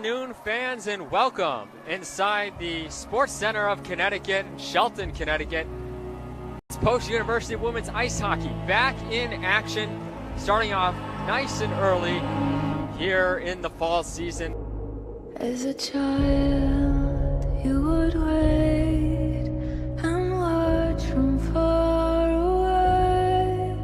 afternoon, fans, and welcome inside the Sports Center of Connecticut, Shelton, Connecticut. It's Post University Women's Ice Hockey back in action, starting off nice and early here in the fall season. As a child, you would wait and watch from far away,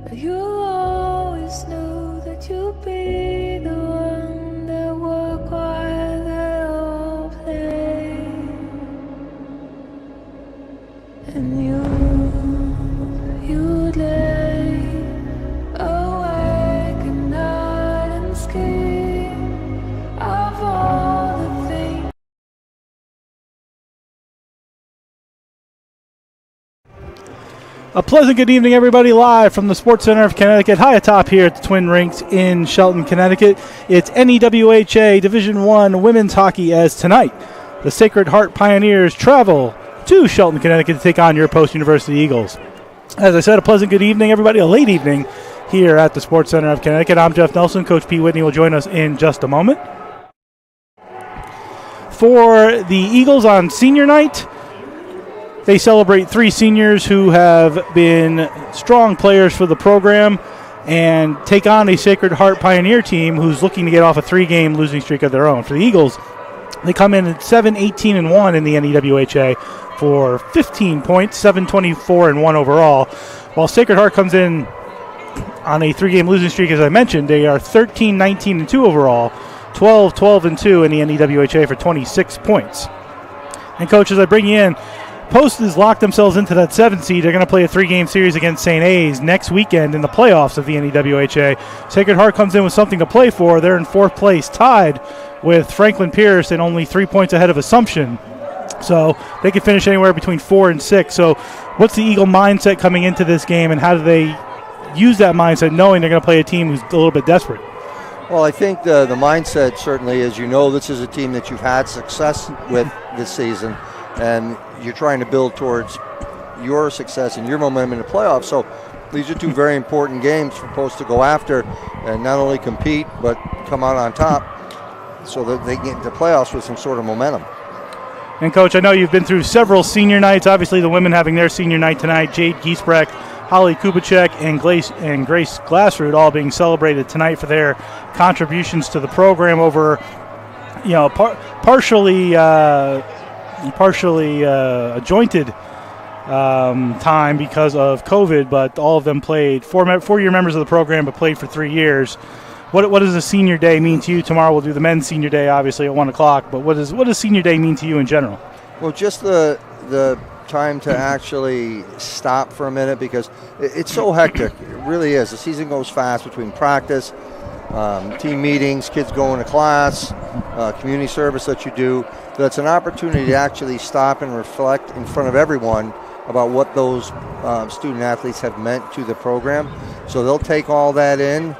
but you always knew that you'd be the one that would while they all play. And you'd lay awake at night and scheme of all the things. A pleasant good evening, everybody, live from the Sports Center of Connecticut, high atop here at the Twin Rinks in Shelton, Connecticut. It's NEWHA Division I Women's Hockey, as tonight the Sacred Heart Pioneers travel to Shelton, Connecticut to take on your Post University Eagles. As I said, a pleasant good evening, everybody, a late evening here at the Sports Center of Connecticut. I'm Jeff Nelson. Coach Pete Whitney will join us in just a moment. For the Eagles on senior night, they celebrate three seniors who have been strong players for the program and take on a Sacred Heart Pioneer team who's looking to get off a three-game losing streak of their own. For the Eagles, they come in at 7-18-1 in the NEWHA for 15 points, 7-24-1 overall. While Sacred Heart comes in on a three-game losing streak, as I mentioned, they are 13-19-2 overall, 12-12-2 in the NEWHA for 26 points. And, Coach, as I bring you in, Post has locked themselves into that 7th seed. They're going to play a three-game series against St. A's next weekend in the playoffs of the NEWHA. Sacred Heart comes in with something to play for. They're in 4th place, tied with Franklin Pierce and only 3 points ahead of Assumption. So they could finish anywhere between 4 and 6. So what's the Eagle mindset coming into this game, and how do they use that mindset knowing they're going to play a team who's a little bit desperate? Well, I think the mindset certainly is, this is a team that you've had success with this season, and you're trying to build towards your success and your momentum in the playoffs. So these are two very important games for Post to go after and not only compete but come out on top so that they get into playoffs with some sort of momentum. And, Coach, I know you've been through several senior nights. Obviously, the women having their senior night tonight. Jade Giesbrecht, Holly Kubicek, and Grace Glassroot all being celebrated tonight for their contributions to the program over, partially a jointed time because of COVID, but all of them played. Four-year members of the program, but played for 3 years. What does a senior day mean to you? Tomorrow we'll do the men's senior day, obviously, at 1 o'clock. But what does senior day mean to you in general? Well, just the time to actually stop for a minute, because it's so hectic. It really is. The season goes fast between practice, team meetings, kids going to class, community service that you do. So it's an opportunity to actually stop and reflect in front of everyone about what those student athletes have meant to the program. So they'll take all that in.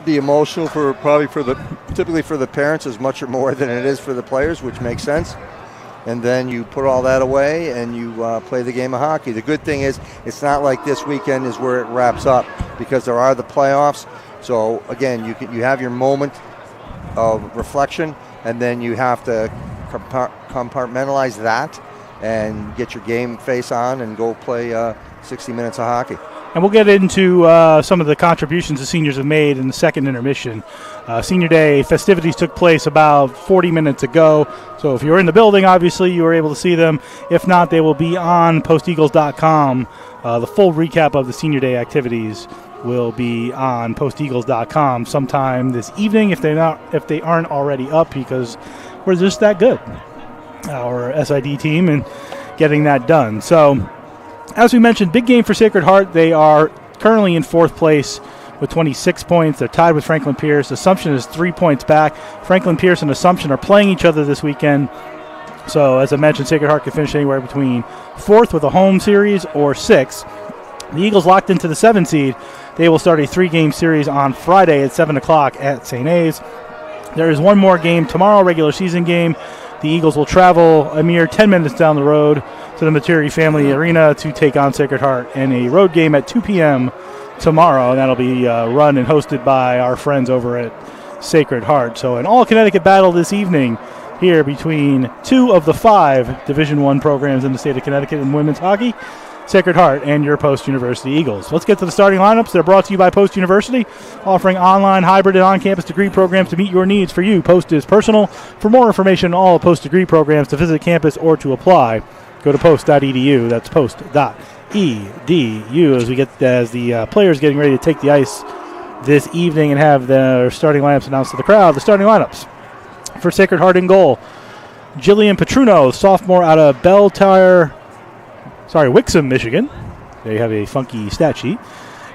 The emotional typically for the parents is much more than it is for the players, which makes sense. And then you put all that away and you play the game of hockey. The good thing is it's not like this weekend is where it wraps up, because there are the playoffs. So again, you have your moment of reflection, and then you have to compartmentalize that and get your game face on and go play 60 minutes of hockey. And we'll get into some of the contributions the seniors have made in the second intermission. Senior Day festivities took place about 40 minutes ago. So if you were in the building, obviously, you were able to see them. If not, they will be on posteagles.com. The full recap of the Senior Day activities will be on posteagles.com sometime this evening if they aren't already up, because we're just that good, our SID team, and getting that done. So, as we mentioned, big game for Sacred Heart. They are currently in 4th place with 26 points. They're tied with Franklin Pierce. Assumption is 3 points back. Franklin Pierce and Assumption are playing each other this weekend. So, as I mentioned, Sacred Heart can finish anywhere between 4th with a home series or 6th. The Eagles locked into the 7 seed. They will start a 3-game series on Friday at 7 o'clock at St. A's. There is one more game tomorrow, regular season game. The Eagles will travel a mere 10 minutes down the road to the Materi Family Arena to take on Sacred Heart in a road game at 2 p.m. tomorrow. And that'll be run and hosted by our friends over at Sacred Heart. So an all-Connecticut battle this evening here between two of the 5 Division I programs in the state of Connecticut in women's hockey, Sacred Heart and your Post University Eagles. Let's get to the starting lineups. They're brought to you by Post University, offering online, hybrid, and on-campus degree programs to meet your needs. For you, Post is personal. For more information on all Post degree programs, to visit campus or to apply, go to post.edu. That's post.edu. As the players getting ready to take the ice this evening and have their starting lineups announced to the crowd. The starting lineups for Sacred Heart in goal: Jillian Petruno, sophomore out of Wixom, Michigan. They have a funky stat sheet.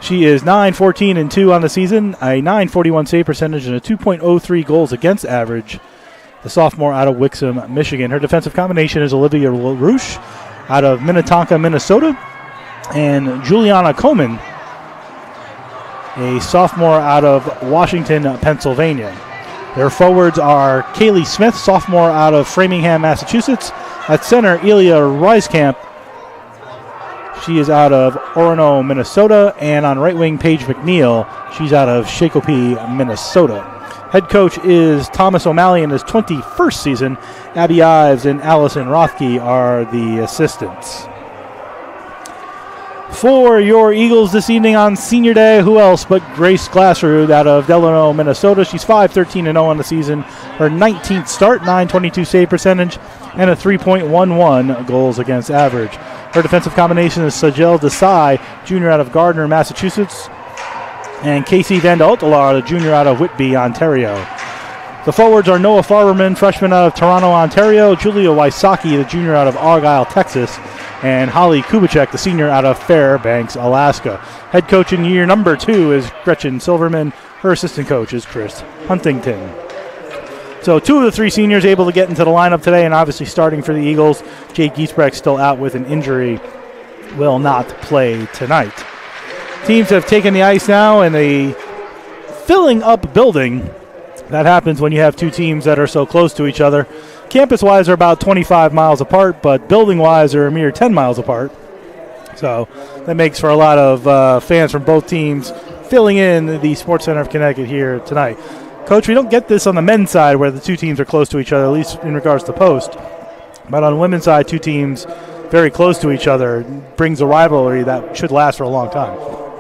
She is 9-14-2 on the season, a .941 save percentage, and a 2.03 goals against average. The sophomore out of Wixom, Michigan. Her defensive combination is Olivia LaRouche out of Minnetonka, Minnesota, and Juliana Coman, a sophomore out of Washington, Pennsylvania. Their forwards are Kaylee Smith, sophomore out of Framingham, Massachusetts. At center, Elia Reiskamp. She is out of Orono, Minnesota. And on right wing, Paige McNeil. She's out of Shakopee, Minnesota. Head coach is Thomas O'Malley in his 21st season. Abby Ives and Allison Rothke are the assistants. For your Eagles this evening on Senior Day, who else but Grace Glassrud out of Delano, Minnesota. She's 5-13-0 on the season. Her 19th start, .922 save percentage, and a 3.11 goals against average. Her defensive combination is Sajel Desai, junior out of Gardner, Massachusetts, and Casey Van Altelaar, the junior out of Whitby, Ontario. The forwards are Noah Farberman, freshman out of Toronto, Ontario, Julia Wysocki, the junior out of Argyle, Texas, and Holly Kubicek, the senior out of Fairbanks, Alaska. Head coach in year number 2 is Gretchen Silverman. Her assistant coach is Chris Huntington. So 2 of the 3 seniors able to get into the lineup today, and obviously starting for the Eagles, Jake Giesbrecht still out with an injury, will not play tonight. Teams have taken the ice now in a filling up building. That happens when you have 2 teams that are so close to each other. Campus-wise, they're about 25 miles apart, but building-wise, they're a mere 10 miles apart. So that makes for a lot of fans from both teams filling in the Sports Center of Connecticut here tonight. Coach, we don't get this on the men's side where the 2 teams are close to each other, at least in regards to post. But on the women's side, 2 teams very close to each other brings a rivalry that should last for a long time.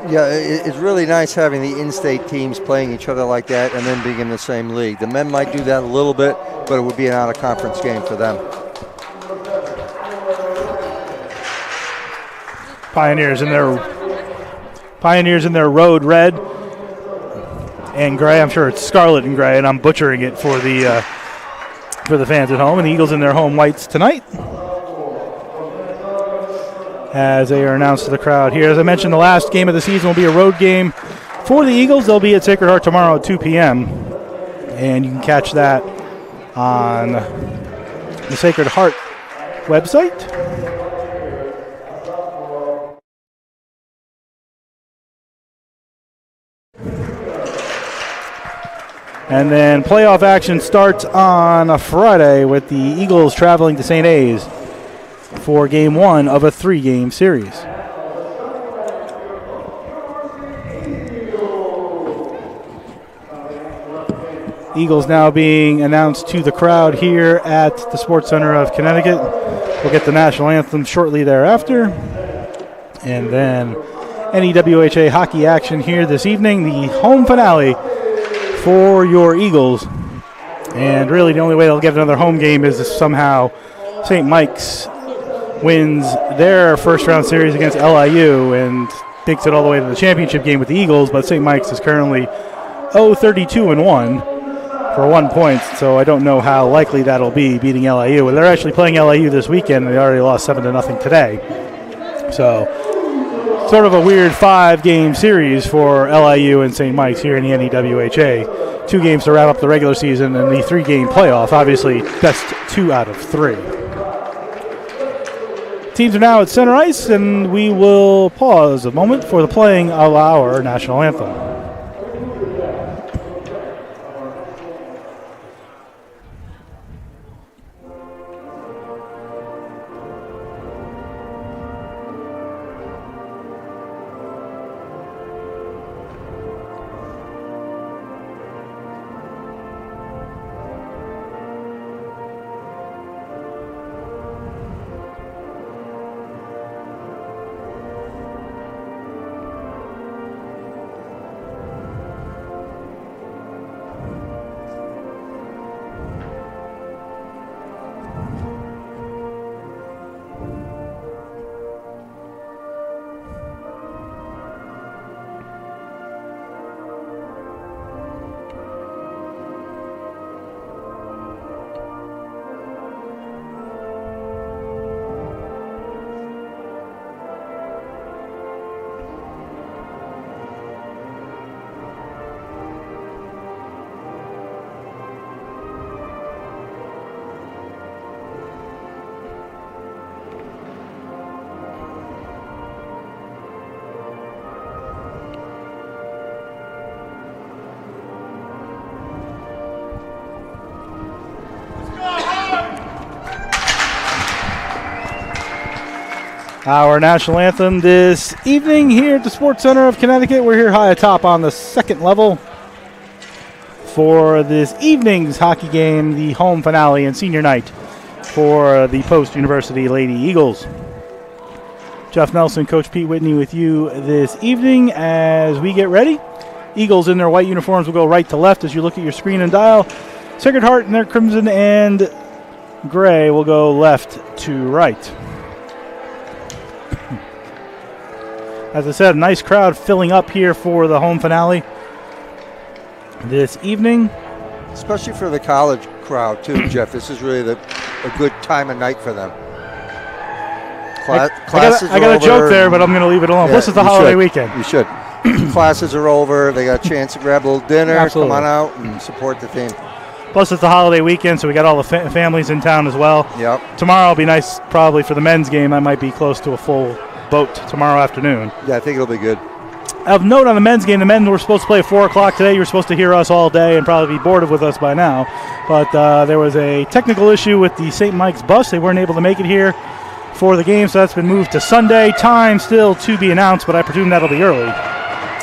Yeah, it's really nice having the in-state teams playing each other like that and then being in the same league. The men might do that a little bit, but it would be an out-of-conference game for them. Pioneers in their road red and gray. I'm sure it's scarlet and gray, and I'm butchering it for the fans at home. And the Eagles in their home whites tonight, as they are announced to the crowd here. As I mentioned, the last game of the season will be a road game for the Eagles. They'll be at Sacred Heart tomorrow at 2 p.m. And you can catch that on the Sacred Heart website. And then playoff action starts on a Friday with the Eagles traveling to St. A's for Game 1 of a 3-game series. Eagles now being announced to the crowd here at the Sports Center of Connecticut. We'll get the national anthem shortly thereafter. And then NEWHA hockey action here this evening, the home finale for your Eagles. And really the only way they'll get another home game is if somehow St. Mike's wins their first-round series against LIU and takes it all the way to the championship game with the Eagles. But St. Mike's is currently 0-32-1 for 1 point, so I don't know how likely that'll be, beating LIU. Well, they're actually playing LIU this weekend, and they already lost 7-0 today. So sort of a weird 5-game series for LIU and St. Mike's here in the NEWHA. 2 games to wrap up the regular season and the 3-game playoff. Obviously, best 2 out of 3. Teams are now at center ice, and we will pause a moment for the playing of our national anthem. our national anthem this evening here at the Sports Center of Connecticut. We're here high atop on the second level for this evening's hockey game, the home finale and senior night for the Post University Lady Eagles. Jeff Nelson, Coach Pete Whitney with you this evening as we get ready. Eagles in their white uniforms will go right to left as you look at your screen and dial. Sacred Heart in their crimson and gray will go left to right. As I said, a nice crowd filling up here for the home finale this evening. Especially for the college crowd, too, Jeff. This is really a good time of night for them. I got a joke there, but I'm going to leave it alone. This is the holiday weekend. You should. Classes are over. They got a chance to grab a little dinner. Absolutely. Come on out and support the team. Plus, it's the holiday weekend, so we got all the families in town as well. Yep. Tomorrow will be nice, probably for the men's game. I might be close to a full boat tomorrow afternoon. Yeah, I think it'll be good. Of note on the men's game, the men were supposed to play at 4 o'clock today. You were supposed to hear us all day and probably be bored with us by now. But there was a technical issue with the St. Mike's bus. They weren't able to make it here for the game, so that's been moved to Sunday. Time still to be announced, but I presume that'll be early.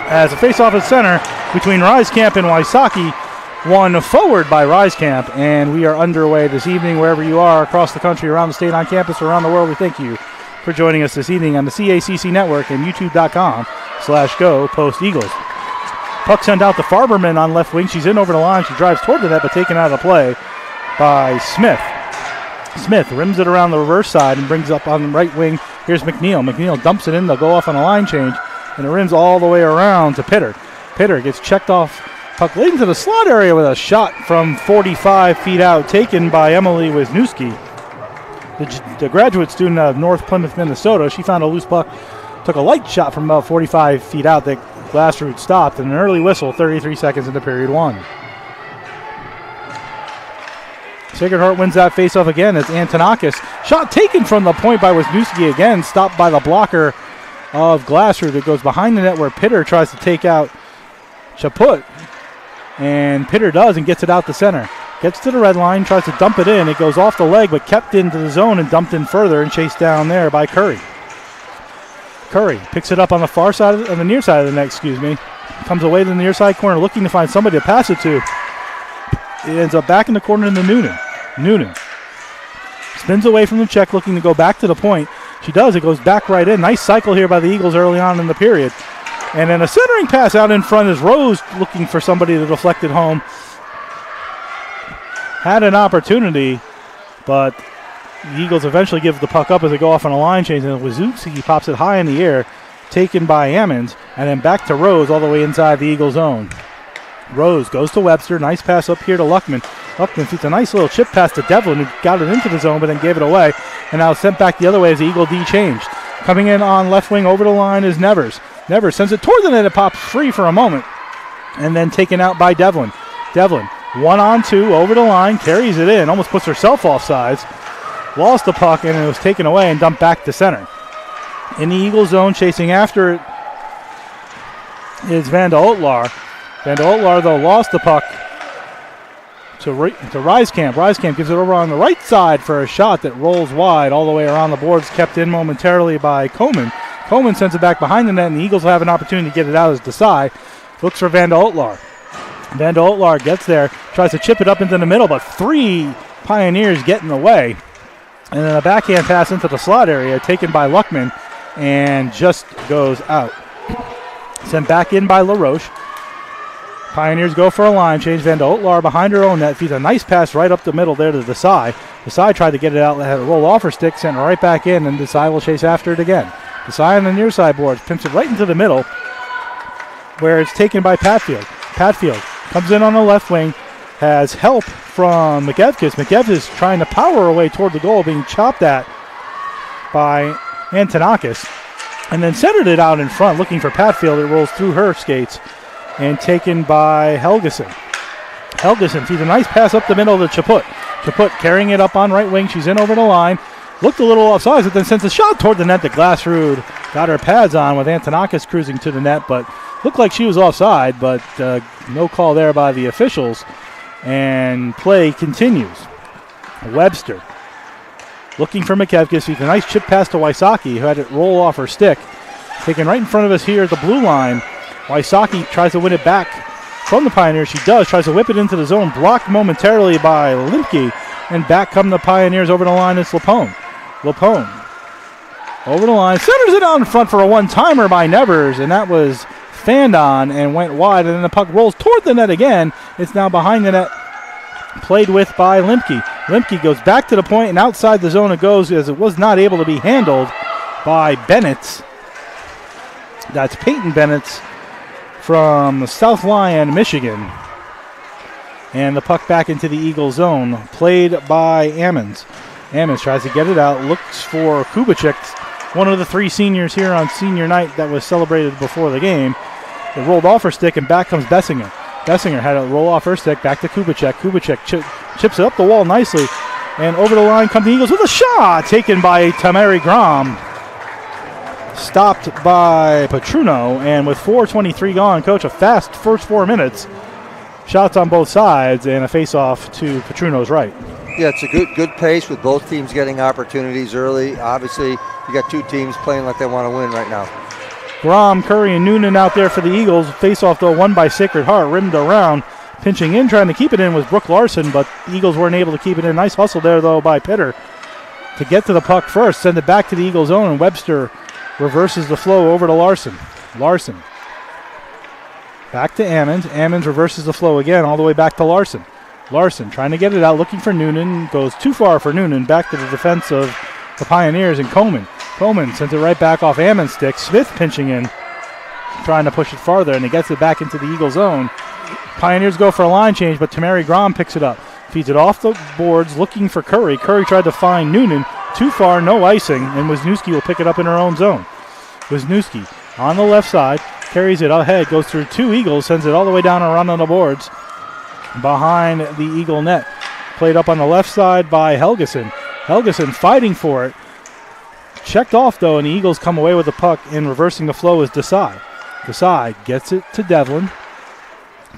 As a face-off at center between Rise Camp and Wysocki, one forward by Rise Camp, and we are underway this evening wherever you are across the country, around the state, on campus, or around the world. We thank you for joining us this evening on the CACC Network and YouTube.com/Go Post Eagles. Puck sent out to Farberman on left wing. She's in over the line. She drives toward the net, but taken out of the play by Smith. Smith rims it around the reverse side and brings up on the right wing. Here's McNeil. McNeil dumps it in. They'll go off on a line change, and it rims all the way around to Pitter. Pitter gets checked off. Puck leading to the slot area with a shot from 45 feet out, taken by Emily Wisniewski, the graduate student out of North Plymouth, Minnesota. She found a loose puck, took a light shot from about 45 feet out that Glassroot stopped, and an early whistle 33 seconds into period one. Sacred Heart wins that faceoff again as Antonakis. Shot taken from the point by Wisniewski again, stopped by the blocker of Glassroot. It goes behind the net where Pitter tries to take out Chaput, and Pitter does and gets it out the center. Gets to the red line, tries to dump it in. It goes off the leg, but kept into the zone and dumped in further and chased down there by Curry. Curry picks it up on the far side, on the near side of the net, Comes away to the near side corner, looking to find somebody to pass it to. It ends up back in the corner into Noonan. Noonan spins away from the check, looking to go back to the point. She does. It goes back right in. Nice cycle here by the Eagles early on in the period. And then a centering pass out in front is Rose looking for somebody to deflect it home. Had an opportunity, but the Eagles eventually give the puck up as they go off on a line change, and Wisniewski pops it high in the air, taken by Ammons, and then back to Rose all the way inside the Eagle zone. Rose goes to Webster. Nice pass up here to Luckman. Luckman feeds a nice little chip pass to Devlin, who got it into the zone but then gave it away, and now sent back the other way as the Eagle D changed. Coming in on left wing over the line is Nevers. Nevers sends it toward the net. It pops free for a moment, and then taken out by Devlin. Devlin, 1-on-2 over the line, carries it in, almost puts herself off sides. Lost the puck, and it was taken away and dumped back to center. In the Eagle zone, chasing after it is Vanda Otlar. Vanda Otlar, though, lost the puck to Risecamp. Risecamp gives it over on the right side for a shot that rolls wide all the way around the boards, kept in momentarily by Coleman. Coleman sends it back behind the net, and the Eagles will have an opportunity to get it out as Desai looks for Vanda Otlar. Vanda Otlar gets there, tries to chip it up into the middle, but 3 Pioneers get in the way. And then a backhand pass into the slot area taken by Luckman and just goes out. Sent back in by LaRoche. Pioneers go for a line change. Vanda Otlar behind her own net feeds a nice pass right up the middle there to Desai. Desai tried to get it out, had it roll off her stick, sent it right back in, and Desai will chase after it again. Desai on the near side boards, pimps it right into the middle where it's taken by Patfield. Patfield comes in on the left wing, has help from McEvkis. McEvkis trying to power away toward the goal, being chopped at by Antonakis, and then centered it out in front, looking for Patfield. It rolls through her skates and taken by Helgeson. Helgeson feeds a nice pass up the middle to Chaput. Chaput carrying it up on right wing. She's in over the line. Looked a little offside, but then sends a shot toward the net that Glassrood got her pads on with Antonakis cruising to the net, but looked like she was offside, but no call there by the officials. And play continues. Webster looking for Mikevkis. He's a nice chip pass to Wysocki, who had it roll off her stick. Taken right in front of us here at the blue line. Wysocki tries to win it back from the Pioneers. She does, tries to whip it into the zone, blocked momentarily by Limke, and back come the Pioneers over the line. It's Lapone. Lapone over the line, centers it out in front for a one-timer by Nevers, and that was fanned on and went wide, and then the puck rolls toward the net again. It's now behind the net, played with by Limke. Limke goes back to the point, and outside the zone it goes, as it was not able to be handled by Bennett. That's Peyton Bennett from South Lyon, Michigan. And the puck back into the Eagle zone, played by Ammons. Ammons tries to get it out, looks for Kubicek, one of the 3 seniors here on senior night that was celebrated before the game. It rolled off her stick, and back comes Bessinger. Bessinger had it roll off her stick, back to Kubicek. Kubicek chips it up the wall nicely, and over the line come the Eagles with a shot taken by Tamari Grom. Stopped by Petruno, and with 4:23 gone, Coach, a fast first 4 minutes. Shots on both sides, and a face-off to Petruno's right. Yeah, it's a good pace with both teams getting opportunities early. Obviously, you got 2 teams playing like they want to win right now. Grom, Curry, and Noonan out there for the Eagles. Face-off, though, won by Sacred Heart, rimmed around. Pinching in, trying to keep it in was Brooke Larson, but the Eagles weren't able to keep it in. Nice hustle there, though, by Pitter to get to the puck first, send it back to the Eagle zone, and Webster reverses the flow over to Larson. Larson back to Ammons. Ammons reverses the flow again, all the way back to Larson. Larson trying to get it out, looking for Noonan. Goes too far for Noonan. Back to the defense of the Pioneers, and Coleman. Coleman sends it right back off Ammons' stick. Smith pinching in, trying to push it farther, and he gets it back into the Eagle zone. Pioneers go for a line change, but Tamari Grom picks it up. Feeds it off the boards, looking for Curry. Curry tried to find Noonan. Too far, no icing, and Wisniewski will pick it up in her own zone. Wisniewski on the left side, carries it ahead, goes through 2 Eagles, sends it all the way down and run on the boards behind the Eagle net. Played up on the left side by Helgeson. Helgeson fighting for it. Checked off, though, and the Eagles come away with the puck, and reversing the flow is Desai. Desai gets it to Devlin.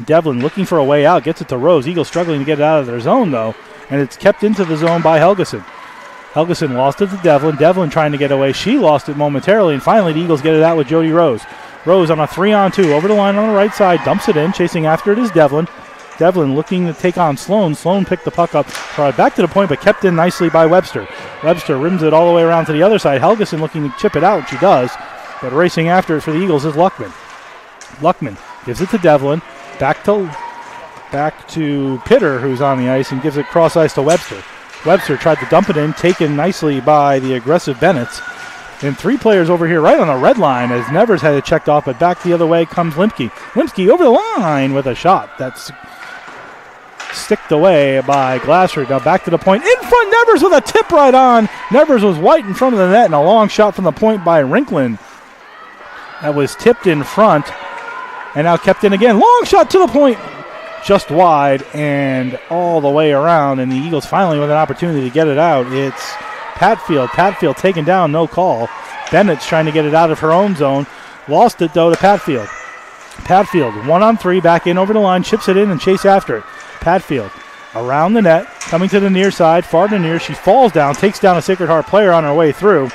Devlin looking for a way out, gets it to Rose. Eagles struggling to get it out of their zone, though, and it's kept into the zone by Helgeson. Helgeson lost it to Devlin. Devlin trying to get away. She lost it momentarily, and finally the Eagles get it out with Jody Rose. Rose on a 3-on-2 over the line on the right side, dumps it in. Chasing after it is Devlin. Devlin looking to take on Sloan. Sloan picked the puck up, brought it back to the point, but kept in nicely by Webster. Webster rims it all the way around to the other side. Helgeson looking to chip it out. She does, but racing after it for the Eagles is Luckman. Luckman gives it to Devlin. Back to Pitter, who's on the ice, and gives it cross ice to Webster. Webster tried to dump it in, taken nicely by the aggressive Bennett. And 3 players over here right on the red line as Nevers had it checked off, but back the other way comes Limke. Limke over the line with a shot that's sticked away by Glasser. Now back to the point. In front, Nevers with a tip right on. Nevers was white in front of the net, and a long shot from the point by Rinklin. That was tipped in front and now kept in again. Long shot to the point. Just wide and all the way around, and the Eagles finally with an opportunity to get it out. It's Patfield. Patfield taken down, no call. Bennett's trying to get it out of her own zone. Lost it, though, to Patfield. Patfield, 1-on-3, back in over the line, chips it in and chase after it. Patfield around the net, coming to the near side, far to near. She falls down, takes down a Sacred Heart player on her way through,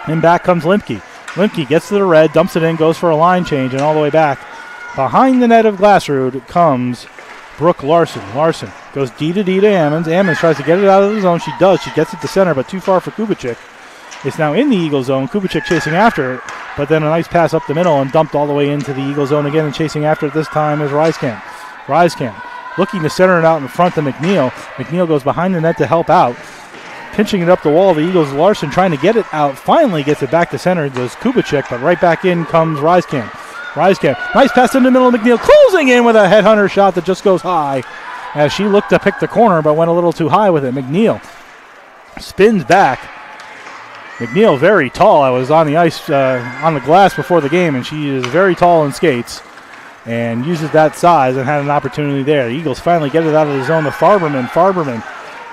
and back comes Limke. Limke gets to the red, dumps it in, goes for a line change, and all the way back. Behind the net of Glassrud comes Brooke Larson. Larson goes D to Ammons. Ammons tries to get it out of the zone. She does. She gets it to center, but too far for Kubicek. It's now in the Eagle zone. Kubicek chasing after it, but then a nice pass up the middle and dumped all the way into the Eagle zone again, and chasing after it this time is Reiskamp. Reiskamp looking to center it out in front to McNeil. McNeil goes behind the net to help out. Pinching it up the wall, the Eagles, Larson trying to get it out. Finally gets it back to center. Goes Kubicek, but right back in comes Reiskamp. Reiskamp, nice pass in the middle of McNeil, closing in with a headhunter shot that just goes high as she looked to pick the corner but went a little too high with it. McNeil spins back. McNeil very tall. I was on the ice, on the glass before the game, and she is very tall in skates and uses that size and had an opportunity there. The Eagles finally get it out of the zone to Farberman. Farberman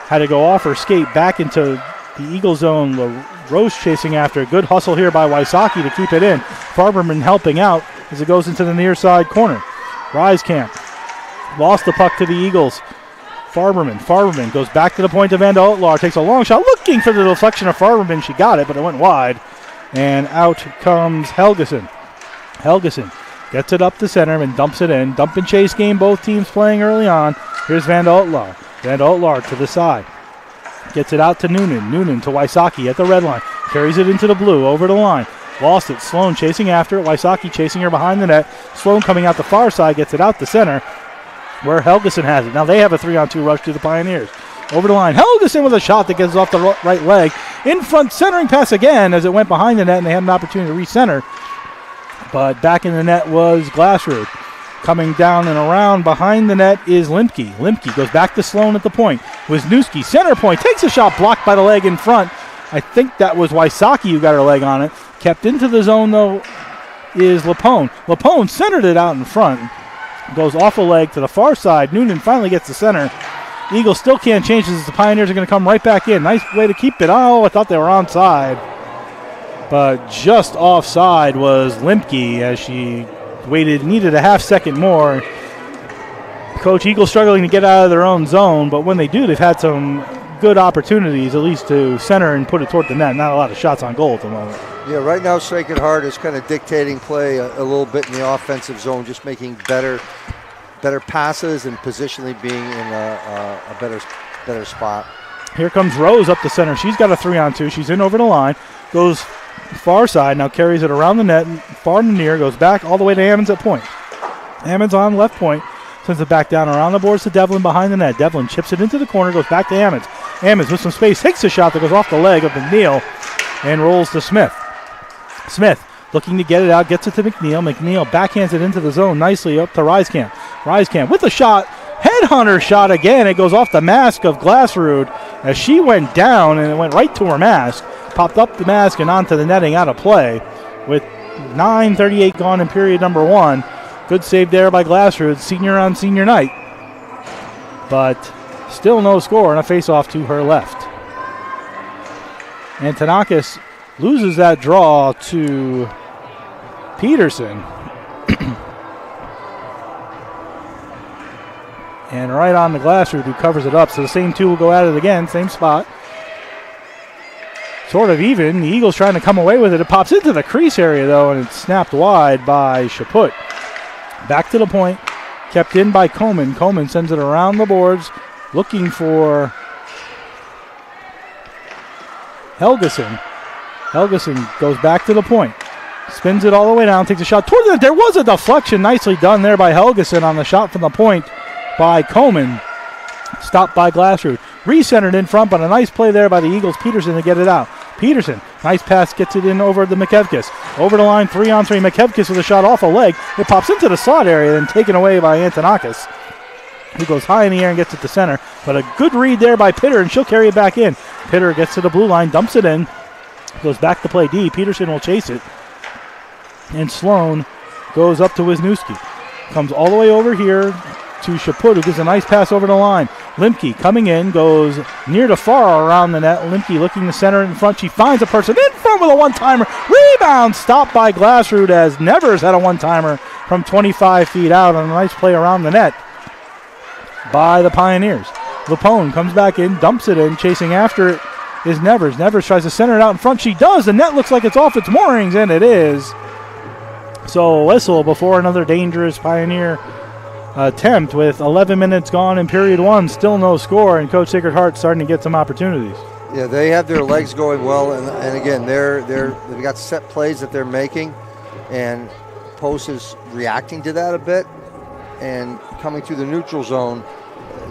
had to go off her skate back into the Eagle zone. Rose chasing after. A good hustle here by Wysocki to keep it in. Farberman helping out as it goes into the near side corner. Reiskamp lost the puck to the Eagles. Farberman goes back to the point to Vanda Outlaw. Takes a long shot looking for the deflection of Farberman. She got it, but it went wide. And out comes Helgeson. Helgeson gets it up the center and dumps it in. Dump and chase game, both teams playing early on. Here's Vanda Outlaw. Vanda Outlaw to the side. Gets it out to Noonan. Noonan to Wysocki at the red line. Carries it into the blue, over the line. Lost it. Sloan chasing after it. Wysocki chasing her behind the net. Sloan coming out the far side, gets it out the center where Helgeson has it. Now they have a 3-on-2 rush to the Pioneers. Over the line. Helgeson with a shot that gets off the right leg. In front, centering pass again as it went behind the net, and they had an opportunity to recenter. But back in the net was Glassrud. Coming down and around behind the net is Limke. Limke goes back to Sloan at the point. Wisniewski, center point, takes a shot, blocked by the leg in front. I think that was Wysocki who got her leg on it. Kept into the zone, though, is Lapone. Lapone centered it out in front. Goes off a leg to the far side. Noonan finally gets the center. Eagles still can't change this as the Pioneers are going to come right back in. Nice way to keep it. Oh, I thought they were onside. But just offside was Limke as she needed a half second more. Coach, Eagles struggling to get out of their own zone, but when they do, they've had some good opportunities, at least to center and put it toward the net. Not a lot of shots on goal at the moment. Yeah, right now Sacred Heart is kind of dictating play a little bit in the offensive zone, just making better passes and positionally being in a better spot. Here comes Rose up the center. She's got a 3-on-2. She's in over the line. Goes far side. Now carries it around the net. Far and near. Goes back all the way to Ammons at point. Ammons on left point. Sends it back down around the boards to Devlin behind the net. Devlin chips it into the corner. Goes back to Ammons. Ammons with some space. Takes a shot that goes off the leg of McNeil and rolls to Smith. Smith looking to get it out. Gets it to McNeil. McNeil backhands it into the zone nicely up to Reiskamp. Reiskamp with a shot. Headhunter shot again. It goes off the mask of Glassrud as she went down and it went right to her mask. Popped up the mask and onto the netting, out of play with 9:38 gone in period number 1. Good save there by Glassrud, senior on senior night. But still no score and a face-off to her left. And Tanakis loses that draw to Peterson. And right on the Glassrud who covers it up. So the same two will go at it again, same spot. Sort of even. The Eagles trying to come away with it. It pops into the crease area, though, and it's snapped wide by Chaput. Back to the point. Kept in by Coleman. Coleman sends it around the boards, looking for Helgeson. Helgeson goes back to the point. Spins it all the way down, takes a shot toward it. There was a deflection. Nicely done there by Helgeson on the shot from the point by Coleman. Stopped by Glassrud. Recentered in front, but a nice play there by the Eagles. Peterson to get it out. Peterson, nice pass, gets it in over the McKevkis. Over the line, 3-on-3. McKevkis with a shot off a leg. It pops into the slot area, then taken away by Antonakis, who goes high in the air and gets it to center. But a good read there by Pitter, and she'll carry it back in. Pitter gets to the blue line, dumps it in, goes back to play D. Peterson will chase it. And Sloan goes up to Wisniewski. Comes all the way over here to Chaput, who gives a nice pass over the line. Limke coming in, goes near to far around the net. Limke looking to center in front. She finds a person in front with a one-timer. Rebound stopped by Glassrud as Nevers had a one-timer from 25 feet out on a nice play around the net by the Pioneers. Lapone comes back in, dumps it in. Chasing after it is Nevers. Nevers tries to center it out in front. She does. The net looks like it's off its moorings, and it is. So a whistle before another dangerous Pioneer attempt with 11 minutes gone in period 1. Still no score, and Coach Sacred Heart starting to get some opportunities. Yeah, they have their legs going well, and again, they've got set plays that they're making, and Post is reacting to that a bit, and coming through the neutral zone,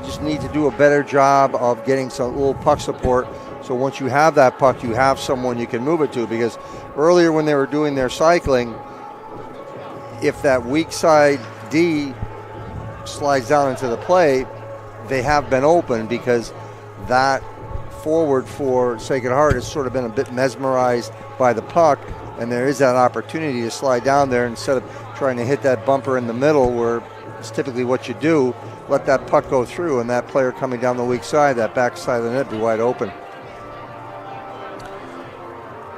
just need to do a better job of getting some little puck support. So once you have that puck, you have someone you can move it to, because earlier when they were doing their cycling, if that weak side D slides down into the play, they have been open, because that forward for Sacred Heart has sort of been a bit mesmerized by the puck, and there is that opportunity to slide down there instead of trying to hit that bumper in the middle, where it's typically what you do. Let that puck go through, and that player coming down the weak side, that back side of the net, be wide open.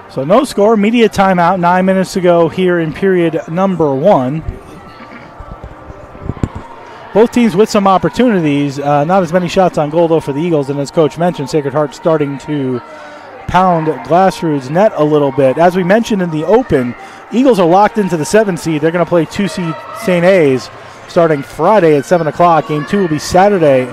So no score, media timeout, 9 minutes to go here in period number 1. both teams with some opportunities. Not as many shots on goal, though, for the Eagles. And as Coach mentioned, Sacred Heart starting to pound Glassrood's net a little bit. As we mentioned in the open, Eagles are locked into the 7 seed. They're going to play 2 seed St. A's starting Friday at 7 o'clock. Game 2 will be Saturday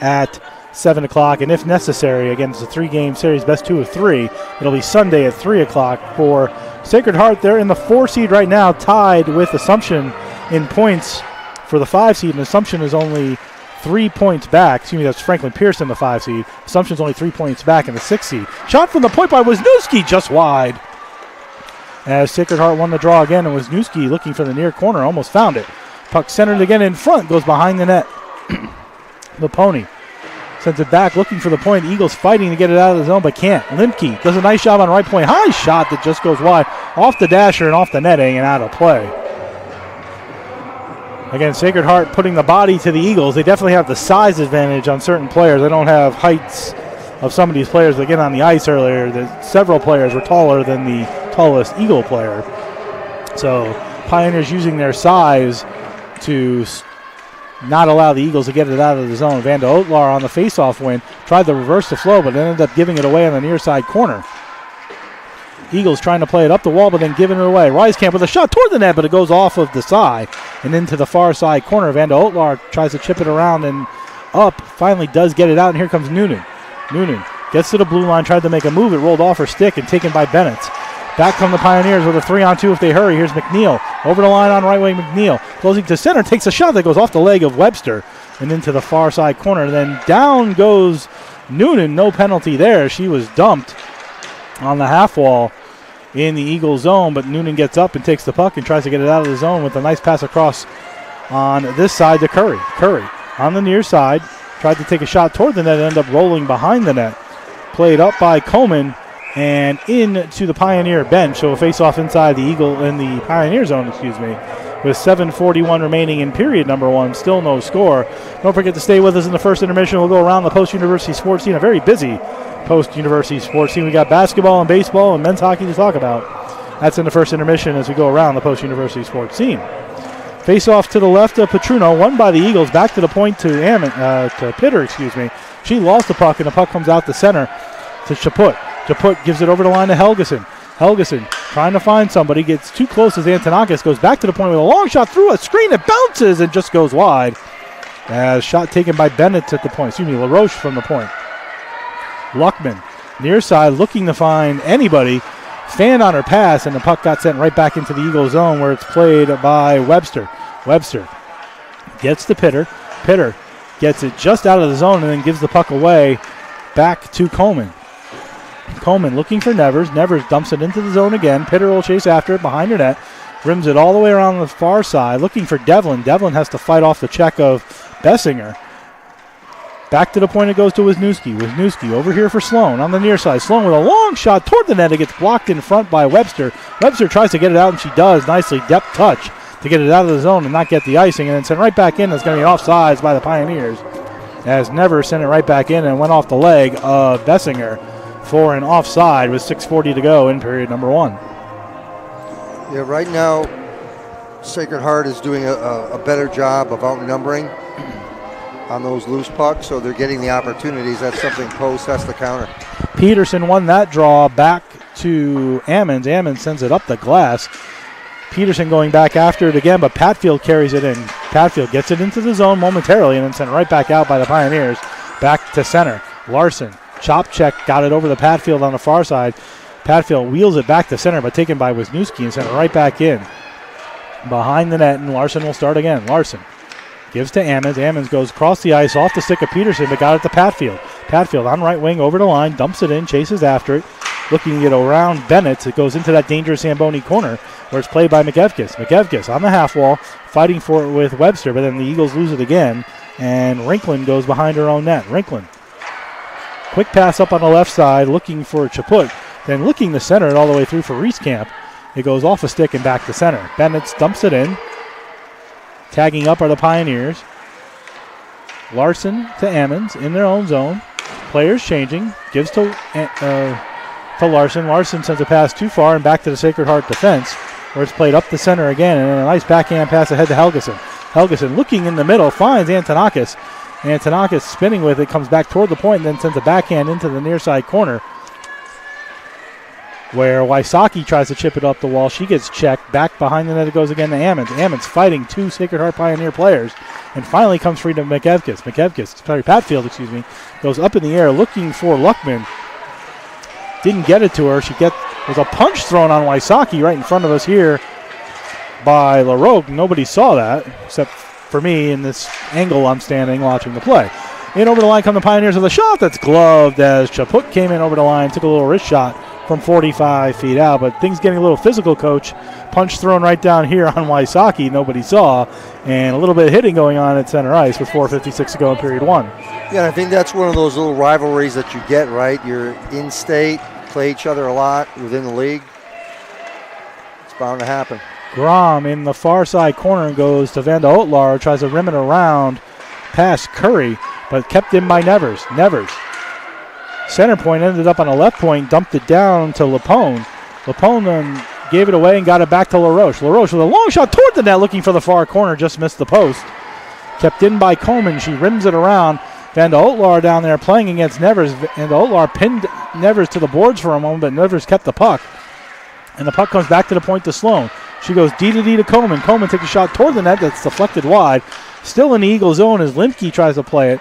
at 7 o'clock. And if necessary, again, it's a 3-game series, best 2 of 3. It'll be Sunday at 3 o'clock for Sacred Heart. They're in the 4 seed right now, tied with Assumption in points for the 5 seed. And Assumption is only 3 points back. Excuse me, that's Franklin Pearson, the 5 seed. Assumption's only 3 points back in the 6 seed. Shot from the point by Wisniewski, just wide. As Sacred Heart won the draw again, and Wisniewski looking for the near corner, almost found it. Puck centered again in front, goes behind the net. The Pony sends it back, looking for the point. Eagles fighting to get it out of the zone, but can't. Limke does a nice job on right point. High shot that just goes wide. Off the dasher and off the netting and out of play. Again, Sacred Heart putting the body to the Eagles. They definitely have the size advantage on certain players. They don't have heights of some of these players that get on the ice earlier. Several players were taller than the tallest Eagle player. So Pioneers using their size to not allow the Eagles to get it out of the zone. Vanda Otlar on the faceoff win tried to reverse the flow, but ended up giving it away on the near side corner. Eagles trying to play it up the wall, but then giving it away. Reiskamp with a shot toward the net, but it goes off of the side and into the far side corner. Vanda Otlar tries to chip it around and up. Finally does get it out, and here comes Noonan. Noonan gets to the blue line, tried to make a move. It rolled off her stick and taken by Bennett. Back come the Pioneers with a 3-on-2 if they hurry. Here's McNeil. Over the line on right wing, McNeil. Closing to center, takes a shot that goes off the leg of Webster and into the far side corner. Then down goes Noonan. No penalty there. She was dumped on the half wall in the Eagle zone, but Noonan gets up and takes the puck and tries to get it out of the zone with a nice pass across on this side to Curry. Curry on the near side, tried to take a shot toward the net, ended up rolling behind the net. Played up by Coleman and into the Pioneer bench. So a face-off inside the Eagle in the Pioneer zone, with 7:41 remaining in period number 1. Still no score. Don't forget to stay with us in the first intermission. We'll go around the post-university sports scene, a very busy post-university sports scene. We got basketball and baseball and men's hockey to talk about. That's in the first intermission as we go around the post-university sports scene. Face-off to the left of Petruno, won by the Eagles. Back to the point to Pitter, She lost the puck, and the puck comes out the center to Chaput. Chaput gives it over the line to Helgeson. Helgeson trying to find somebody, gets too close as Antonakis goes back to the point with a long shot through a screen. It bounces and just goes wide. As shot taken by Bennett at the point. LaRoche from the point. Luckman, near side, looking to find anybody. Fan on her pass, and the puck got sent right back into the Eagle zone where it's played by Webster. Webster gets to Pitter. Pitter gets it just out of the zone and then gives the puck away back to Coleman. Coleman looking for Nevers. Nevers dumps it into the zone again. Pitter will chase after it behind her net. Rims it all the way around the far side. Looking for Devlin. Devlin has to fight off the check of Bessinger. Back to the point it goes to Wisniewski. Wisniewski over here for Sloan on the near side. Sloan with a long shot toward the net. It gets blocked in front by Webster. Webster tries to get it out, and she does nicely. Depth touch to get it out of the zone and not get the icing, and then sent right back in. That's going to be offsides by the Pioneers, as Nevers sent it right back in and went off the leg of Bessinger for an offside with 6:40 to go in period number 1. Yeah, right now, Sacred Heart is doing a better job of outnumbering on those loose pucks, so they're getting the opportunities. That's something Post has to counter. Peterson won that draw back to Ammons. Ammons sends it up the glass. Peterson going back after it again, but Patfield carries it in. Patfield gets it into the zone momentarily and then sent right back out by the Pioneers. Back to center. Larson, chop check, got it over the Patfield on the far side. Patfield wheels it back to center, but taken by Wisniewski and sent it right back in behind the net, and Larson will start again. Larson gives to Ammons. Ammons goes across the ice off the stick of Peterson, but got it to Patfield. Patfield on right wing over the line, dumps it in, chases after it, looking to get around Bennett. It goes into that dangerous Zamboni corner where it's played by McEvkis. McEvkis on the half wall, fighting for it with Webster, but then the Eagles lose it again, and Rinklin goes behind her own net. Rinklin, quick pass up on the left side, looking for Chaput, then looking to center it all the way through for Reeskamp. It goes off a stick and back to center. Bennett dumps it in. Tagging up are the Pioneers. Larson to Ammons in their own zone. Players changing. Gives to Larson. Larson sends a pass too far and back to the Sacred Heart defense, where it's played up the center again, and a nice backhand pass ahead to Helgeson. Helgeson looking in the middle, finds Antonakis. Antonakis spinning with it, comes back toward the point, and then sends a backhand into the near side corner, where Wysocki tries to chip it up the wall. She gets checked. Back behind the net it goes again to Ammons. Ammons fighting two Sacred Heart Pioneer players, and finally comes free to Patfield, goes up in the air looking for Luckman. Didn't get it to her. There's a punch thrown on Wysocki right in front of us here by LaRoque. Nobody saw that except for me in this angle I'm standing watching the play. In over the line come the Pioneers with a shot that's gloved as Chaput came in over the line, took a little wrist shot from 45 feet out, but things getting a little physical, Coach. Punch thrown right down here on Wysocki, nobody saw, and a little bit of hitting going on at center ice with 4:56 to go in period one. Yeah, I think that's one of those little rivalries that you get, right? You're in-state, play each other a lot within the league. It's bound to happen. Grom in the far side corner goes to Vanda Otlar, tries to rim it around past Curry, but kept in by Nevers. Center point ended up on a left point, dumped it down to Lapone. Lapone then gave it away and got it back to LaRoche. LaRoche with a long shot toward the net, looking for the far corner, just missed the post. Kept in by Coleman. She rims it around. Vanda Otlar down there playing against Nevers. Vanda Otlar pinned Nevers to the boards for a moment, but Nevers kept the puck. And the puck comes back to the point to Sloan. She goes D to Coleman. Coleman takes a shot toward the net that's deflected wide. Still in the Eagle zone as Limke tries to play it.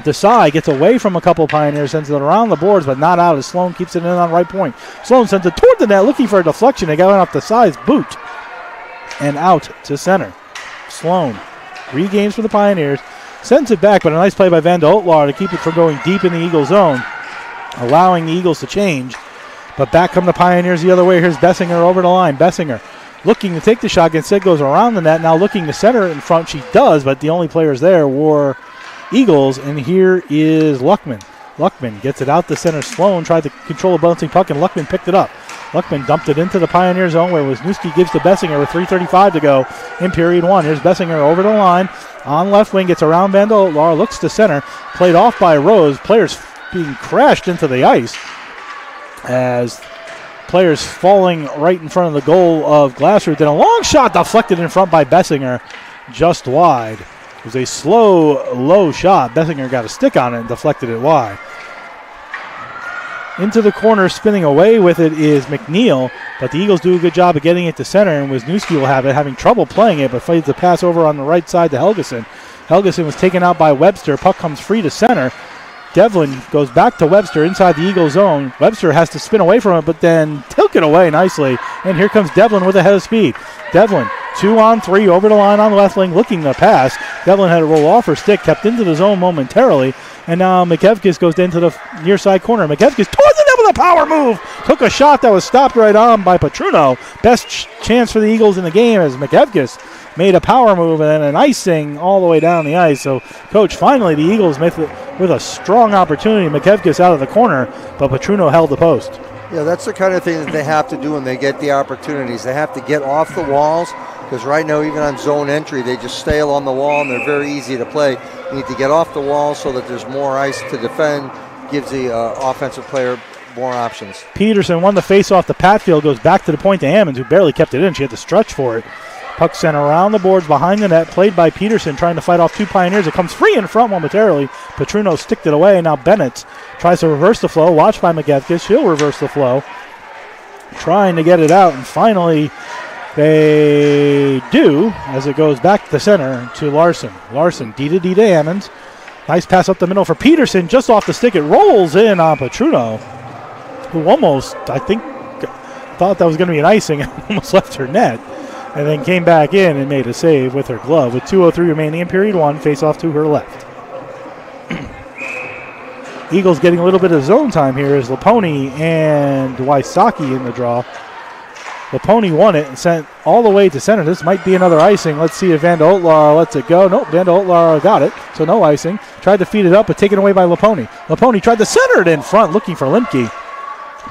Desai gets away from a couple of Pioneers, sends it around the boards, but not out as Sloan keeps it in on right point. Sloan sends it toward the net, looking for a deflection. They got it off Desai's boot and out to center. Sloan regains for the Pioneers, sends it back, but a nice play by Vanda Otlar to keep it from going deep in the Eagle zone, allowing the Eagles to change. But back come the Pioneers the other way. Here's Bessinger over the line. Bessinger looking to take the shot, instead goes around the net, now looking to center it in front. She does, but the only players there were Eagles, and here is Luckman. Luckman gets it out the center. Sloan tried to control a bouncing puck, and Luckman picked it up. Luckman dumped it into the Pioneer zone where Wisniewski gives to Bessinger with 3:35 to go in period one. Here's Bessinger over the line on left wing, gets around Vanda Otlar, looks to center, played off by Rose. Players being crashed into the ice as players falling right in front of the goal of Glassroot. Then a long shot deflected in front by Bessinger, just wide. It was a slow, low shot. Bessinger got a stick on it and deflected it wide. Into the corner, spinning away with it is McNeil, but the Eagles do a good job of getting it to center, and Wisniewski will have it, having trouble playing it, but fights the pass over on the right side to Helgeson. Helgeson was taken out by Webster. Puck comes free to center. Devlin goes back to Webster inside the Eagle zone. Webster has to spin away from it, but then took it away nicely. And here comes Devlin with a head of speed. Devlin, 2-on-3 over the line on the left wing, looking to pass. Devlin had to roll off her stick, kept into the zone momentarily. And now Mikevkis goes into the near side corner. Mikevkis toward the net with a power move. Took a shot that was stopped right on by Petruno. Best chance for the Eagles in the game as Mikevkis made a power move and then an icing all the way down the ice. So, Coach, finally the Eagles with a strong opportunity. Mikevkis out of the corner, but Petruno held the post. Yeah, that's the kind of thing that they have to do when they get the opportunities. They have to get off the walls, because right now, even on zone entry, they just stay along the wall and they're very easy to play. You need to get off the wall so that there's more ice to defend, gives the offensive player more options. Peterson won the face-off to Patfield, goes back to the point to Ammons, who barely kept it in. She had to stretch for it. Puck sent around the boards behind the net, played by Peterson, trying to fight off two Pioneers. It comes free in front momentarily. Petruno sticked it away. Now Bennett tries to reverse the flow. Watched by Mikevkis. She'll reverse the flow, trying to get it out. And finally, they do, as it goes back to the center to Larson. Larson, D to Ammons. Nice pass up the middle for Peterson, just off the stick. It rolls in on Petruno, who almost, I think, thought that was going to be an icing and almost left her net. And then came back in and made a save with her glove. With 2:03 remaining in period one, face off to her left. Eagles getting a little bit of zone time here as Lapone and Wysocki in the draw. Lapone won it and sent all the way to center. This might be another icing. Let's see if Vanda Otlar lets it go. Nope, Vanda Otlar got it, so no icing. Tried to feed it up, but taken away by Lapone. Lapone tried to center it in front, looking for Limke.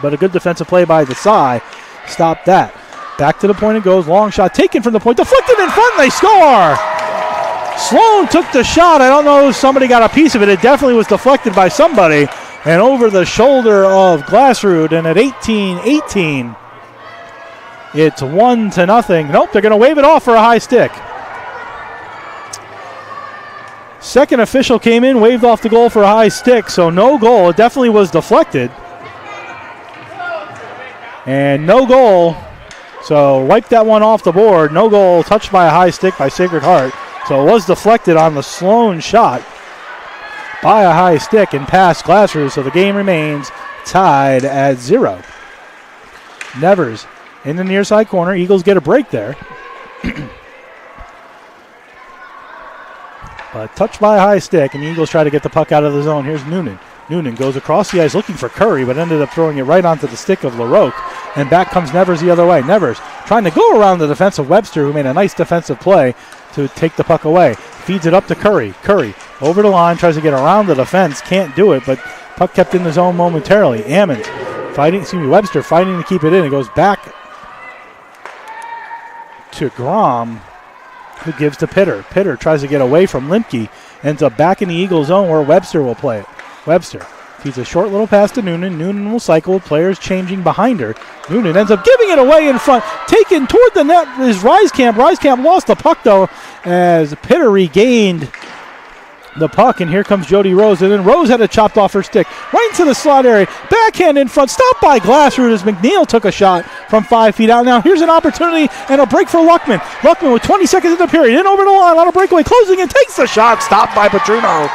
But a good defensive play by Desai stopped that. Back to the point it goes. Long shot taken from the point. Deflected in front, and they score! Sloan took the shot. I don't know if somebody got a piece of it. It definitely was deflected by somebody. And over the shoulder of Glassroot. And at 18-18, it's 1-0. Nope, they're going to wave it off for a high stick. Second official came in, waved off the goal for a high stick, so no goal. It definitely was deflected. And no goal. So wipe that one off the board. No goal, touched by a high stick by Sacred Heart. So it was deflected on the Sloan shot by a high stick and past Glassroots. So the game remains tied at 0. Nevers in the near side corner. Eagles get a break there. But touched by a high stick, and the Eagles try to get the puck out of the zone. Here's Noonan. Noonan goes across the ice looking for Curry, but ended up throwing it right onto the stick of LaRoque. And back comes Nevers the other way. Nevers trying to go around the defensive Webster, who made a nice defensive play to take the puck away. Feeds it up to Curry. Curry over the line, tries to get around the defense. Can't do it, but puck kept in the zone momentarily. Webster fighting to keep it in. It goes back to Grom, who gives to Pitter. Pitter tries to get away from Limke. Ends up back in the Eagle zone where Webster will play it. Webster feeds a short little pass to Noonan. Noonan will cycle with players changing behind her. Noonan ends up giving it away in front. Taken toward the net is Reiskamp. Reiskamp lost the puck, though, as Pitter regained the puck, and here comes Jody Rose, and then Rose had it chopped off her stick right into the slot area. Backhand in front, stopped by Glassroot as McNeil took a shot from 5 feet out. Now here's an opportunity and a break for Luckman. Luckman with 20 seconds in the period, in over the line on a breakaway, closing and takes the shot, stopped by Petruno.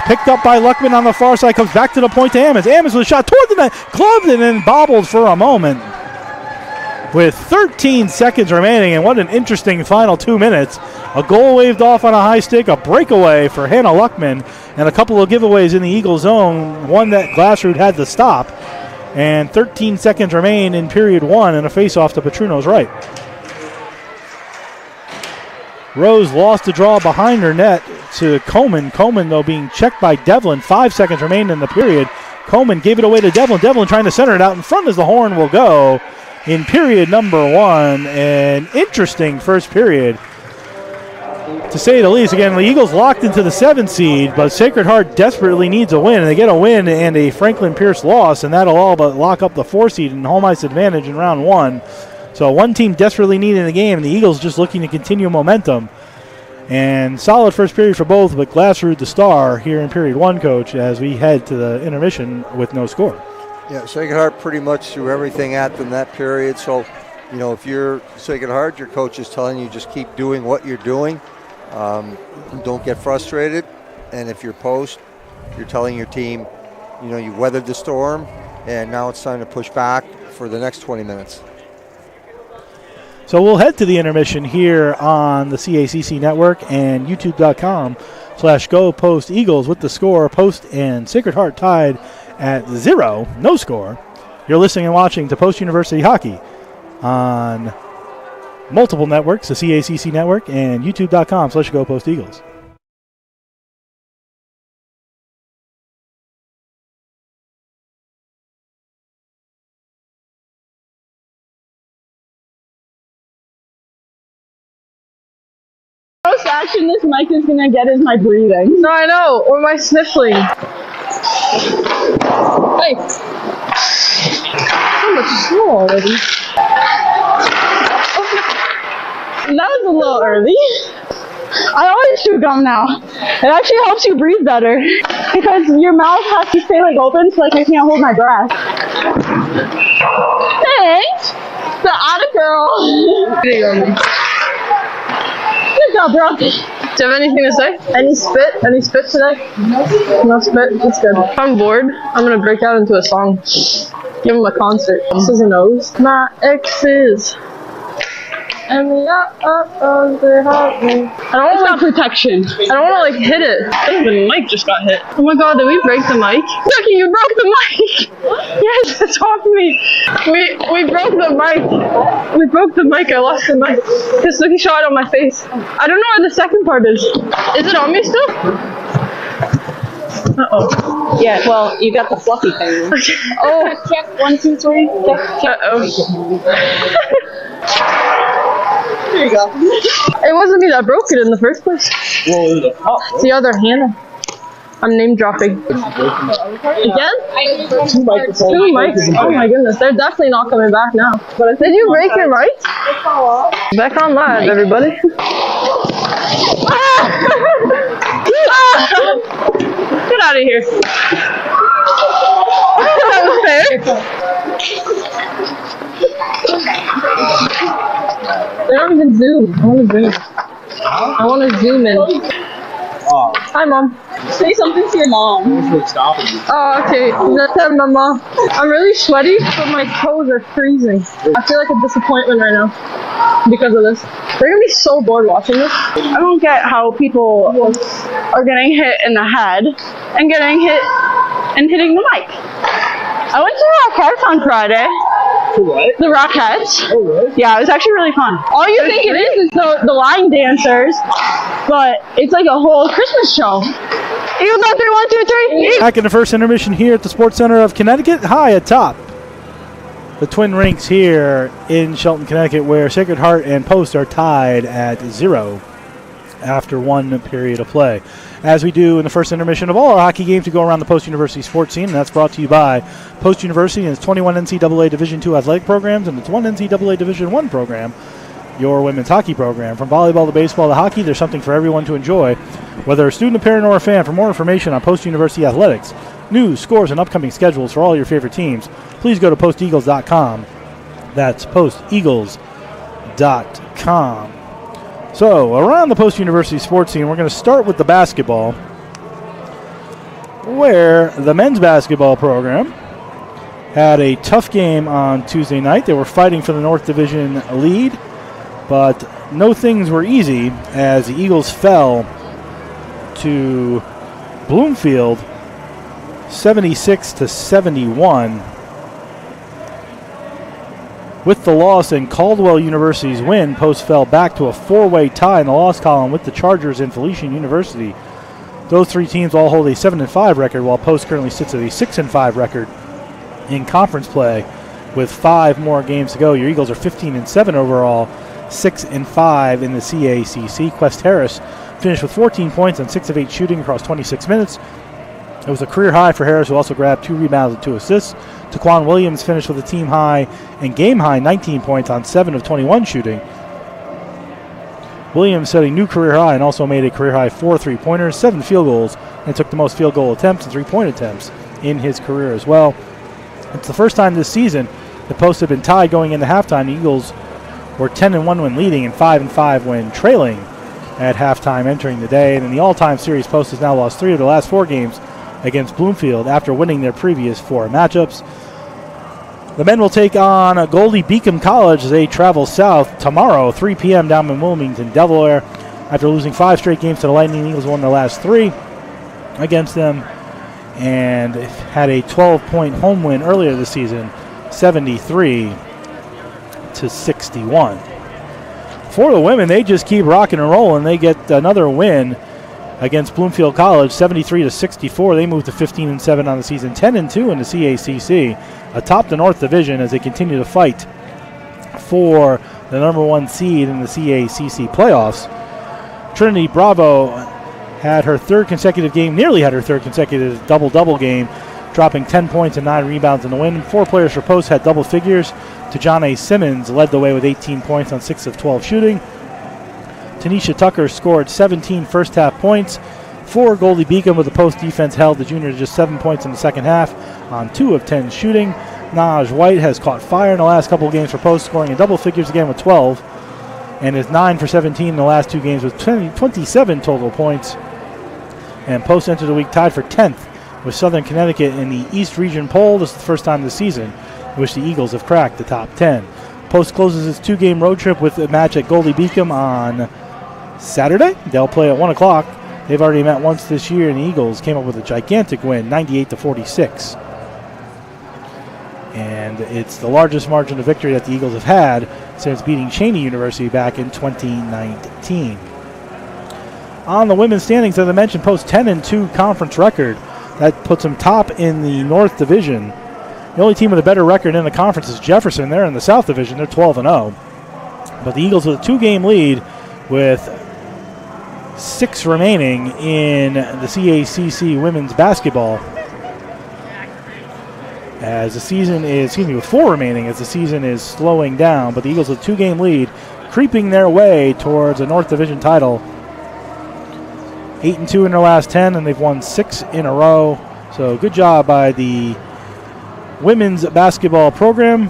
Picked up by Luckman on the far side, comes back to the point to Ammons. Ammons with a shot toward the net, gloved and then bobbled for a moment. With 13 seconds remaining, and what an interesting final 2 minutes. A goal waved off on a high stick, a breakaway for Hannah Luckman, and a couple of giveaways in the Eagle zone, one that Glassroot had to stop. And 13 seconds remain in period 1, and a face-off to Petruno's right. Rose lost the draw behind her net to Coleman. Coleman, though, being checked by Devlin. 5 seconds remain in the period. Coleman gave it away to Devlin. Devlin trying to center it out in front as the horn will go. In period number 1, an interesting first period, to say the least. Again, the Eagles locked into the 7th seed, but Sacred Heart desperately needs a win, and they get a win and a Franklin Pierce loss, and that'll all but lock up the 4 seed and home ice advantage in round 1. So one team desperately needing the game, and the Eagles just looking to continue momentum. And solid first period for both, but Glassroot the star here in period 1, Coach, as we head to the intermission with no score. Yeah, Sacred Heart pretty much threw everything at them that period. So, if you're Sacred Heart, your coach is telling you just keep doing what you're doing. Don't get frustrated. And if you're post, you're telling your team, you weathered the storm, and now it's time to push back for the next 20 minutes. So we'll head to the intermission here on the CACC network and youtube.com/Go Post Eagles with the score. Post and Sacred Heart tied at 0, no score. You're listening and watching to Post University Hockey on multiple networks, the CACC network and youtube.com/Go Post Eagles. Most action this mic is gonna get is my breathing. No, I know, or my sniffling. Hey! So much snow already. That was a little early. I always chew gum now. It actually helps you breathe better because your mouth has to stay open, so I can't hold my breath. Thanks! The otta girl. Good job, bro. Do you have anything to say? Any spit? Any spit today? No spit? That's good. If I'm bored, I'm gonna break out into a song. Give him a concert. This is a nose. My exes. And they hurt me. I don't want protection. I don't want to hit it. The mic just got hit. Oh my god, did we break the mic? Becky, you broke the mic! Yes, it's off me. We broke the mic. We broke the mic. I lost the mic. This looking shot on my face. I don't know where the second part is. Is it on me still? Uh-oh. Yeah, well, you got the fluffy thing. Okay. Oh. Check, 1, 2, 3. Check. Uh-oh. There you go. It wasn't me that broke it in the first place. Well, it was a pop. It's the other Hannah. I'm name dropping. Again? 2 microphones. 2 mics? Oh my goodness, they're definitely not coming back now. Did you break your mic? Back on live, everybody. even zoom. I want to zoom in. Oh, Hi, Mom. say something to your mom. What's stopping you? Oh, okay. That's Mama. I'm really sweaty, but my toes are freezing. I feel like a disappointment right now because of this. They're gonna be so bored watching this. I don't get how people are getting hit in the head and getting hit and hitting the mic. I went to Rockettes on Friday. For what? The Rockettes. Oh, really? Yeah, it was actually really fun. All you think it is the line dancers, but it's like a whole Christmas show. Eagles on 3, 1, 2, 3. Back in the first intermission here at the Sports Center of Connecticut, high atop the Twin Rinks here in Shelton, Connecticut, where Sacred Heart and Post are tied at 0 after one period of play. As we do in the first intermission of all our hockey games, we go around the Post University sports scene, and that's brought to you by Post University and its 21 NCAA Division II athletic programs and its 1 NCAA Division I program, your women's hockey program. From volleyball to baseball to hockey, there's something for everyone to enjoy, whether a student, a parent, or a fan. For more information on Post University athletics, news, scores, and upcoming schedules for all your favorite teams, please go to posteagles.com. That's posteagles.com. So, around the Post University sports scene, we're going to start with the basketball, where the men's basketball program had a tough game on Tuesday night. They were fighting for the North Division lead, but no things were easy as the Eagles fell to Bloomfield 76-71. With the loss and Caldwell University's win, Post fell back to a four-way tie in the loss column with the Chargers and Felician University. Those three teams all hold a 7-5 record, while Post currently sits at a 6-5 record in conference play with 5 more games to go. Your Eagles are 15-7 overall, 6-5 in the CACC. Quest Harris finished with 14 points and 6 of 8 shooting across 26 minutes. It was a career high for Harris, who also grabbed 2 rebounds and 2 assists. Taquan Williams finished with a team high and game high 19 points on 7 of 21 shooting. Williams set a new career high and also made a career high 4 3-pointers, 7 field goals, and took the most field goal attempts and 3-point attempts in his career as well. It's the first time this season the Post have been tied going into halftime. The Eagles were 10-1 when leading and 5-5 when trailing at halftime entering the day. And in the all-time series, Post has now lost 3 of the last 4 games against Bloomfield after winning their previous 4 matchups. The men will take on Goldie Beacom College as they travel south tomorrow, 3 p.m. down in Wilmington, Delaware. After losing 5 straight games to the Lightning, the Eagles won their last 3 against them and had a 12-point home win earlier this season, 73-61. For the women, they just keep rocking and rolling. They get another win against Bloomfield College, 73-64. They move to 15-7 on the season, 10-2 in the CACC, atop the North Division as they continue to fight for the number 1 seed in the CACC playoffs. Trinity Bravo had her 3rd consecutive game, nearly had her 3rd consecutive double-double game, dropping 10 points and 9 rebounds in the win. 4 players for Post had double figures. Tajane Simmons led the way with 18 points on 6 of 12 shooting. Tanisha Tucker scored 17 first-half points for Goldie Beacom, with the Post defense held the junior to just 7 points in the second half on 2 of 10 shooting. Naj White has caught fire in the last couple of games for Post, scoring in double figures again with 12, and is 9 for 17 in the last 2 games with 27 total points. And Post entered the week tied for 10th with Southern Connecticut in the East Region poll. This is the first time this season in which the Eagles have cracked the top 10. Post closes its 2-game road trip with a match at Goldie Beacom on Saturday. They'll play at 1 o'clock. They've already met once this year, and the Eagles came up with a gigantic win, 98-46. And it's the largest margin of victory that the Eagles have had since beating Cheney University back in 2019. On the women's standings, as I mentioned, Post 10-2 conference record. That puts them top in the North Division. The only team with a better record in the conference is Jefferson. They're in the South Division. They're 12-0. But the Eagles with a 2-game lead with 6 remaining in the CACC women's basketball. As the season is, with 4 remaining as the season is slowing down. But the Eagles with a 2-game lead, creeping their way towards a North Division title. 8-2 in their last 10, and they've won 6 in a row. So good job by the women's basketball program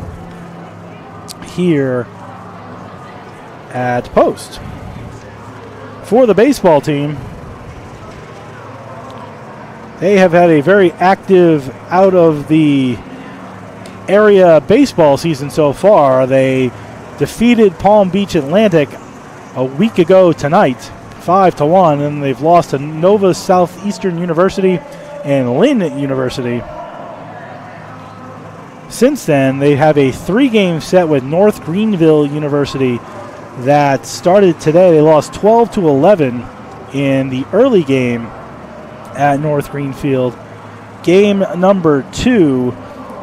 here at post. For the baseball team, they have had a very active out of the area baseball season so far. They defeated Palm Beach Atlantic a week ago tonight, 5-1, and they've lost to Nova Southeastern University and Lynn University. Since then, they have a 3-game set with North Greenville University that started today. They lost 12-11 in the early game at North Greenfield. Game number 2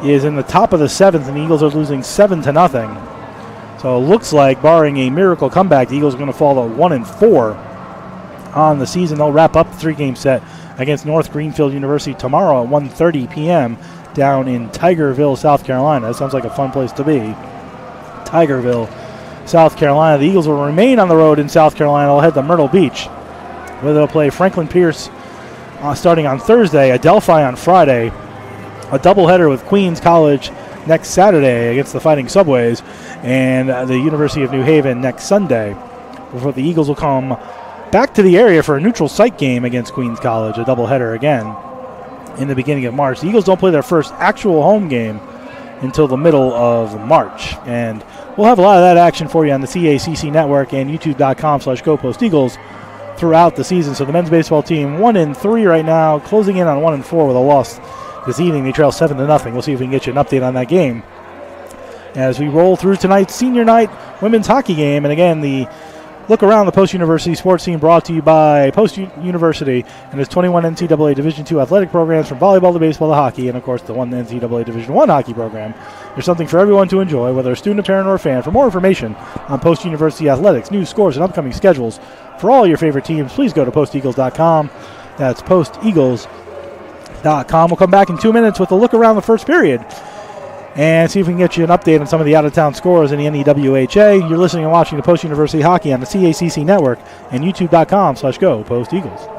is in the top of the 7th, and the Eagles are losing 7-0. So it looks like, barring a miracle comeback, the Eagles are going to fall to 1-4 on the season. They'll wrap up the 3-game set against North Greenfield University tomorrow at 1:30 p.m. down in Tigerville, South Carolina. That sounds like a fun place to be. Tigerville, South Carolina. The Eagles will remain on the road in South Carolina. They'll head to Myrtle Beach, where they'll play Franklin Pierce starting on Thursday, Adelphi on Friday, a doubleheader with Queens College next Saturday against the Fighting Subways, and the University of New Haven next Sunday, before the Eagles will come back to the area for a neutral site game against Queens College, a doubleheader again in the beginning of March. The Eagles don't play their first actual home game until the middle of March, and we'll have a lot of that action for you on the CACC network and youtube.com/GoPostEagles throughout the season. So the men's baseball team 1-3 right now, closing in on 1-4 with a loss this evening. They trail 7-0. We'll see if we can get you an update on that game as we roll through tonight's senior night women's hockey game. And again, the look around the Post University sports team brought to you by Post University and its 21 NCAA Division II athletic programs, from volleyball to baseball to hockey, and of course the one NCAA Division I hockey program. There's something for everyone to enjoy, whether a student, a parent, or a fan. For more information on Post University athletics, news, scores, and upcoming schedules for all your favorite teams, please go to posteagles.com. That's posteagles.com. We'll come back in 2 minutes with a look around the first period and see if we can get you an update on some of the out-of-town scores in the NEWHA. You're listening and watching the Post University Hockey on the CACC Network and youtube.com/GoPostEagles.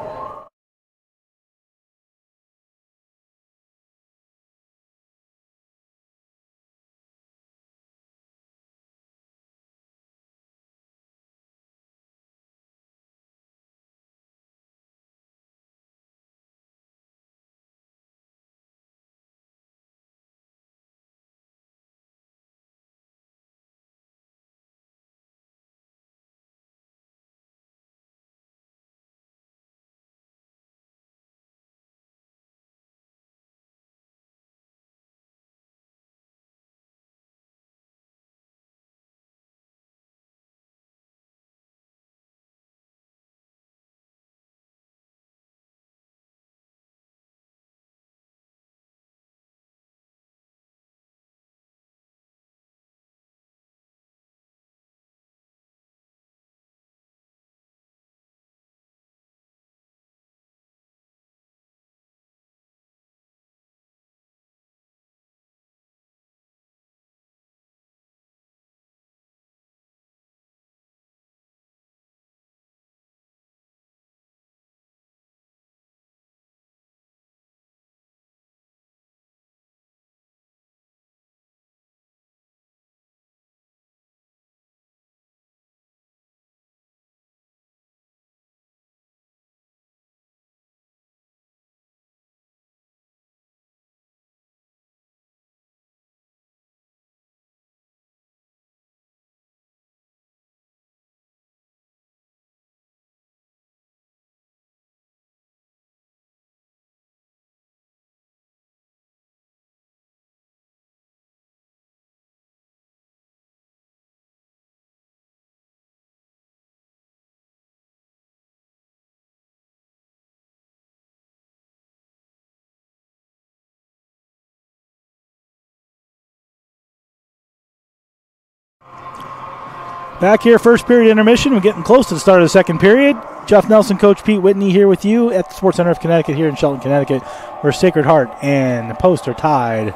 Back here, first period intermission. We're getting close to the start of the second period. Jeff Nelson, Coach Pete Whitney here with you at the Sports Center of Connecticut here in Shelton, Connecticut, where Sacred Heart and Post are tied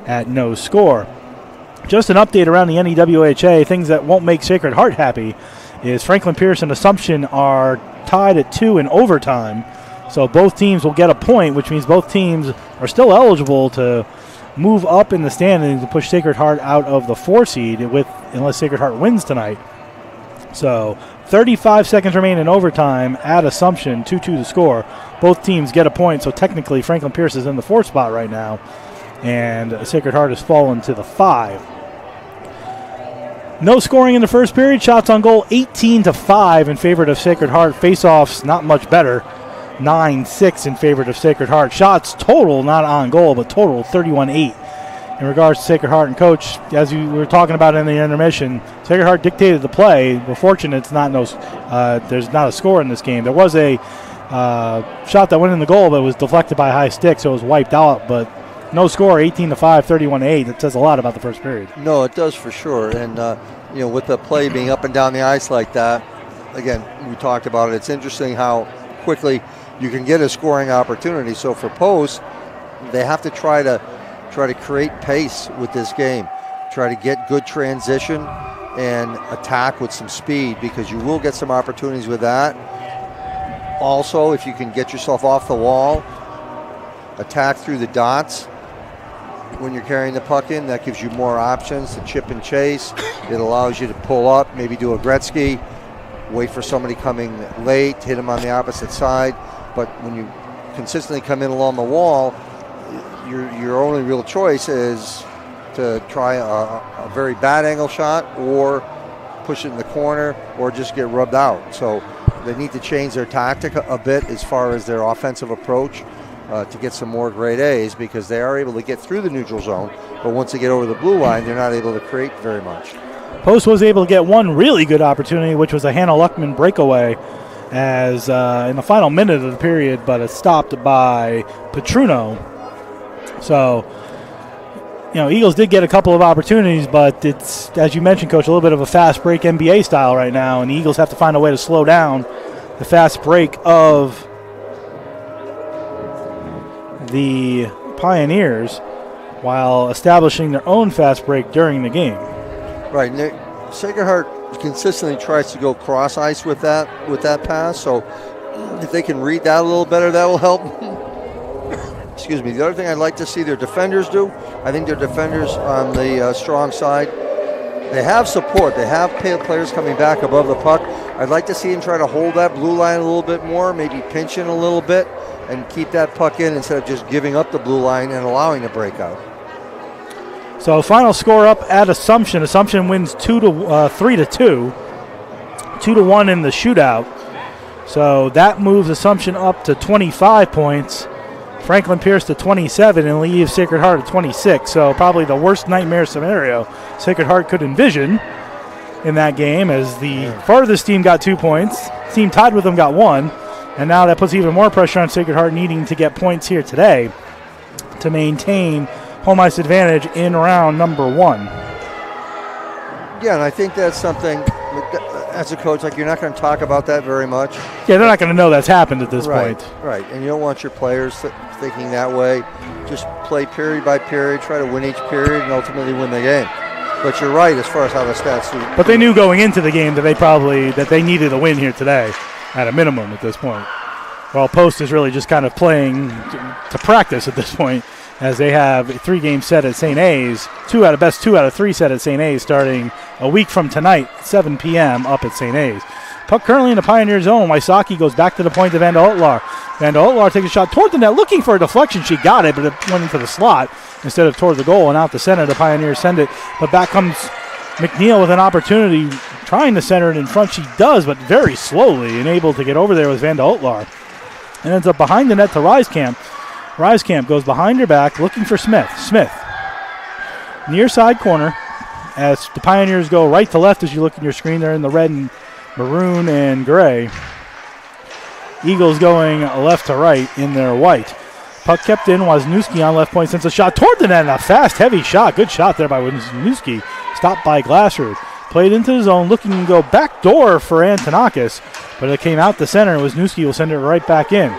at no score. Just an update around the NEWHA. Things that won't make Sacred Heart happy is Franklin Pierce and Assumption are tied at 2 in overtime. So both teams will get a point, which means both teams are still eligible to move up in the standings and push Sacred Heart out of the 4 seed unless Sacred Heart wins tonight. So 35 seconds remain in overtime at Assumption, 2-2 the score. Both teams get a point, so technically Franklin Pierce is in the 4th spot right now, and Sacred Heart has fallen to the 5. No scoring in the first period. Shots on goal 18-5 in favor of Sacred Heart. Face-offs not much better, 9-6 in favor of Sacred Heart. Shots total, not on goal, but total 31-8. In regards to Sacred Heart and Coach, as we were talking about in the intermission, Sacred Heart dictated the play. We're fortunate there's not a score in this game. There was a shot that went in the goal, but was deflected by a high stick, so it was wiped out. But no score, 18-5, 31-8. That says a lot about the first period. No, it does for sure. And, with the play being up and down the ice like that, again, we talked about it. It's interesting how quickly you can get a scoring opportunity. So for Post, they have to try to create pace with this game, try to get good transition and attack with some speed, because you will get some opportunities with that. Also, if you can get yourself off the wall, attack through the dots when you're carrying the puck in, that gives you more options to chip and chase. It allows you to pull up, maybe do a Gretzky, wait for somebody coming late, hit them on the opposite side. But when you consistently come in along the wall, your only real choice is to try a very bad angle shot, or push it in the corner, or just get rubbed out. So they need to change their tactic a bit as far as their offensive approach to get some more grade A's, because they are able to get through the neutral zone, but once they get over the blue line, they're not able to create very much. Post was able to get one really good opportunity, which was a Hannah Luckman breakaway as in the final minute of the period, but it's stopped by Petruno. So, Eagles did get a couple of opportunities, but it's, as you mentioned, Coach, a little bit of a fast break NBA style right now, and the Eagles have to find a way to slow down the fast break of the Pioneers while establishing their own fast break during the game. Right. And Sacred Heart consistently tries to go cross ice with that pass, so if they can read that a little better, that will help. Excuse me. The other thing I'd like to see their defenders do, I think their defenders on the strong side, they have support. They have players coming back above the puck. I'd like to see them try to hold that blue line a little bit more, maybe pinch in a little bit, and keep that puck in instead of just giving up the blue line and allowing the breakout. So final score up at Assumption. Assumption wins 3-2, 2-1 in the shootout. So that moves Assumption up to 25 points. Franklin Pierce to 27 and leaves Sacred Heart at 26. So probably the worst nightmare scenario Sacred Heart could envision in that game, as the farthest team got 2 points. Team tied with them got 1. And now that puts even more pressure on Sacred Heart needing to get points here today to maintain home ice advantage in round number 1. Yeah, and I think that's something, as a coach, you're not going to talk about that very much. Yeah, they're not going to know that's happened at this point. Right, and you don't want your players thinking that way. Just play period by period, try to win each period, and ultimately win the game. But you're right as far as how the stats do. But they knew going into the game that they needed a win here today, at a minimum at this point. While Post is really just kind of playing to practice at this point, as they have a 3-game set at St. A's, 2 out of 3 set at St. A's starting a week from tonight, 7 p.m. up at St. A's. Puck currently in the Pioneer zone. Wysocki goes back to the point to Vanda Otlar. Vanda Otlar takes a shot toward the net, looking for a deflection. She got it, but it went into the slot instead of toward the goal and out the center. The Pioneers send it, but back comes McNeil with an opportunity, trying to center it in front. She does, but very slowly, and able to get over there with Vanda Otlar. And ends up behind the net to Reiskamp. Reiskamp goes behind her back, looking for Smith. Smith, near side corner, as the Pioneers go right to left as you look at your screen. They're in the red and maroon and gray. Eagles going left to right in their white. Puck kept in. Wisniewski on left point sends a shot toward the net. A fast, heavy shot. Good shot there by Wisniewski. Stopped by Glasser. Played into the zone, looking to go back door for Antonakis, but it came out the center. Wisniewski will send it right back in.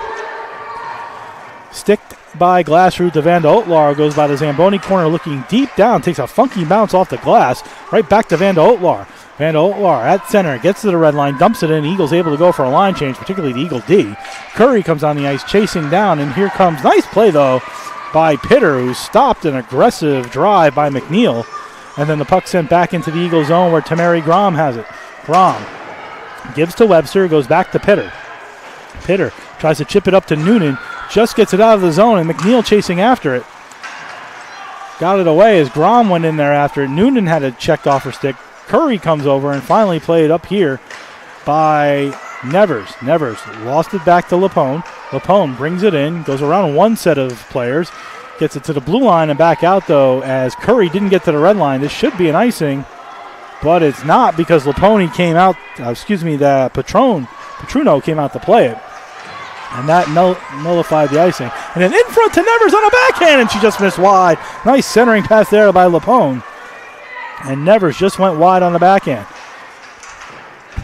Sticked by Glassroot to Vanda Otlar, goes by the Zamboni corner, looking deep down, takes a funky bounce off the glass, right back to Vanda Otlar. Vanda Otlar at center, gets to the red line, dumps it in. Eagles able to go for a line change, particularly the Eagle D. Curry comes on the ice, chasing down, and here comes, nice play though, by Pitter, who stopped an aggressive drive by McNeil. And then the puck sent back into the Eagle zone where Tamari Grom has it. Grom Gives to Webster, goes back to Pitter. Pitter tries to chip it up to Noonan, just gets it out of the zone, and McNeil chasing after it. Got it away as Grom went in there after it. Noonan had it checked off her stick. Curry comes over and finally played up here by Nevers. Nevers lost it back to Lapone. Lapone brings it in, goes around one set of players, gets it to the blue line and back out though as Curry didn't get to the red line. This should be an icing, but it's not because Lapone came out, that Petruno came out to play it. And that nullified the icing. And then in front to Nevers on a backhand, and she just missed wide. Nice centering pass there by Lapone. And Nevers just went wide on the backhand.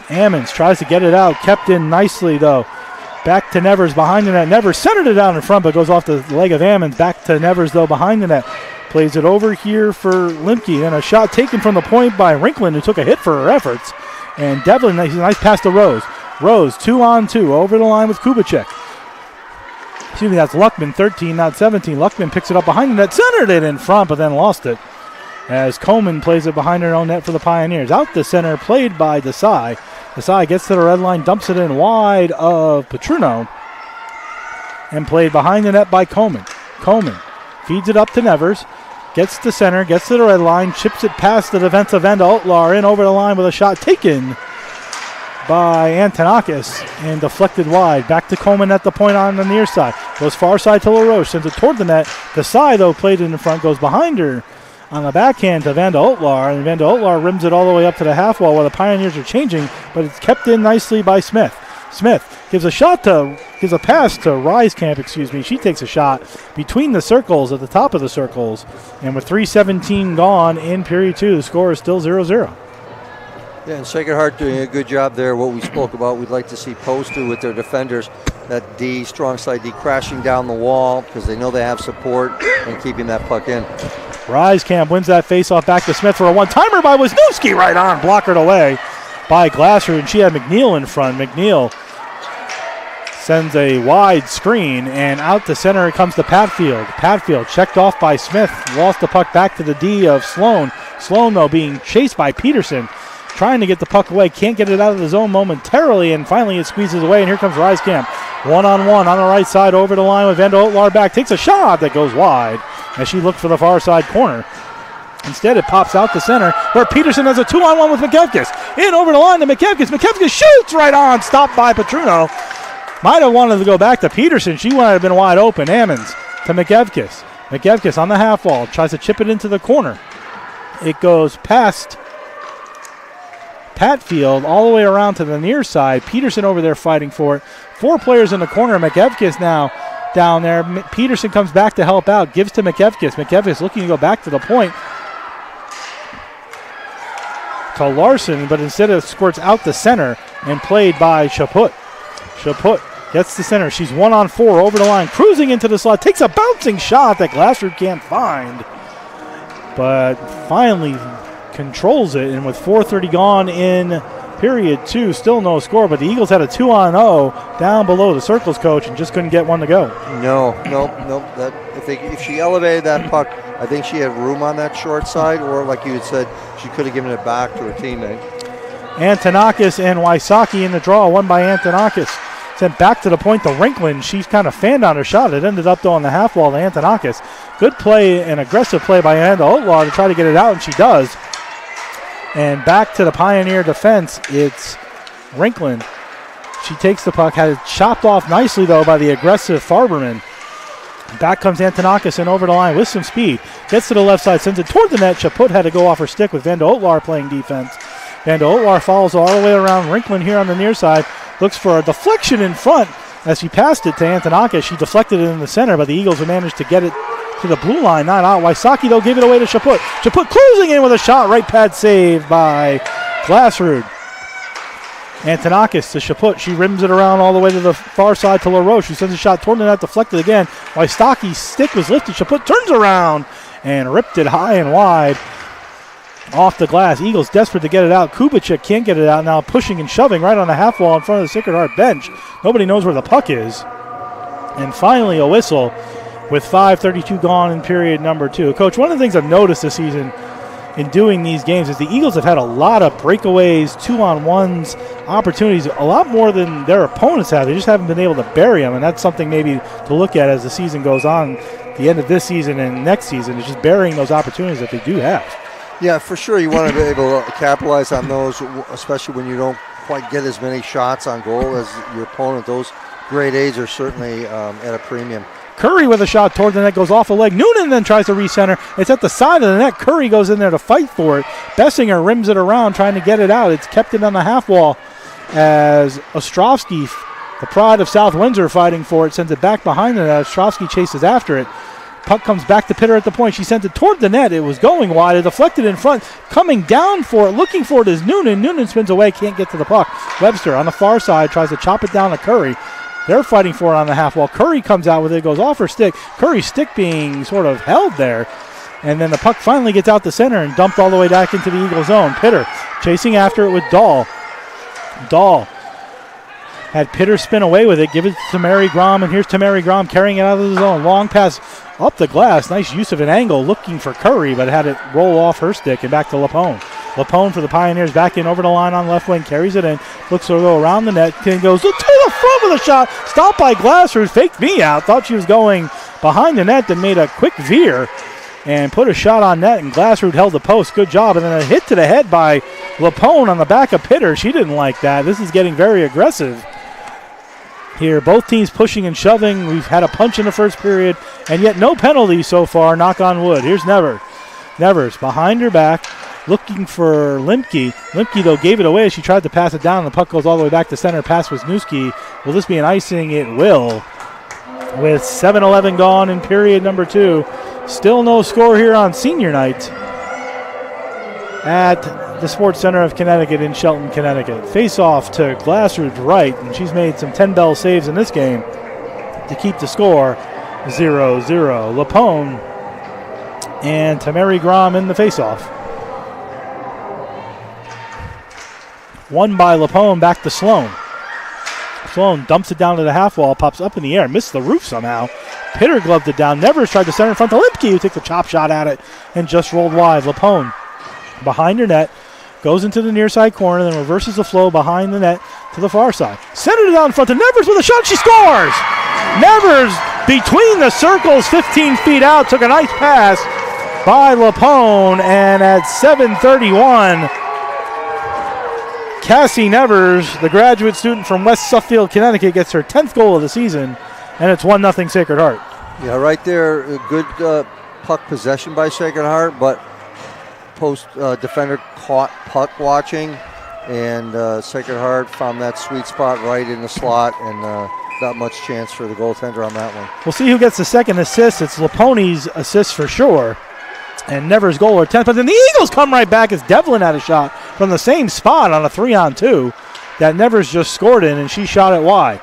Ammons tries to get it out, kept in nicely though. Back to Nevers behind the net. Nevers centered it down in front, but goes off the leg of Ammons. Back to Nevers though behind the net. Plays it over here for Limke. And a shot taken from the point by Rinkland, who took a hit for her efforts. And Devlin, nice pass to Rose. Rose, 2-on-2, over the line with Kubicek. That's Luckman, 13, not 17. Luckman picks it up behind the net, centered it in front, but then lost it. As Coleman plays it behind her own net for the Pioneers. Out the center, played by Desai. Desai gets to the red line, dumps it in wide of Petruno. And played behind the net by Coleman. Coleman feeds it up to Nevers. Gets to center, gets to the red line, chips it past the defensive end to Otlar, in over the line with a shot taken by Antonakis and deflected wide. Back to Coleman at the point on the near side. Goes far side to LaRoche, sends it toward the net. Desai, though, played it in front, goes behind her on the backhand to Vanda Otlar, and Vanda Otlar rims it all the way up to the half wall while the Pioneers are changing, but it's kept in nicely by Smith. Smith gives a pass to Reiskamp, She takes a shot between the circles, at the top of the circles, and with 3:17 gone in period two, the score is still 0-0. Yeah, and Sacred Heart doing a good job there. What we spoke about, we'd like to see Post do with their defenders. That D, strong side D, crashing down the wall because they know they have support and keeping that puck in. Reiskamp wins that faceoff back to Smith for a one-timer by Wisniewski, right on, blockered away by Glasser, and she had McNeil in front. McNeil sends a wide screen, and out to center it comes to Patfield. Patfield checked off by Smith, lost the puck back to the D of Sloan. Sloan, though, being chased by Peterson. Trying to get the puck away, can't get it out of the zone momentarily, and finally it squeezes away, and here comes Reiskamp. One-on-one on the right side over the line with Vanda Otlar back. Takes a shot that goes wide as she looked for the far side corner. Instead, it pops out to center where Peterson has a 2-on-1 with McKevkis. In over the line to McKevkis. McKevkis shoots right on, stopped by Petruno. Might have wanted to go back to Peterson. She might have been wide open. Ammons to McKevkis. McKevkis on the half wall, tries to chip it into the corner. It goes past Patfield all the way around to the near side. Peterson over there fighting for it. Four players in the corner. McKevkis now down there. Peterson comes back to help out. Gives to McKevkis. McKevkis looking to go back to the point to Larson, but instead it squirts out the center and played by Chaput. Chaput gets the center. She's 1-on-4 over the line. Cruising into the slot. Takes a bouncing shot that Glassford can't find. But finally controls it, and with 4:30 gone in period two, still no score, but the Eagles had a 2-on-0 down below the circles coach and just couldn't get one to go. No. That if she elevated that puck, I think she had room on that short side, or like you had said, she could have given it back to her teammate. Antonakis and Wysocki in the draw, won by Antonakis. Sent back to the point to Rinkland. She's kind of fanned on her shot. It ended up though on the half wall to Antonakis. Good play and aggressive play by Amanda Otlar to try to get it out, and she does. And back to the Pioneer defense, it's Rinkland. She takes the puck, had it chopped off nicely, though, by the aggressive Farberman. Back comes Antonakis and over the line with some speed. Gets to the left side, sends it toward the net. Chaput had to go off her stick with Vanda Otlar playing defense. Vanda Otlar follows all the way around Rinkland here on the near side. Looks for a deflection in front as she passed it to Antonakis. She deflected it in the center, but the Eagles have managed to get it to the blue line, not out. Wysocki, though, gave it away to Chaput. Chaput closing in with a shot. Right pad save by Glassrud. Antonakis to Chaput. She rims it around all the way to the far side to LaRoche. She sends a shot toward the net, deflected again. Wysocki's stick was lifted. Chaput turns around and ripped it high and wide off the glass. Eagles desperate to get it out. Kubicek can't get it out now, pushing and shoving right on the half wall in front of the Sacred Heart bench. Nobody knows where the puck is. And finally a whistle with 5:32 gone in period number two. Coach, one of the things I've noticed this season in doing these games is the Eagles have had a lot of breakaways, 2-on-1s, opportunities, a lot more than their opponents have. They just haven't been able to bury them, and that's something maybe to look at as the season goes on. The end of this season and next season is just burying those opportunities that they do have. Yeah, for sure. You want to be able to capitalize on those, especially when you don't quite get as many shots on goal as your opponent. Those grade A's are certainly at a premium. Curry with a shot toward the net, goes off a leg. Noonan then tries to recenter. It's at the side of the net. Curry goes in there to fight for it. Bessinger rims it around, trying to get it out. It's kept it on the half wall as Ostrovsky, the pride of South Windsor, fighting for it, sends it back behind the net. Ostrovsky chases after it. Puck comes back to Pitter at the point. She sent it toward the net. It was going wide. It deflected in front. Coming down for it, looking for it is Noonan. Noonan spins away, can't get to the puck. Webster on the far side tries to chop it down to Curry. They're fighting for it on the half wall. Curry comes out with it, goes off her stick. Curry's stick being sort of held there. And then the puck finally gets out the center and dumped all the way back into the Eagle zone. Pitter chasing after it with Dahl. Dahl had Pitter spin away with it, give it to Mary Grom, and here's Tamari Grom carrying it out of the zone. Long pass up the glass. Nice use of an angle looking for Curry, but had it roll off her stick and back to Lapone. Lapone for the Pioneers back in over the line on left wing, carries it in, looks to go around the net, goes to the front with a shot, stopped by Glasser, faked me out, thought she was going behind the net, then made a quick veer and put a shot on net, and Glassroot held the post. Good job. And then a hit to the head by Lapone on the back of Pitter. She didn't like that. This is getting very aggressive here. Both teams pushing and shoving. We've had a punch in the first period, and yet no penalty so far. Knock on wood. Here's Nevers behind her back, looking for Limke. Limke, though, gave it away as she tried to pass it down. The puck goes all the way back to center. Pass was Newski. Will this be an icing? It will. With 7:11 gone in period number 2. Still no score here on senior night at the Sports Center of Connecticut in Shelton, Connecticut. Face off to Glassroot's right, and she's made some 10-bell saves in this game to keep the score 0-0. Lapone and Tamari Grom in the face-off. Won by Lapone, back to Sloan. Sloan dumps it down to the half wall, pops up in the air, missed the roof somehow. Pitter gloved it down. Nevers tried to center in front to Lipke, who took the chop shot at it and just rolled wide. Lapone behind her net, goes into the near side corner, then reverses the flow behind the net to the far side. Centered it down in front to Nevers with a shot. She scores! Nevers between the circles, 15 feet out, took a nice pass by Lapone, and at 7:31, Cassie Nevers, the graduate student from West Suffield, Connecticut, gets her 10th goal of the season, and it's 1-0 Sacred Heart. Yeah, right there, a good puck possession by Sacred Heart, but post defender caught puck watching, and Sacred Heart found that sweet spot right in the slot, and not much chance for the goaltender on that one. We'll see who gets the second assist. It's Lapone's assist for sure. And Nevers' goal or 10th, but then the Eagles come right back as Devlin had a shot from the same spot on a 3-on-2 that Nevers just scored in, and she shot it wide.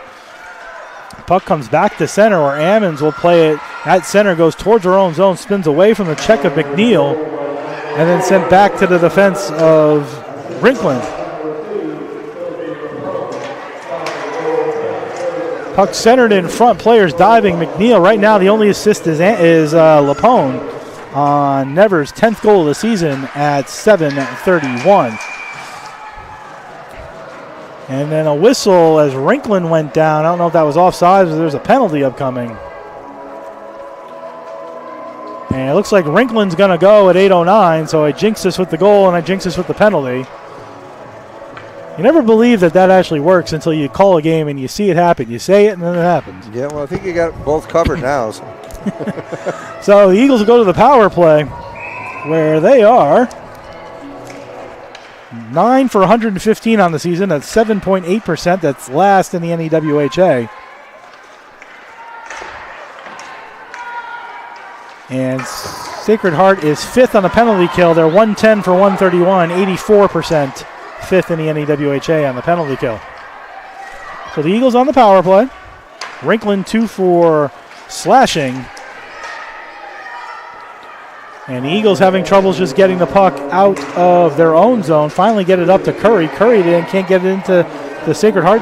Puck comes back to center where Ammons will play it at center, goes towards her own zone, spins away from the check of McNeil, and then sent back to the defense of Brinkland. Puck centered in front, players diving. McNeil right now, the only assist is Lapone on Nevers' 10th goal of the season at 7:31. And then a whistle as Rinkland went down. I don't know if that was offside, but there's a penalty upcoming. And it looks like Rinkland's going to go at 8:09, so I jinxed us with the goal and I jinxed us with the penalty. You never believe that actually works until you call a game and you see it happen. You say it and then it happens. Yeah, well, I think you got both covered now. So. So the Eagles will go to the power play, where they are 9 for 115 on the season. That's 7.8%. That's last in the NEWHA. And Sacred Heart is 5th on the penalty kill. They're 110 for 131, 84%. 5th in the NEWHA on the penalty kill. So the Eagles on the power play. Rinkland 2 for slashing. And the Eagles having troubles just getting the puck out of their own zone. Finally get it up to Curry. Curry then can't get it into the Sacred Heart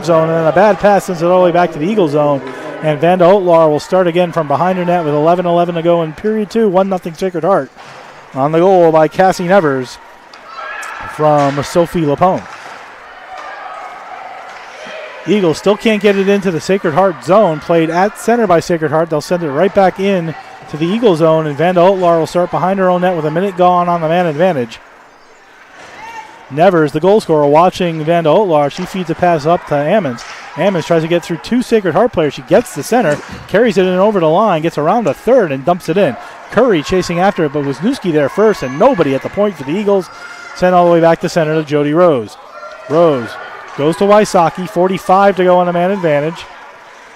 zone. And then a bad pass sends it all the way back to the Eagle zone. And Vanda Otlar will start again from behind her net with 11:11 to go in period 2. 1-0 Sacred Heart. On the goal by Cassie Nevers from Sophie Lapone. Eagles still can't get it into the Sacred Heart zone. Played at center by Sacred Heart. They'll send it right back in to the Eagle zone, and Vanda Otlar will start behind her own net with a minute gone on the man advantage. Nevers, the goal scorer, watching Vanda Otlar. She feeds a pass up to Ammons. Ammons tries to get through two Sacred Heart players. She gets the center, carries it in over the line, gets around a third, and dumps it in. Curry chasing after it, but Wisniewski there first, and nobody at the point for the Eagles. Sent all the way back to center to Jody Rose. Rose goes to Wysocki, 45 to go on the man advantage.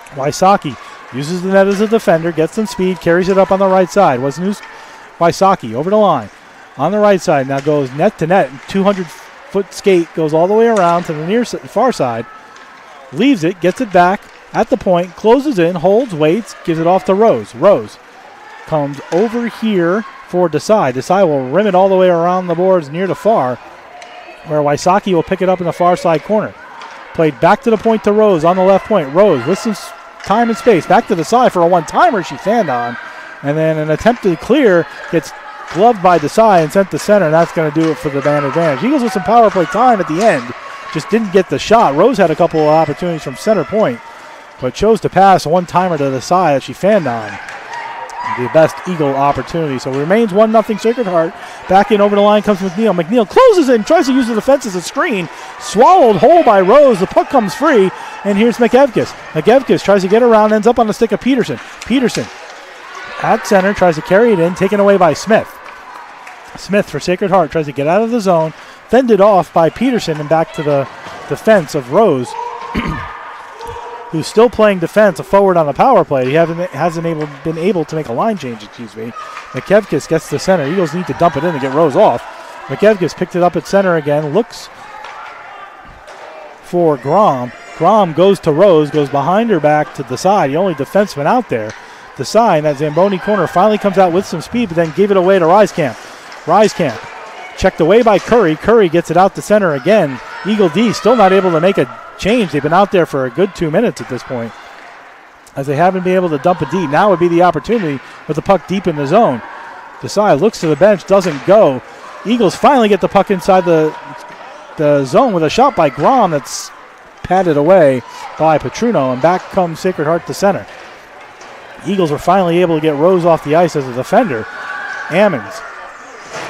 Wysocki uses the net as a defender, gets some speed, carries it up on the right side. Wysocki over the line. On the right side, now goes net to net. 200-foot skate goes all the way around to the far side. Leaves it, gets it back at the point, closes in, holds, waits, gives it off to Rose. Rose comes over here for Desai. Desai will rim it all the way around the boards near the far, where Wysocki will pick it up in the far side corner. Played back to the point to Rose on the left point. Rose with some time and space. Back to Desai for a one-timer she fanned on. And then an attempt to clear gets gloved by Desai and sent to center, and that's going to do it for the man advantage. Eagles with some power play time at the end. Just didn't get the shot. Rose had a couple of opportunities from center point, but chose to pass a one-timer to Desai that she fanned on. The best Eagle opportunity. So it remains 1-0 Sacred Heart. Back in over the line comes McNeil. McNeil closes it and tries to use the defense as a screen. Swallowed whole by Rose. The puck comes free, and here's McEvkis. McEvkis tries to get around, ends up on the stick of Peterson. Peterson at center tries to carry it in, taken away by Smith. Smith for Sacred Heart tries to get out of the zone, fended off by Peterson and back to the defense of Rose, who's still playing defense, a forward on the power play. He hasn't been able to make a line change, McEvkis gets the center. Eagles need to dump it in to get Rose off. McEvkis picked it up at center again, looks for Grom. Grom goes to Rose, goes behind her back to the side. The only defenseman out there. Desai in that Zamboni corner finally comes out with some speed, but then gave it away to Reiskamp. Reiskamp checked away by Curry. Curry gets it out to center again. Eagle D still not able to make a change. They've been out there for a good 2 minutes at this point, as they haven't been able to dump it deep. Now would be the opportunity with the puck deep in the zone. Desai looks to the bench, doesn't go. Eagles finally get the puck inside the zone with a shot by Grom that's patted away by Petruno, and back comes Sacred Heart to center. Eagles were finally able to get Rose off the ice as a defender. Ammons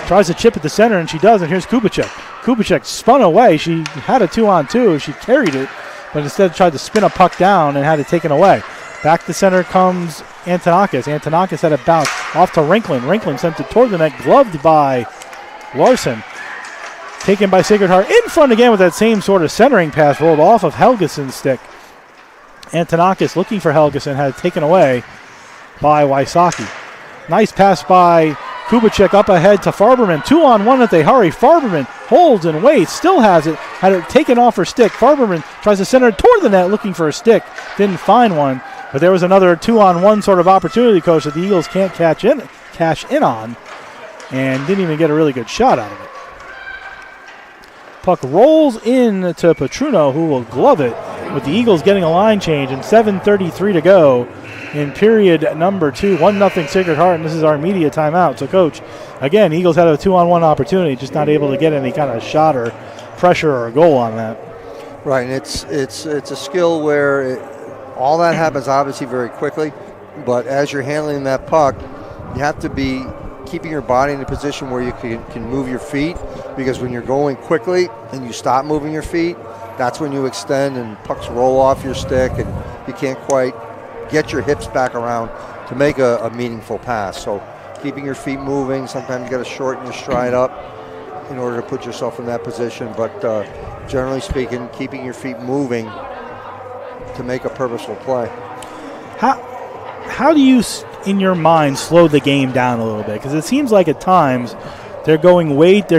tries to chip at the center, and she does, and here's Kubicek. Kubicek spun away. She had a 2-on-2. She carried it, but instead tried to spin a puck down and had it taken away. Back to center comes Antonakis. Antonakis had a bounce off to Rinklin. Rinklin sent it toward the net, gloved by Larson. Taken by Sacred Heart in front again with that same sort of centering pass, rolled off of Helgeson's stick. Antonakis looking for Helgeson, had it taken away by Wysocki. Nice pass by Kubicek up ahead to Farberman. 2-on-1 if they hurry. Farberman holds and waits, still has it, had it taken off her stick. Farberman tries to center it toward the net looking for a stick, didn't find one, but there was another 2-on-1 sort of opportunity, coach, that the Eagles can't cash in on, and didn't even get a really good shot out of it. Puck rolls in to Petruno, who will glove it, with the Eagles getting a line change and 7:33 to go in period number 2. 1-0 Sacred Heart, and this is our media timeout. So, Coach, again, Eagles had a 2-on-1 opportunity, just not able to get any kind of shot or pressure or a goal on that. Right, and it's a skill where all that happens obviously very quickly, but as you're handling that puck, you have to be keeping your body in a position where you can move your feet, because when you're going quickly and you stop moving your feet, that's when you extend and pucks roll off your stick and you can't quite get your hips back around to make a meaningful pass. So keeping your feet moving, sometimes you got to shorten your stride up in order to put yourself in that position, but generally speaking, keeping your feet moving to make a purposeful play. How do you, in your mind, slow the game down a little bit? Because it seems like at times they're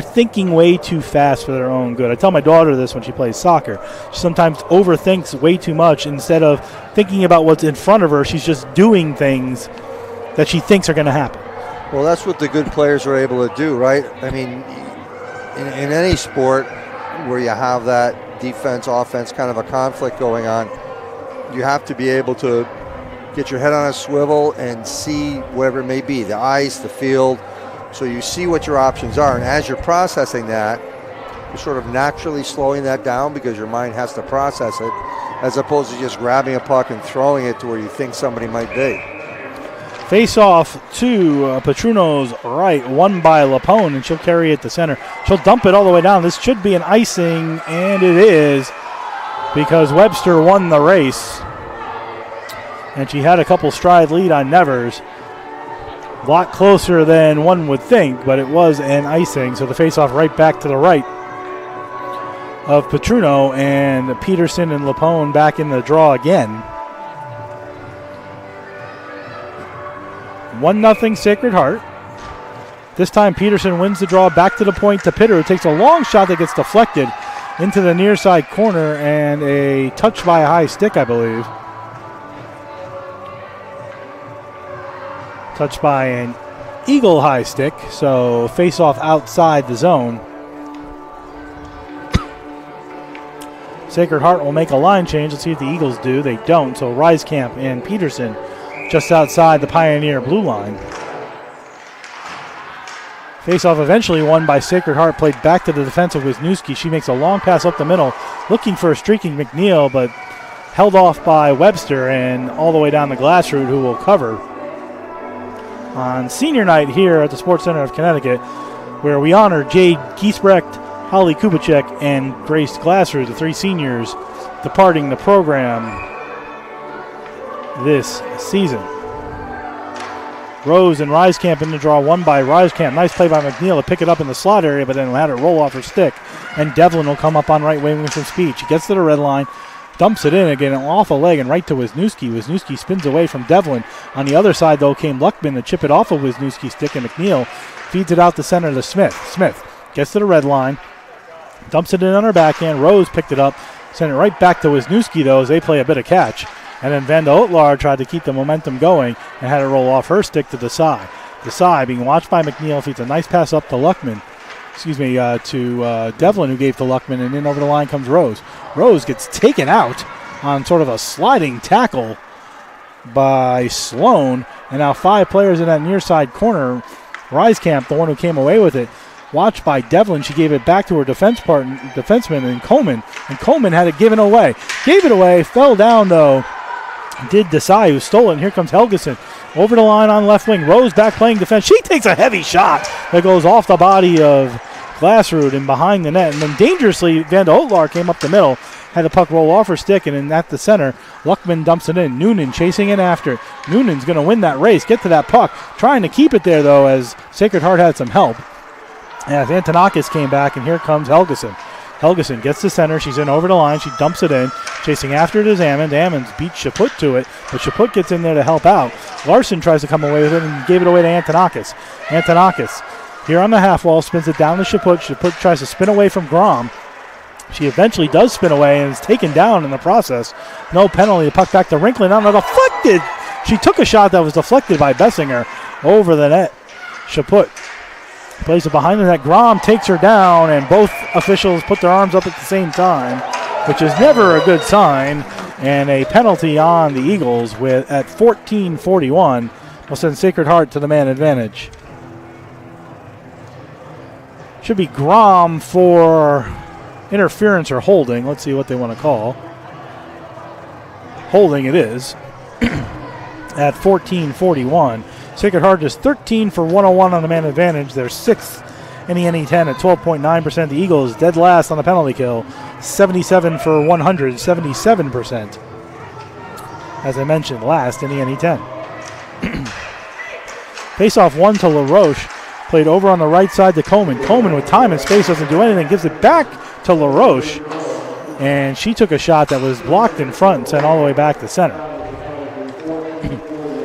thinking way too fast for their own good. I tell my daughter this when she plays soccer. She sometimes overthinks way too much. Instead of thinking about what's in front of her, she's just doing things that she thinks are going to happen. Well, that's what the good players are able to do, right? I mean, in any sport where you have that defense, offense kind of a conflict going on, you have to be able to get your head on a swivel and see whatever it may be, the ice, the field, so you see what your options are. And as you're processing that, you're sort of naturally slowing that down because your mind has to process it. as opposed to just grabbing a puck and throwing it to where you think somebody might be. Face off to Petruno's right, won by Lapone, and she'll carry it to center. She'll dump it all the way down. This should be an icing, and it is, because Webster won the race. And she had a couple stride lead on Nevers. A lot closer than one would think, but it was an icing. So the face-off right back to the right of Petruno, and Peterson and Lapone back in the draw again. 1-0 Sacred Heart. This time Peterson wins the draw back to the point to Pitter, who takes a long shot that gets deflected into the near side corner, and a touch by a high stick, I believe. Touched by an Eagle high stick, so face off outside the zone. Sacred Heart will make a line change. Let's see if the Eagles do. They don't, so Reiskamp and Peterson just outside the Pioneer blue line. Face-off eventually won by Sacred Heart, played back to the defense of Wisniewski. She makes a long pass up the middle, looking for a streaking McNeil, but held off by Webster and all the way down the glass route, who will cover. On senior night here at the Sports Center of Connecticut, where we honor Jade Giesbrecht, Holly Kubicek, and Grace Glassroot, the three seniors departing the program this season. Rose and Reiskamp in the draw, won by Reiskamp. Nice play by McNeil to pick it up in the slot area, but then let it roll off her stick. And Devlin will come up on right wing with some speed. She gets to the red line, dumps it in again, off a leg and right to Wisniewski. Wisniewski spins away from Devlin. On the other side, though, came Luckman to chip it off of Wisniewski's stick, and McNeil feeds it out the center to Smith. Smith gets to the red line, dumps it in on her backhand. Rose picked it up, sent it right back to Wisniewski, though, as they play a bit of catch. And then Vanda Otlar tried to keep the momentum going and had it roll off her stick to Desai. Desai being watched by McNeil, feeds a nice pass up to Luckman. To Devlin, who gave to Luckman, and in over the line comes Rose. Rose gets taken out on sort of a sliding tackle by Sloan, and now 5 players in that near side corner. Reiskamp, the one who came away with it, watched by Devlin. She gave it back to her defenseman, and Coleman had it given away. Gave it away, fell down though. Did Desai, who stole it, and here comes Helgeson. Over the line on left wing. Rose back playing defense. She takes a heavy shot that goes off the body of Glassroot and behind the net. And then dangerously, Vanda Otlar came up the middle, had the puck roll off her stick, and then at the center, Luckman dumps it in. Noonan chasing in after it. Noonan's going to win that race, get to that puck. Trying to keep it there, though, as Sacred Heart had some help. As Antonakis came back, and here comes Helgeson. Helgeson gets to center. She's in over the line. She dumps it in. Chasing after it is Ammons. Ammons beats Chaput to it, but Chaput gets in there to help out. Larson tries to come away with it and gave it away to Antonakis. Antonakis here on the half wall spins it down to Chaput. Chaput tries to spin away from Grom. She eventually does spin away and is taken down in the process. No penalty. The puck back to Rinklin. On the deflected. She took a shot that was deflected by Bessinger over the net. Chaput plays it behind the net. Grom takes her down, and both officials put their arms up at the same time, which is never a good sign. And a penalty on the Eagles at 14:41 will send Sacred Heart to the man advantage. Should be Grom for interference or holding. Let's see what they want to call. Holding it is at 14:41. Sacred Heart is 13 for 101 on the man advantage. They're 6th in the NE10 at 12.9%. The Eagles dead last on the penalty kill, 77 for 100, 77%. As I mentioned, last in the NE10. Face-off one to LaRoche. Played over on the right side to Coleman. Coleman with time and space doesn't do anything. Gives it back to LaRoche. And she took a shot that was blocked in front and sent all the way back to center.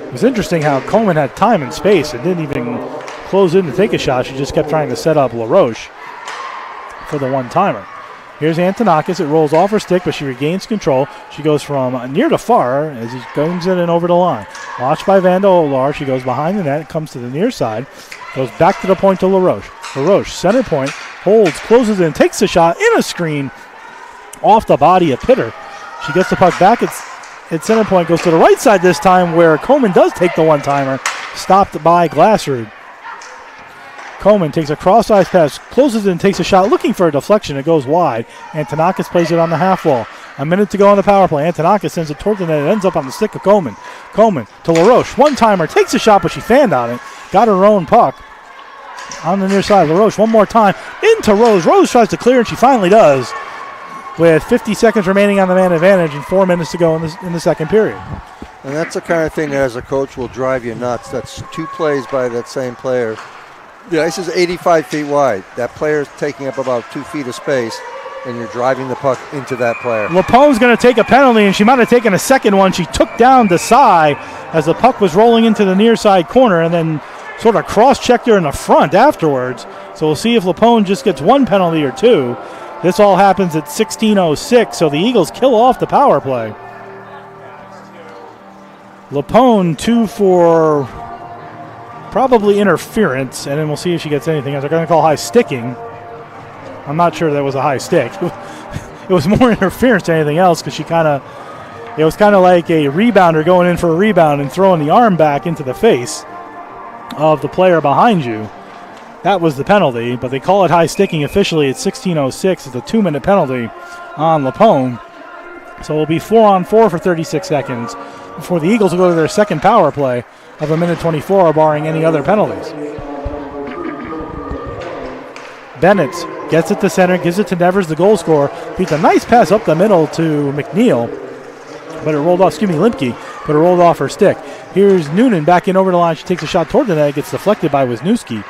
It was interesting how Coleman had time and space and didn't even close in to take a shot. She just kept trying to set up LaRoche for the one-timer. Here's Antonakis. It rolls off her stick, but she regains control. She goes from near to far as he goes in and over the line. Watched by Vanda Otlar. She goes behind the net, comes to the near side, goes back to the point to LaRoche. LaRoche, center point, holds, closes in, takes the shot in a screen off the body of Pitter. She gets the puck back. At center point, goes to the right side this time, where Coleman does take the one-timer, stopped by Glassroot. Coleman takes a cross-ice pass, closes it and takes a shot, looking for a deflection. It goes wide, and Tanakis plays it on the half wall. A minute to go on the power play. Antonakis sends it toward the net. It ends up on the stick of Coleman. Coleman to LaRoche. One-timer. Takes a shot, but she fanned on it. Got her own puck on the near side. LaRoche one more time. Into Rose. Rose tries to clear, and she finally does, with 50 seconds remaining on the man advantage and 4 minutes to go in the second period. And that's the kind of thing that as a coach will drive you nuts. That's 2 plays by that same player. The ice is 85 feet wide. That player is taking up about 2 feet of space, and you're driving the puck into that player. LaPone's going to take a penalty, and she might have taken a second one. She took down Desai as the puck was rolling into the near side corner and then sort of cross-checked her in the front afterwards. So we'll see if LaPone just gets 1 penalty or 2. This all happens at 16:06, so the Eagles kill off the power play. LaPone 2 for probably interference, and then we'll see if she gets anything else. They're going to call high sticking. I'm not sure that was a high stick. It was more interference than anything else because it was kind of like a rebounder going in for a rebound and throwing the arm back into the face of the player behind you. That was the penalty, but they call it high sticking officially at 16:06. It's a 2-minute penalty on LaPone. So it'll be 4-on-4 for 36 seconds before the Eagles will go to their second power play of 1:24, barring any other penalties. Bennett gets it to center, gives it to Nevers, the goal scorer. Beats a nice pass up the middle to McNeil, but it rolled off, Limke, but it rolled off her stick. Here's Noonan back in over the line. She takes a shot toward the net, gets deflected by Wisniewski,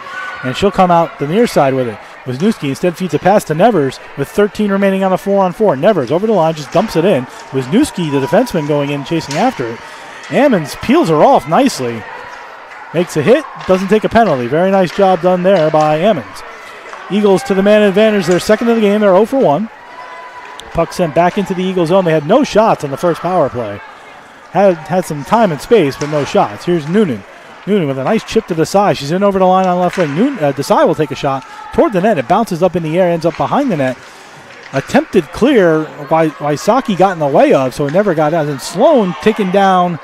and she'll come out the near side with it. Wisniewski instead feeds a pass to Nevers with 13 remaining on the 4-on-4. Nevers over the line, just dumps it in. Wisniewski, the defenseman, going in, chasing after it. Ammons peels her off nicely. Makes a hit, doesn't take a penalty. Very nice job done there by Ammons. Eagles to the man advantage. They're second of the game. They're 0 for 1. Puck sent back into the Eagles zone. They had no shots on the first power play. Had some time and space, but no shots. Here's Noonan. Noonan with a nice chip to the side. She's in over the line on left wing. Desai will take a shot toward the net. It bounces up in the air, ends up behind the net. Attempted clear, Wysocki got in the way of, so it never got out. And Sloan taken down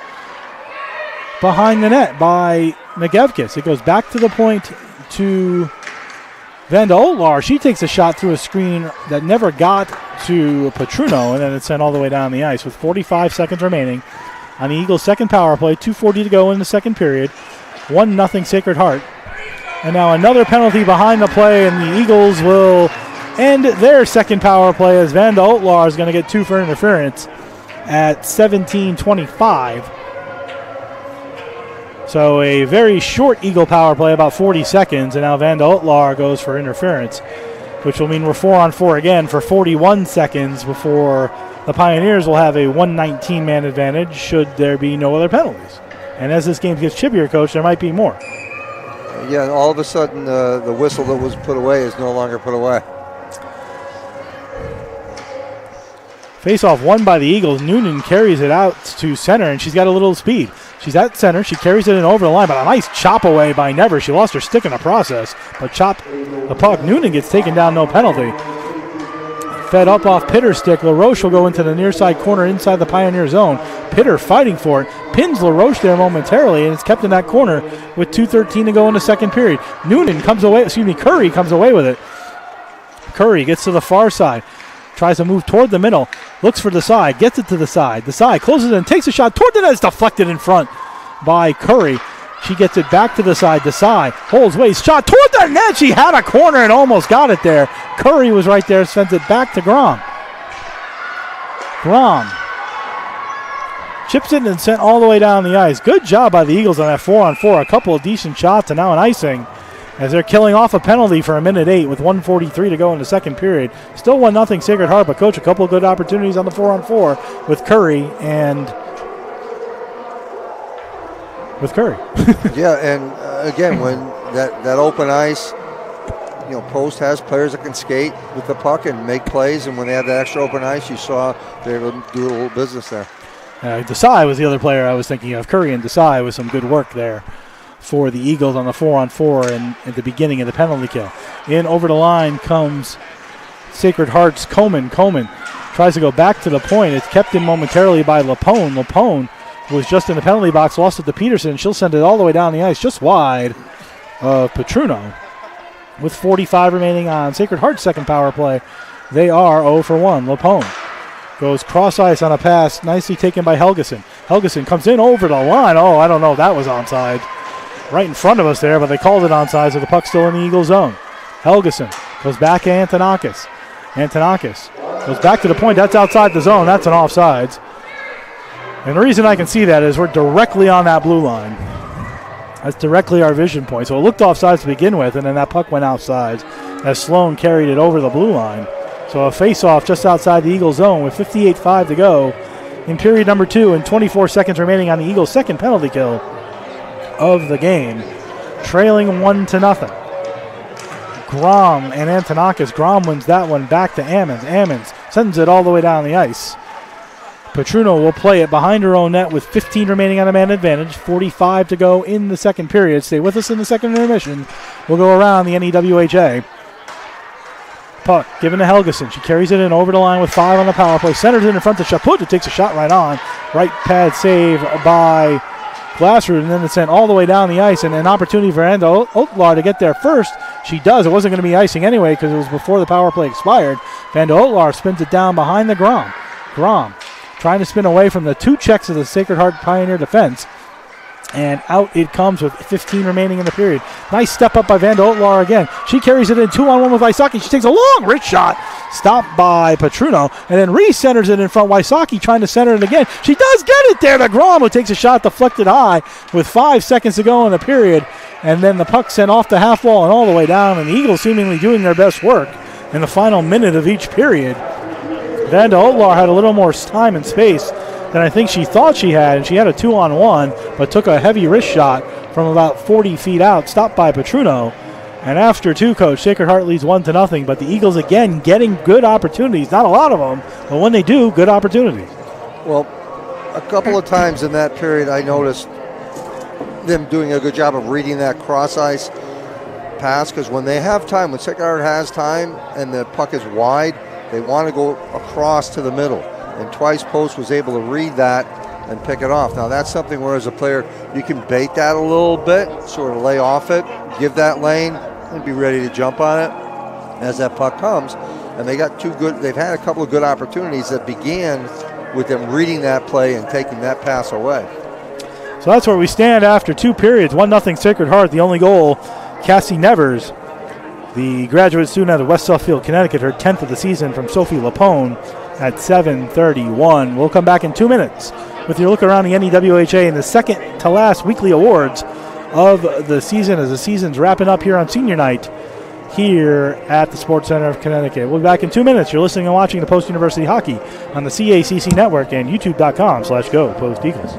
behind the net by McEvkis. It goes back to the point to Vanda Otlar. She takes a shot through a screen that never got to Petruno, and then it's sent all the way down the ice with 45 seconds remaining on the Eagles' second power play. 2:40 to go in the second period. 1-0 Sacred Heart. And now another penalty behind the play, and the Eagles will end their second power play as Vanda Otlar is going to get 2 for interference at 17:25. So a very short Eagle power play, about 40 seconds, and now Vanda Otlar goes for interference, which will mean we're 4-on-4 again for 41 seconds before the Pioneers will have a 119-man advantage should there be no other penalties. And as this game gets chippier, Coach, there might be more. Yeah, all of a sudden the whistle that was put away is no longer put away. Face-off won by the Eagles. Noonan carries it out to center, and she's got a little speed. She's at center. She carries it in over the line, but a nice chop away by Nevers. She lost her stick in the process, but chopped the puck. Noonan gets taken down, no penalty. Fed up off Pitter's stick. LaRoche will go into the near side corner inside the Pioneer zone. Pitter fighting for it. Pins LaRoche there momentarily, and it's kept in that corner with 2:13 to go in the second period. Curry comes away with it. Curry gets to the far side. Tries to move toward the middle. Looks for the side. Gets it to the side. The side closes and takes a shot toward the net. It's deflected in front by Curry. She gets it back to the side. Desai holds waist. Shot toward the net. She had a corner and almost got it there. Curry was right there. Sends it back to Grom. Grom chips it and sent all the way down the ice. Good job by the Eagles on that 4-on-4. A couple of decent shots and now an icing as they're killing off a penalty for 1:08 with 1:43 to go in the second period. Still 1-0 Sacred Heart, but Coach, a couple of good opportunities on the 4-on-4 with Curry and Yeah, and again, when that open ice, Post has players that can skate with the puck and make plays, and when they had that extra open ice, you saw they were able to do a little business there. Desai was the other player I was thinking of. Curry and Desai with some good work there for the Eagles on the 4-on-4 and at the beginning of the penalty kill. In over the line comes Sacred Heart's Coleman. Coleman tries to go back to the point. It's kept in momentarily by LaPone. LaPone was just in the penalty box, lost it to Peterson. She'll send it all the way down the ice, just wide of Petruno. With 45 remaining on Sacred Heart's second power play, they are 0 for 1. LaPone Goes cross ice on a pass, nicely taken by Helgeson. Helgeson comes in over the line. Oh, I don't know if that was onside. Right in front of us there, but they called it onside, so the puck's still in the Eagle zone. Helgeson goes back to Antonakis. Antonakis goes back to the point. That's outside the zone. That's an offsides. And the reason I can see that is we're directly on that blue line. That's directly our vision point. So it looked offsides to begin with, and then that puck went outside as Sloan carried it over the blue line. So a face-off just outside the Eagle zone with 58:5 to go in period number 2 and 24 seconds remaining on the Eagles' second penalty kill of the game. Trailing 1-0. Grom and Antonakis. Grom wins that one back to Ammons. Ammons sends it all the way down the ice. Petruno will play it behind her own net with 15 remaining on a man advantage. 45 to go in the second period. Stay with us in the second intermission. We'll go around the NEWHA. Puck given to Helgeson. She carries it in over the line with 5 on the power play. Centers it in front to Chaput. It takes a shot right on. Right pad save by Glassroot, and then it's sent all the way down the ice, and an opportunity for Enda Otlar to get there first. She does. It wasn't going to be icing anyway because it was before the power play expired. Vanda Otlar spins it down behind the Grom. Grom trying to spin away from the 2 checks of the Sacred Heart Pioneer defense. And out it comes with 15 remaining in the period. Nice step up by Vanda Otlar again. She carries it in 2-on-1 with Wysocki. She takes a long wrist shot. Stopped by Petruno. And then re-centers it in front. Wysocki trying to center it again. She does get it there to Grom, who takes a shot deflected high with 5 seconds to go in the period. And then the puck sent off the half wall and all the way down. And the Eagles seemingly doing their best work in the final minute of each period. Vanda Otlar had a little more time and space than I think she thought she had, and she had a 2-on-1, but took a heavy wrist shot from about 40 feet out, stopped by Petruno. And after 2, Coach, Sacred Heart leads 1-0, but the Eagles again getting good opportunities. Not a lot of them, but when they do, good opportunities. Well, a couple of times in that period, I noticed them doing a good job of reading that cross ice pass, because when they have time, when Sacred Heart has time and the puck is wide, they want to go across to the middle. And Twice Post was able to read that and pick it off. Now that's something where as a player you can bait that a little bit, sort of lay off it, give that lane, and be ready to jump on it as that puck comes. And they've had a couple of good opportunities that began with them reading that play and taking that pass away. So that's where we stand after 2 periods. 1-0 Sacred Heart. The only goal, Cassie Nevers, the graduate student out of West Suffield, Connecticut, her 10th of the season from Sophie Lapone at 7:31. We'll come back in 2 minutes with your look around the NEWHA and the second to last weekly awards of the season as the season's wrapping up here on senior night here at the Sports Center of Connecticut. We'll be back in 2 minutes. You're listening and watching the Post University Hockey on the CACC Network and youtube.com/Go Post Eagles.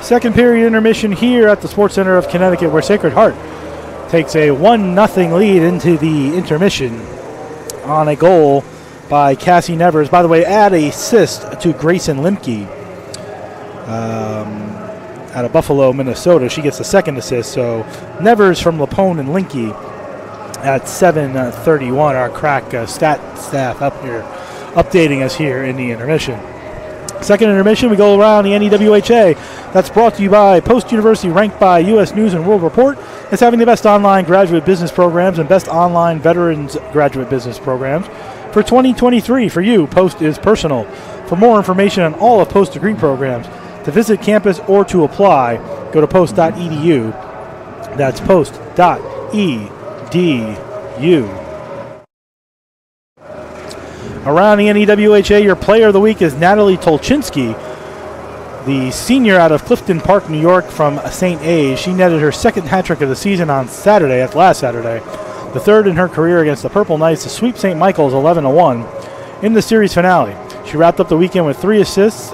Second period intermission here at the Sports Center of Connecticut, where Sacred Heart takes a 1-0 lead into the intermission on a goal by Cassie Nevers. By the way, add an assist to Grayson Limke out of Buffalo, Minnesota. She gets the second assist. So Nevers from Lapone and Linke at 7:31. Our crack stat staff up here updating us here in the intermission. Second intermission, we go around the NEWHA. That's brought to you by Post University, ranked by U.S. News and World Report as having the best online graduate business programs and best online veterans graduate business programs. For 2023, for you, Post is personal. For more information on all of Post degree programs, to visit campus or to apply, go to post.edu. That's post.edu. Around the NEWHA, your player of the week is Natalie Tolchinsky, the senior out of Clifton Park, New York from St. A's. She netted her second hat trick of the season on Saturday, last Saturday. The third in her career against the Purple Knights to sweep St. Michael's 11-1 in the series finale. She wrapped up the weekend with 3 assists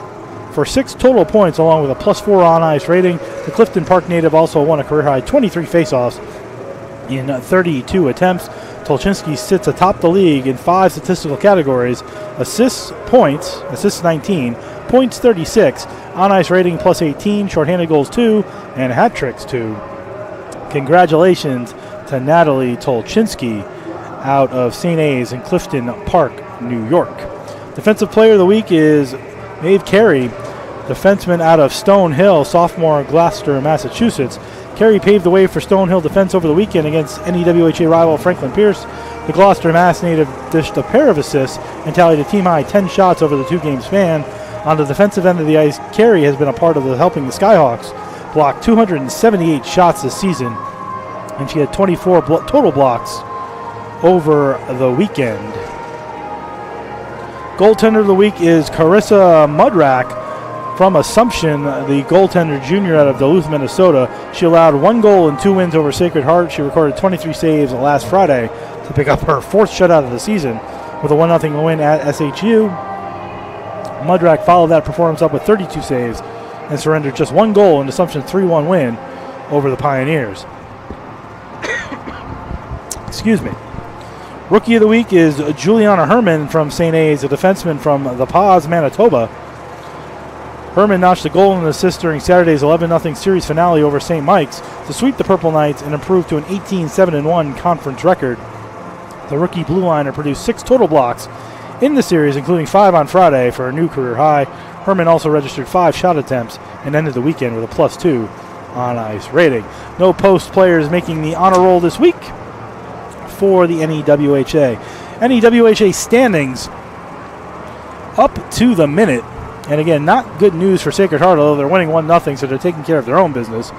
for 6 total points, along with a +4 on-ice rating. The Clifton Park native also won a career-high 23 faceoffs in 32 attempts. Tolchinsky sits atop the league in 5 statistical categories: assists, points, assists 19, points 36, on-ice rating +18, shorthanded goals 2, and hat tricks 2. Congratulations to Natalie Tolchinsky out of St. A's in Clifton Park, New York. Defensive player of the week is Maeve Carey, defenseman out of Stonehill, sophomore, Gloucester, Massachusetts. Carey paved the way for Stonehill defense over the weekend against NEWHA rival Franklin Pierce. The Gloucester Mass native dished a pair of assists and tallied a team-high 10 shots over the 2-game span. On the defensive end of the ice, Carey has been a part of helping the Skyhawks block 278 shots this season, and she had 24 total blocks over the weekend. Goaltender of the week is Carissa Mudrack from Assumption, the goaltender junior out of Duluth, Minnesota. She allowed 1 goal and 2 wins over Sacred Heart. She recorded 23 saves last Friday to pick up her 4th shutout of the season with a 1-0 win at SHU. Mudrack followed that performance up with 32 saves and surrendered just 1 goal in Assumption's 3-1 win over the Pioneers. Excuse me. Rookie of the week is Juliana Herman from St. A's, a defenseman from The Pas, Manitoba. Herman notched a goal and an assist during Saturday's 11-0 series finale over St. Mike's to sweep the Purple Knights and improve to an 18-7-1 conference record. The rookie blue liner produced 6 total blocks in the series, including 5 on Friday for a new career high. Herman also registered 5 shot attempts and ended the weekend with a +2 on-ice rating. No Post players making the honor roll this week for the NEWHA. NEWHA standings up to the minute. And again, not good news for Sacred Heart, although they're winning 1-0, so they're taking care of their own business.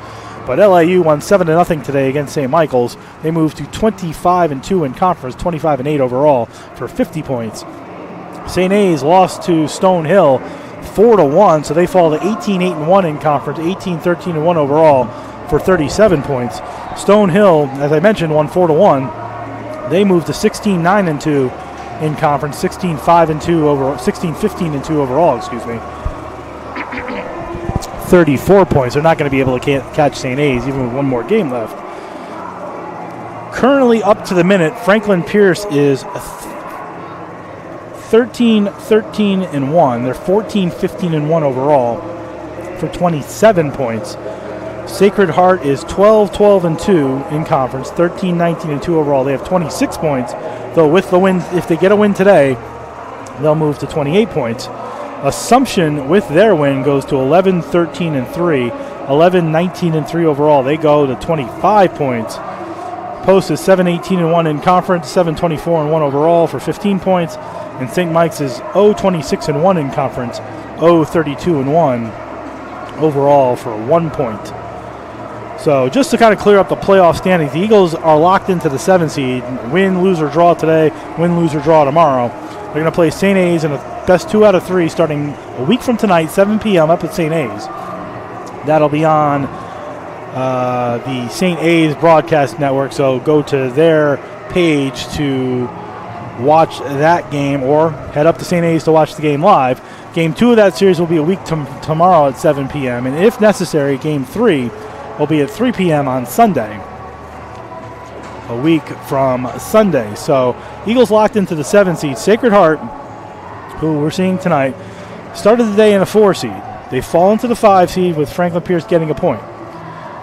But LIU won 7-0 today against St. Michael's. They moved to 25-2 in conference, 25-8 overall for 50 points. St. A's lost to Stonehill 4-1, so they fall to 18-8-1 in conference, 18-13-1 overall for 37 points. Stonehill, as I mentioned, won 4-1. They moved to 16-9-2 in conference, 16-5-2 overall, 16-15-2 overall, excuse me. 34 points. They're not going to be able to catch St. A's even with 1 more game left. Currently up to the minute, Franklin Pierce is 13-13-1. They're 14-15-1 overall for 27 points. Sacred Heart is 12-12-2 in conference, 13-19-2 overall. They have 26 points, though with the win, if they get a win today, they'll move to 28 points. Assumption, with their win, goes to 11-13-3, 11-19-3 overall. They go to 25 points. Post is 7-18-1 in conference, 7-24-1 overall for 15 points, and St. Mike's is 0-26-1 in conference, 0-32-1 overall for 1 point. So just to kind of clear up the playoff standings, the Eagles are locked into the 7 seed. Win, lose, or draw today, win, lose, or draw tomorrow. They're going to play St. A's in the best 2 out of 3 starting a week from tonight, 7 p.m. up at St. A's. That'll be on the St. A's broadcast network, so go to their page to watch that game or head up to St. A's to watch the game live. Game 2 of that series will be a week tomorrow at 7 p.m. And if necessary, Game 3 will be at 3 p.m. on Sunday. A week from Sunday. So Eagles locked into the 7 seed. Sacred Heart, who we're seeing tonight, started the day in a 4 seed. They fall into the 5 seed with Franklin Pierce getting a point.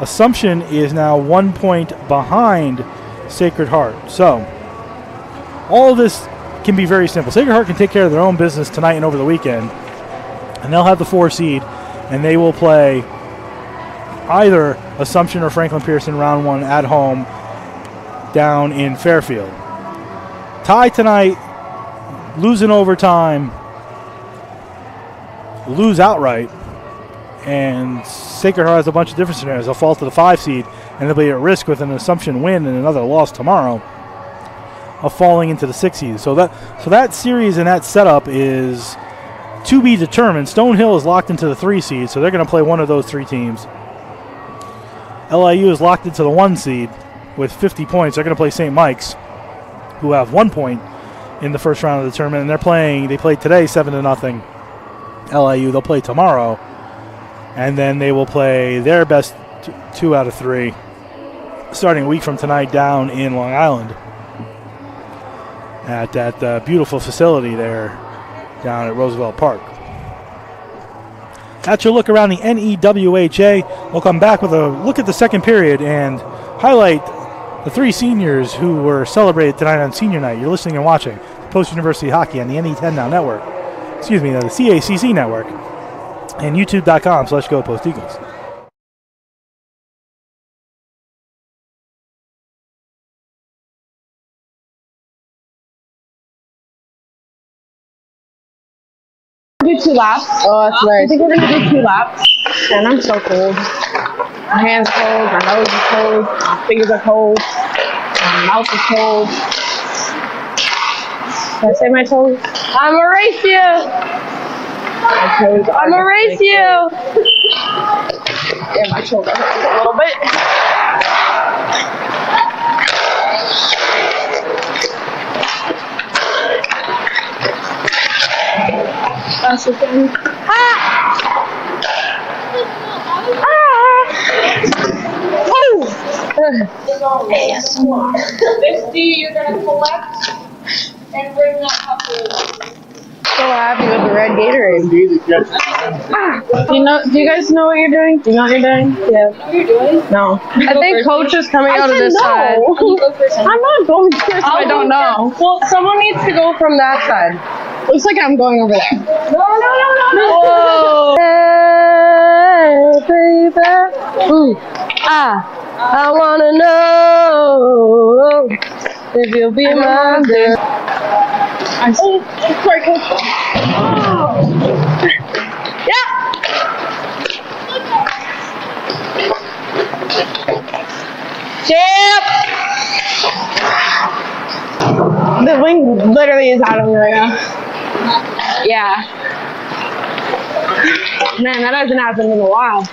Assumption is now 1 point behind Sacred Heart. So all of this can be very simple. Sacred Heart can take care of their own business tonight and over the weekend, and they'll have the 4 seed, and they will play either Assumption or Franklin Pierce in round 1 at home down in Fairfield. Tie tonight, lose in overtime, lose outright, and Sacred Heart has a bunch of different scenarios. They'll fall to the 5 seed, and they'll be at risk with an Assumption win and another loss tomorrow of falling into the 6 seed. So that series and that setup is to be determined. Stonehill is locked into the 3 seed, so they're going to play one of those 3 teams. LIU is locked into the 1 seed with 50 points. They're going to play St. Mike's, who have 1 point in the first round of the tournament, and they played today 7-0 LIU. They'll play tomorrow, and then they will play their best 2 out of 3 starting a week from tonight down in Long Island at that beautiful facility there down at Roosevelt Park. That's your look around the NEWHA. We'll come back with a look at the second period and highlight the 3 seniors who were celebrated tonight on senior night. You're listening and watching Post University Hockey on the NE10 Now Network. Excuse me, the CACC Network and YouTube.com/Go Post Eagles. Do 2 laps. Oh, that's nice. I think we're gonna do 2 laps. And I'm so cold. My hands are cold, my nose is cold, my fingers are cold, my mouth is cold. Can I say my toes? I'm gonna race you! My toes I'm gonna race you! Yeah, my shoulder hurts a little bit. That's the thing. This D you're gonna collect and bring that up to So happy with the red Gatorade. Do you guys know what you're doing? Do you know what you're doing? Yeah. what you're doing. No. I think coach is coming out of this side. You go first. I'm not going first. I don't know. Well, someone needs to go from that side. Looks like I'm going over there. No. Whoa. Hey, baby. Ooh. I wanna know if you'll be mine. Sorry, coach. Oh. Yeah. Chip. The wing literally is out of me right now. Yeah. Man, that hasn't happened in a while.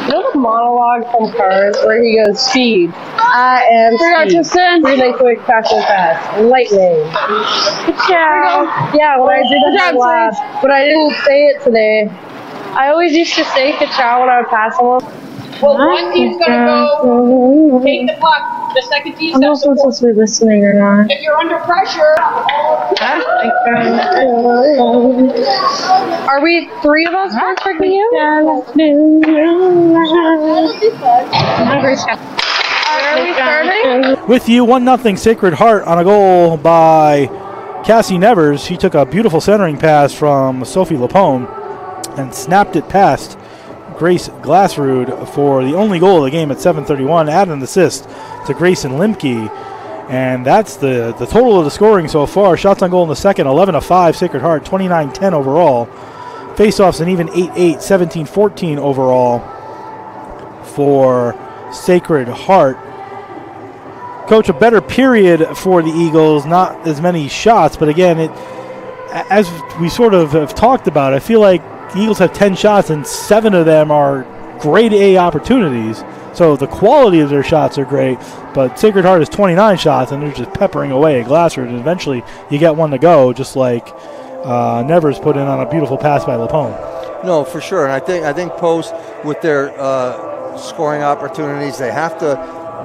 You know the monologue from Cars where he goes, speed. I am speed. Really quick, fast and fast. Lightning. Ka-chow. Yeah, when I did that last, but I didn't say it today. I always used to say ka-chow when I would pass someone. Well, one team's gonna go take the puck. The second team I'm not supposed to be listening or not. If you're under pressure. Are we 3 of us perfecting you? That'll be fun. Are we starting? With you, 1-0 Sacred Heart on a goal by Cassie Nevers. She took a beautiful centering pass from Sophie Lapone and snapped it past Grace Glassrud for the only goal of the game at 7:31. Add an assist to Grayson Limke. And that's the total of the scoring so far. Shots on goal in the second, 11-5 Sacred Heart, 29-10 overall. Faceoffs an even 8-8, 17-14 overall for Sacred Heart. Coach, a better period for the Eagles, not as many shots, but again, as we sort of have talked about, I feel like the Eagles have 10 shots and 7 of them are grade A opportunities. So the quality of their shots are great, but Sacred Heart has 29 shots and they're just peppering away at Glassford, and eventually you get one to go, just like Nevers put in on a beautiful pass by Lapone. No, for sure. And I think Post, with their scoring opportunities, they have to,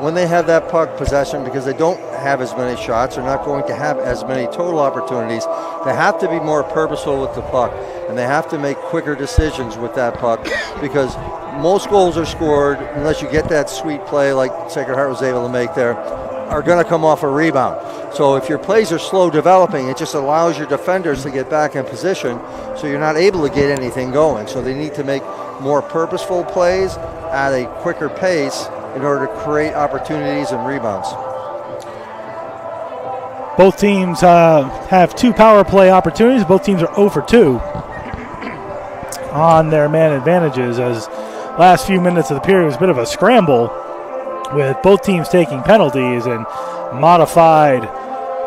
when they have that puck possession, because they don't have as many shots, they're not going to have as many total opportunities, they have to be more purposeful with the puck, and they have to make quicker decisions with that puck, because most goals are scored, unless you get that sweet play like Sacred Heart was able to make there, are going to come off a rebound. So if your plays are slow developing, it just allows your defenders to get back in position, so you're not able to get anything going. So they need to make more purposeful plays at a quicker pace in order to create opportunities and rebounds. Both teams have 2 power play opportunities. Both teams are 0 for 2 on their man advantages, as last few minutes of the period was a bit of a scramble with both teams taking penalties and modified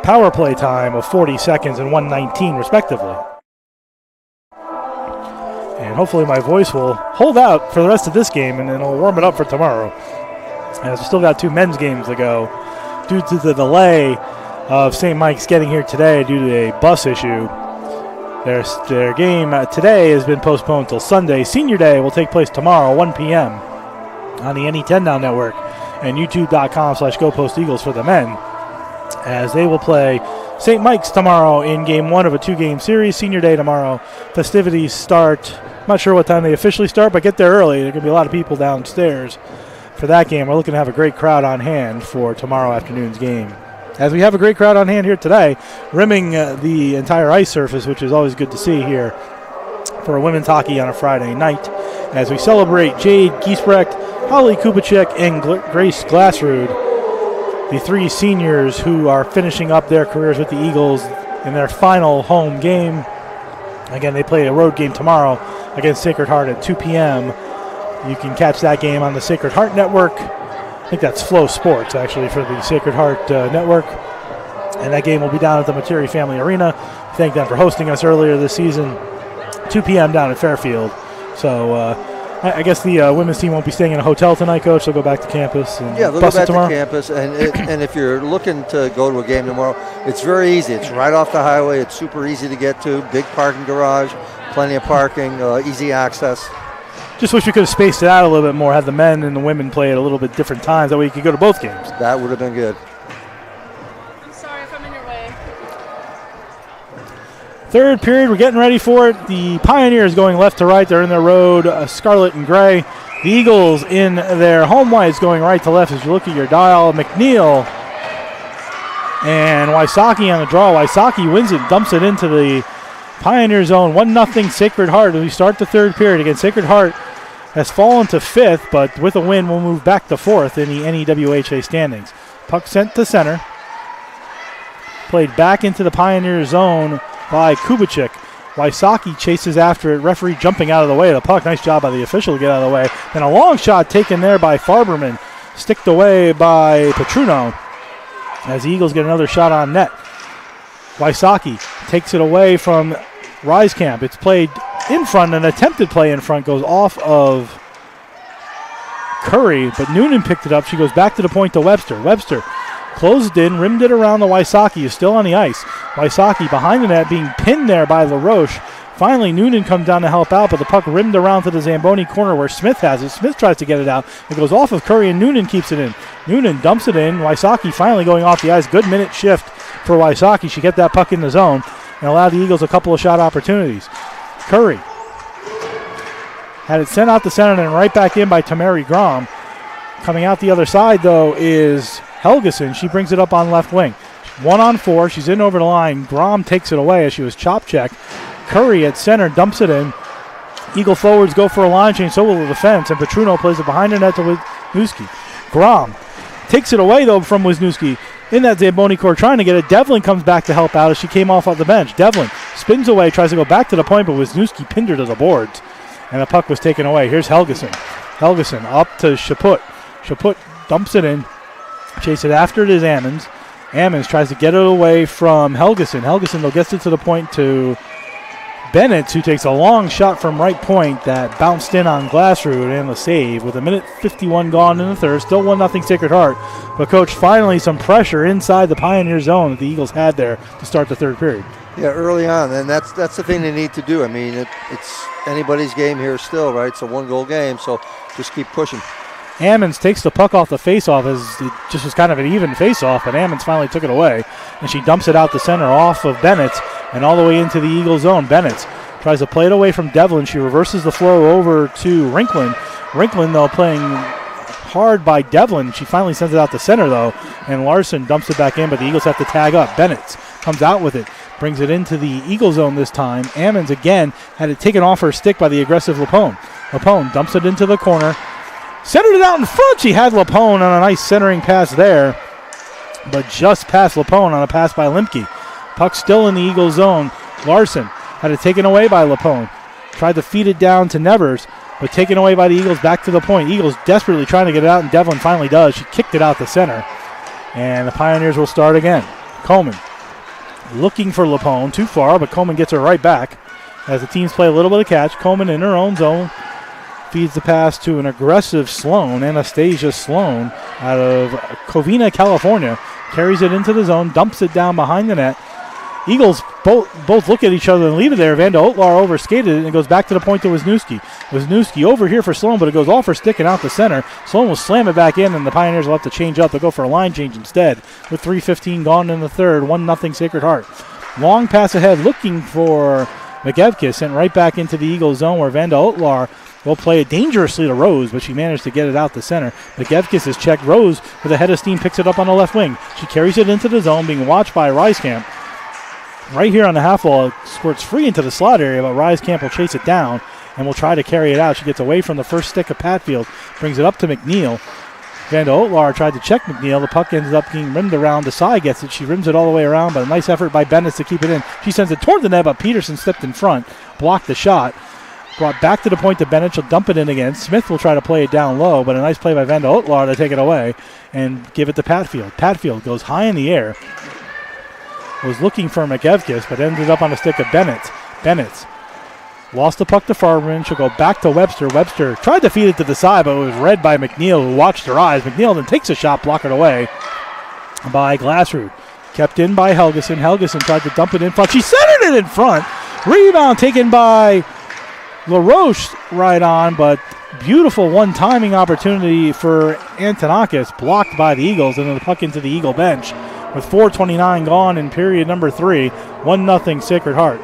power play time of 40 seconds and 1:19 respectively. And hopefully my voice will hold out for the rest of this game, and then it'll warm it up for tomorrow, as we still got 2 men's games to go due to the delay of St. Mike's getting here today due to a bus issue. Their game today has been postponed until Sunday. Senior Day will take place tomorrow, 1 p.m. on the NE10 Now Network and youtube.com/GoPostEagles for the men, as they will play St. Mike's tomorrow in Game 1 of a 2-game series. Senior Day tomorrow. Festivities start, I'm not sure what time they officially start, but get there early. There are going to be a lot of people downstairs for that game. We're looking to have a great crowd on hand for tomorrow afternoon's game, as we have a great crowd on hand here today, rimming the entire ice surface, which is always good to see here for women's hockey on a Friday night, as we celebrate Jade Giesbrecht, Holly Kubicek, and Grace Glassrud, the 3 seniors who are finishing up their careers with the Eagles in their final home game. Again, they play a road game tomorrow against Sacred Heart at 2 p.m. You can catch that game on the Sacred Heart Network. I think that's Flow Sports, actually, for the Sacred Heart Network. And that game will be down at the Materi Family Arena. Thank them for hosting us earlier this season. 2 p.m. down at Fairfield. So I guess the women's team won't be staying in a hotel tonight, Coach. They'll go back to campus. And yeah, they'll go back to campus. And if you're looking to go to a game tomorrow, it's very easy. It's right off the highway. It's super easy to get to. Big parking garage, plenty of parking, easy access. Just wish we could have spaced it out a little bit more, had the men and the women play at a little bit different times. That way you could go to both games. That would have been good. I'm sorry if I'm in your way. Third period, we're getting ready for it. The Pioneers going left to right. They're in their road, scarlet and gray. The Eagles in their home whites going right to left. As you look at your dial, McNeil and Wysocki on the draw. Wysocki wins it, dumps it into the Pioneer zone. 1-0 Sacred Heart as we start the third period. Again, Sacred Heart has fallen to 5th, but with a win will move back to 4th in the NEWHA standings. Puck sent to center. Played back into the Pioneer zone by Kubicek. Wysocki chases after it. Referee jumping out of the way of the puck. Nice job by the official to get out of the way. Then a long shot taken there by Farberman. Sticked away by Petruno as the Eagles get another shot on net. Wysocki takes it away from Reiskamp. It's played in front. An attempted play in front goes off of Curry, but Noonan picked it up. She goes back to the point to Webster. Webster closed in, rimmed it around the Wysocki, is still on the ice. Wysocki behind the net, being pinned there by LaRoche. Finally, Noonan comes down to help out, but the puck rimmed around to the Zamboni corner where Smith has it. Smith tries to get it out. It goes off of Curry, and Noonan keeps it in. Noonan dumps it in. Wysocki finally going off the ice. Good minute shift for Wysocki. She get that puck in the zone and allowed the Eagles a couple of shot opportunities. Curry had it sent out to center and right back in by Tamari Grom. Coming out the other side, though, is Helgeson. She brings it up on left wing. 1-on-4. She's in over the line. Grom takes it away as she was chop checked. Curry at center dumps it in. Eagle forwards go for a line change, so will the defense, and Petruno plays it behind the net to Wisniewski. Grom takes it away, though, from Wisniewski in that Zamboni court, trying to get it. Devlin comes back to help out as she came off the bench. Devlin spins away, tries to go back to the point, but Wisniewski pinned her to the boards, and the puck was taken away. Here's Helgeson. Helgeson up to Chaput. Chaput dumps it in. Chase it after it is Ammons. Ammons tries to get it away from Helgeson. Helgeson, though, gets it to the point to Bennett, who takes a long shot from right point that bounced in on Glassrud and the save with 1:51 gone in the third. Still 1-0 Sacred Heart. But, Coach, finally some pressure inside the Pioneer zone that the Eagles had there to start the third period. Yeah, early on, and that's the thing they need to do. I mean, it's anybody's game here still, right? It's a one-goal game, so just keep pushing. Ammons takes the puck off the faceoff as it just was kind of an even faceoff, but Ammons finally took it away, and she dumps it out the center off of Bennett and all the way into the Eagle zone. Bennett tries to play it away from Devlin. She reverses the flow over to Rinklin. Rinklin, though, playing hard by Devlin. She finally sends it out the center, though, and Larson dumps it back in, but the Eagles have to tag up. Bennett comes out with it, brings it into the Eagle zone this time. Ammons again had it taken off her stick by the aggressive Lapone. Lapone dumps it into the corner, centered it out in front. She had Lapone on a nice centering pass there, but just past Lapone on a pass by Limke. Puck still in the Eagle zone. Larson had it taken away by Lapone. Tried to feed it down to Nevers, but taken away by the Eagles back to the point. Eagles desperately trying to get it out, and Devlin finally does. She kicked it out the center, and the Pioneers will start again. Coleman looking for Lapone, too far, but Coleman gets her right back as the teams play a little bit of catch. Coleman in her own zone feeds the pass to an aggressive Sloan, Anastasia Sloan, out of Covina, California. Carries it into the zone, dumps it down behind the net. Eagles both look at each other and leave it there. Vanda Otlar overskated it, and it goes back to the point to Wisniewski. Wisniewski over here for Sloan, but it goes off her stick and out the center. Sloan will slam it back in, and the Pioneers will have to change up. They'll go for a line change instead with 3:15 gone in the third. 1-0 Sacred Heart. Long pass ahead looking for McEvkis, sent right back into the Eagle zone where Vanda Otlar will play it dangerously to Rose, but she managed to get it out the center. McEvkis is checked. Rose, with a head of steam, picks it up on the left wing. She carries it into the zone, being watched by Reiskamp. Right here on the half wall, it squirts free into the slot area, but Reiskamp will chase it down and will try to carry it out. She gets away from the first stick of Patfield, brings it up to McNeil. Vanda Otlar tried to check McNeil. The puck ends up being rimmed around. Desai gets it. She rims it all the way around, but a nice effort by Bennett to keep it in. She sends it toward the net, but Peterson stepped in front, blocked the shot. Brought back to the point to Bennett. She'll dump it in again. Smith will try to play it down low, but a nice play by Vanda Otlar to take it away and give it to Patfield. Patfield goes high in the air. Was looking for McEvkis, but ended up on a stick of Bennett. Bennett lost the puck to Farberman. She'll go back to Webster. Webster tried to feed it to the side, but it was read by McNeil, who watched her eyes. McNeil then takes a shot, blocked it away by Glassrud. Kept in by Helgeson. Helgeson tried to dump it in front. She centered it in front. Rebound taken by LaRoche right on, but beautiful one-timing opportunity for Antonakis, blocked by the Eagles, and then the puck into the Eagle bench. With 4:29 gone in period number 3, 1-0 Sacred Heart.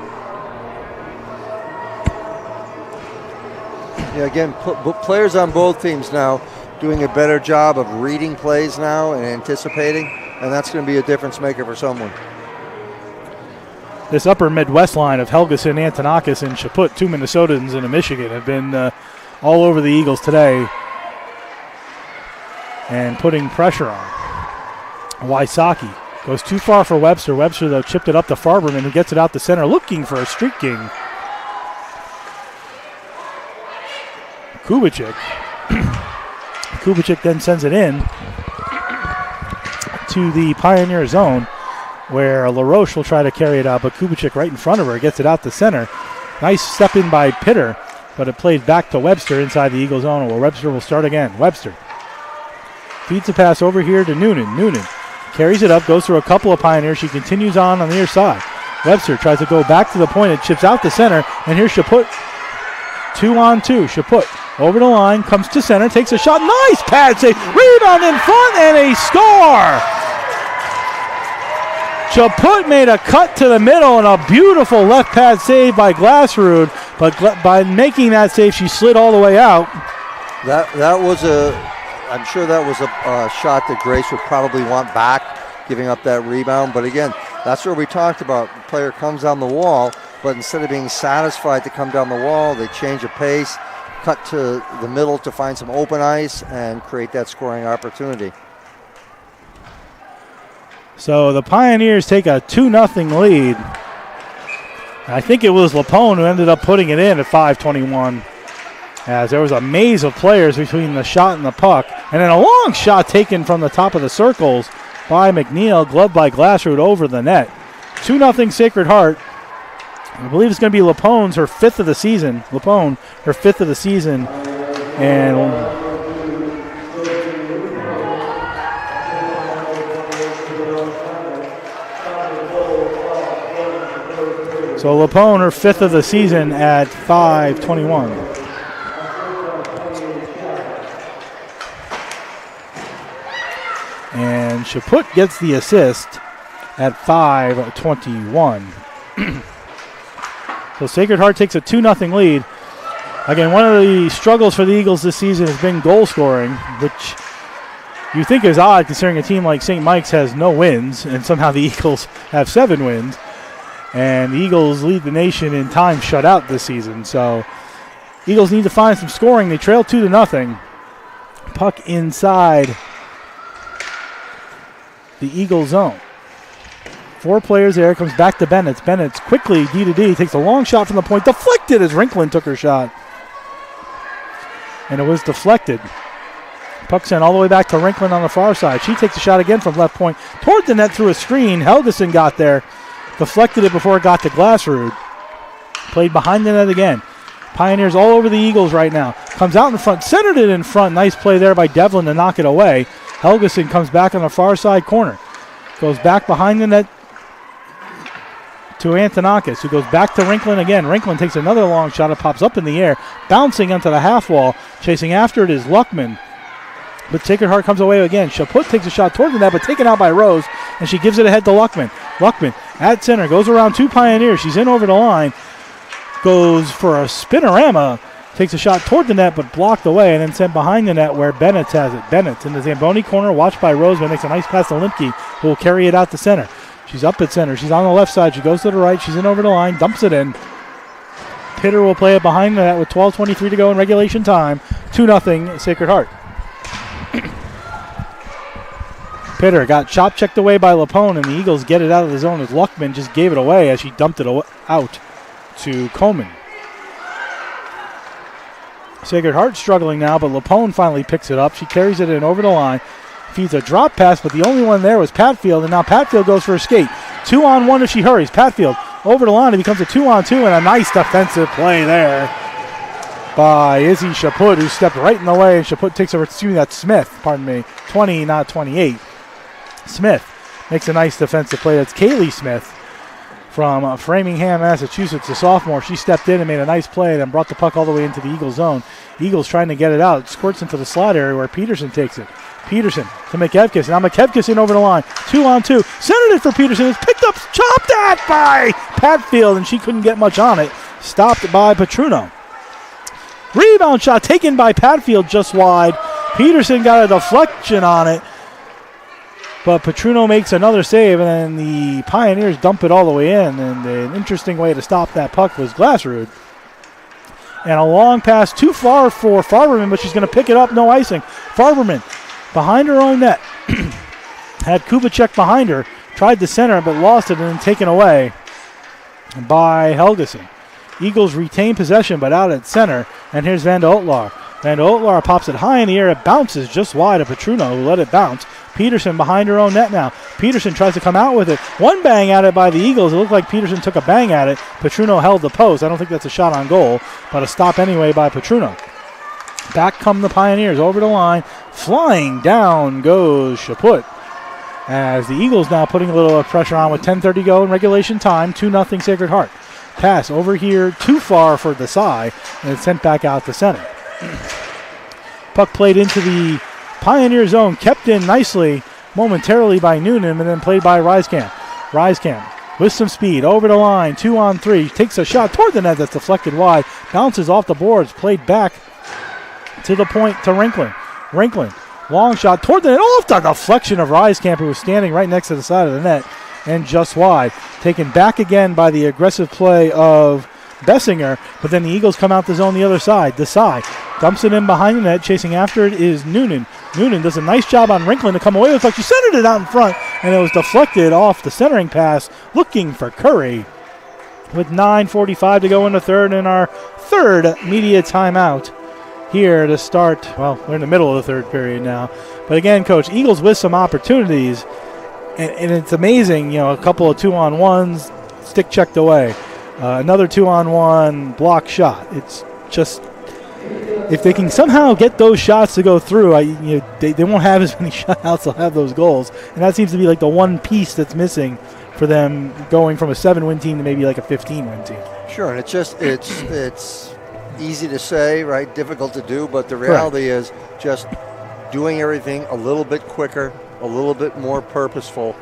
Yeah, again, players on both teams now doing a better job of reading plays now and anticipating, and that's going to be a difference maker for someone. This upper Midwest line of Helgeson, Antonakis, and Chaput, 2 Minnesotans and a Michigan, have been all over the Eagles today and putting pressure on. Wysocki goes too far for Webster. Webster, though, chipped it up to Farberman, who gets it out the center, looking for a streaking Kubicek. Kubicek then sends it in to the Pioneer zone, where LaRoche will try to carry it out, but Kubicek right in front of her gets it out the center. Nice step in by Pitter, but it played back to Webster inside the Eagle zone, where Webster will start again. Webster feeds the pass over here to Noonan. Noonan carries it up, goes through a couple of Pioneers. She continues on the near side. Webster tries to go back to the point. It chips out the center, and here's Chaput. 2-on-2. Chaput over the line, comes to center, takes a shot. Nice pad save. Rebound in front, and a score. Chaput made a cut to the middle, and a beautiful left pad save by Glassrud. But by making that save, she slid all the way out. I'm sure that was a shot that Grace would probably want back, giving up that rebound. But again, that's where we talked about. The player comes down the wall, but instead of being satisfied to come down the wall, they change of pace, cut to the middle to find some open ice, and create that scoring opportunity. So the Pioneers take a 2-0 lead. I think it was Lapone who ended up putting it in at 5:21. As there was a maze of players between the shot and the puck. And then a long shot taken from the top of the circles by McNeil, gloved by Glassrud over the net. 2-0 Sacred Heart. I believe it's going to be Lapone's, her 5th of the season. Lapone, her 5th of the season. And So Lapone, her 5th of the season at 5:21. And Chaput gets the assist at 5:21. So Sacred Heart takes a 2-0 lead. Again, one of the struggles for the Eagles this season has been goal scoring, which you think is odd considering a team like St. Mike's has no wins, and somehow the Eagles have 7 wins. And the Eagles lead the nation in time shutout this season. So Eagles need to find some scoring. They trail 2-0. Puck inside the Eagle zone. 4 players there. Comes back to Bennett. Bennett's quickly D-to-D. Takes a long shot from the point. Deflected as Rinklin took her shot. And it was deflected. Puck sent all the way back to Rinklin on the far side. She takes a shot again from left point. Toward the net through a screen. Helgeson got there. Deflected it before it got to Glassrud. Played behind the net again. Pioneers all over the Eagles right now. Comes out in front. Centered it in front. Nice play there by Devlin to knock it away. Helgeson comes back on the far side corner. Goes back behind the net to Antonakis, who goes back to Rinklin again. Rinklin takes another long shot. It pops up in the air. Bouncing onto the half wall. Chasing after it is Luckman. But Sacred Heart comes away again. Chaput takes a shot toward the net, but taken out by Rose, and she gives it ahead to Luckman. Luckman at center, goes around 2 Pioneers. She's in over the line. Goes for a spinorama. Takes a shot toward the net, but blocked away, and then sent behind the net where Bennett has it. Bennett in the Zamboni corner, watched by Rose, but makes a nice pass to Limke, who will carry it out to center. She's up at center. She's on the left side. She goes to the right. She's in over the line, dumps it in. Pitter will play it behind the net with 12:23 to go in regulation time. 2-0 Sacred Heart. Pitter got shot checked away by Lapone, and the Eagles get it out of the zone as Luckman just gave it away as she dumped it out to Coleman. Sacred Heart struggling now, but Lapone finally picks it up. She carries it in over the line, feeds a drop pass, but the only one there was Patfield, and now Patfield goes for a skate. 2-on-1 if she hurries. Patfield over the line. It becomes a 2-on-2, and a nice defensive play there by Izzy Chaput, who stepped right in the way, and Chaput takes over. Excuse me, that's Smith, pardon me. 20, not 28. Smith makes a nice defensive play. That's Kaylee Smith from Framingham, Massachusetts, a sophomore. She stepped in and made a nice play, then brought the puck all the way into the Eagle zone. Eagles trying to get it out. Squirts into the slot area where Peterson takes it. Peterson to McKevkis. Now McKevkis in over the line. 2-on-2. Centered it for Peterson. It's picked up, chopped at by Patfield, and she couldn't get much on it. Stopped by Petruno. Rebound shot taken by Patfield just wide. Peterson got a deflection on it, but Petruno makes another save, and then the Pioneers dump it all the way in. And an interesting way to stop that puck was Glassrud. And a long pass too far for Farberman, but she's going to pick it up. No icing. Farberman behind her own net. Had Kubicek behind her. Tried to center, but lost it and then taken away by Helgeson. Eagles retain possession, but out at center. And here's Van de Otlar. Van de Otlar pops it high in the air. It bounces just wide of Petruno, who let it bounce. Peterson behind her own net now. Peterson tries to come out with it. One bang at it by the Eagles. It looked like Peterson took a bang at it. Petruno held the post. I don't think that's a shot on goal, but a stop anyway by Petruno. Back come the Pioneers over the line. Flying down goes Chaput, as the Eagles now putting a little pressure on with 10:30 to go in regulation time. 2-0 Sacred Heart. Pass over here too far for Desai, and it's sent back out to center. Puck played into the Pioneer zone, kept in nicely momentarily by Noonan, and then played by Reiskamp. Reiskamp with some speed over the line, 2-on-3, takes a shot toward the net that's deflected wide, bounces off the boards, played back to the point to Rinklin. Rinklin, long shot toward the net, off the deflection of Reiskamp, who was standing right next to the side of the net, and just wide. Taken back again by the aggressive play of Bessinger, but then the Eagles come out the zone the other side. Desai dumps it in behind the net. Chasing after it is Noonan. Noonan does a nice job on Rinklin to come away with the puck. She centered it out in front, and it was deflected off the centering pass, looking for Curry. With 9:45 to go in the third, and our third media timeout here to start. Well, we're in the middle of the third period now. But again, Coach, Eagles with some opportunities, and it's amazing, a couple of 2-on-1s, stick checked away. Another 2-on-1 block shot. It's just, if they can somehow get those shots to go through, they won't have as many shutouts. They'll have those goals, and that seems to be like the one piece that's missing for them going from a 7-win team to maybe like a 15-win team. Sure, and it's easy to say, right? Difficult to do, but the reality is just doing everything a little bit quicker, a little bit more purposeful,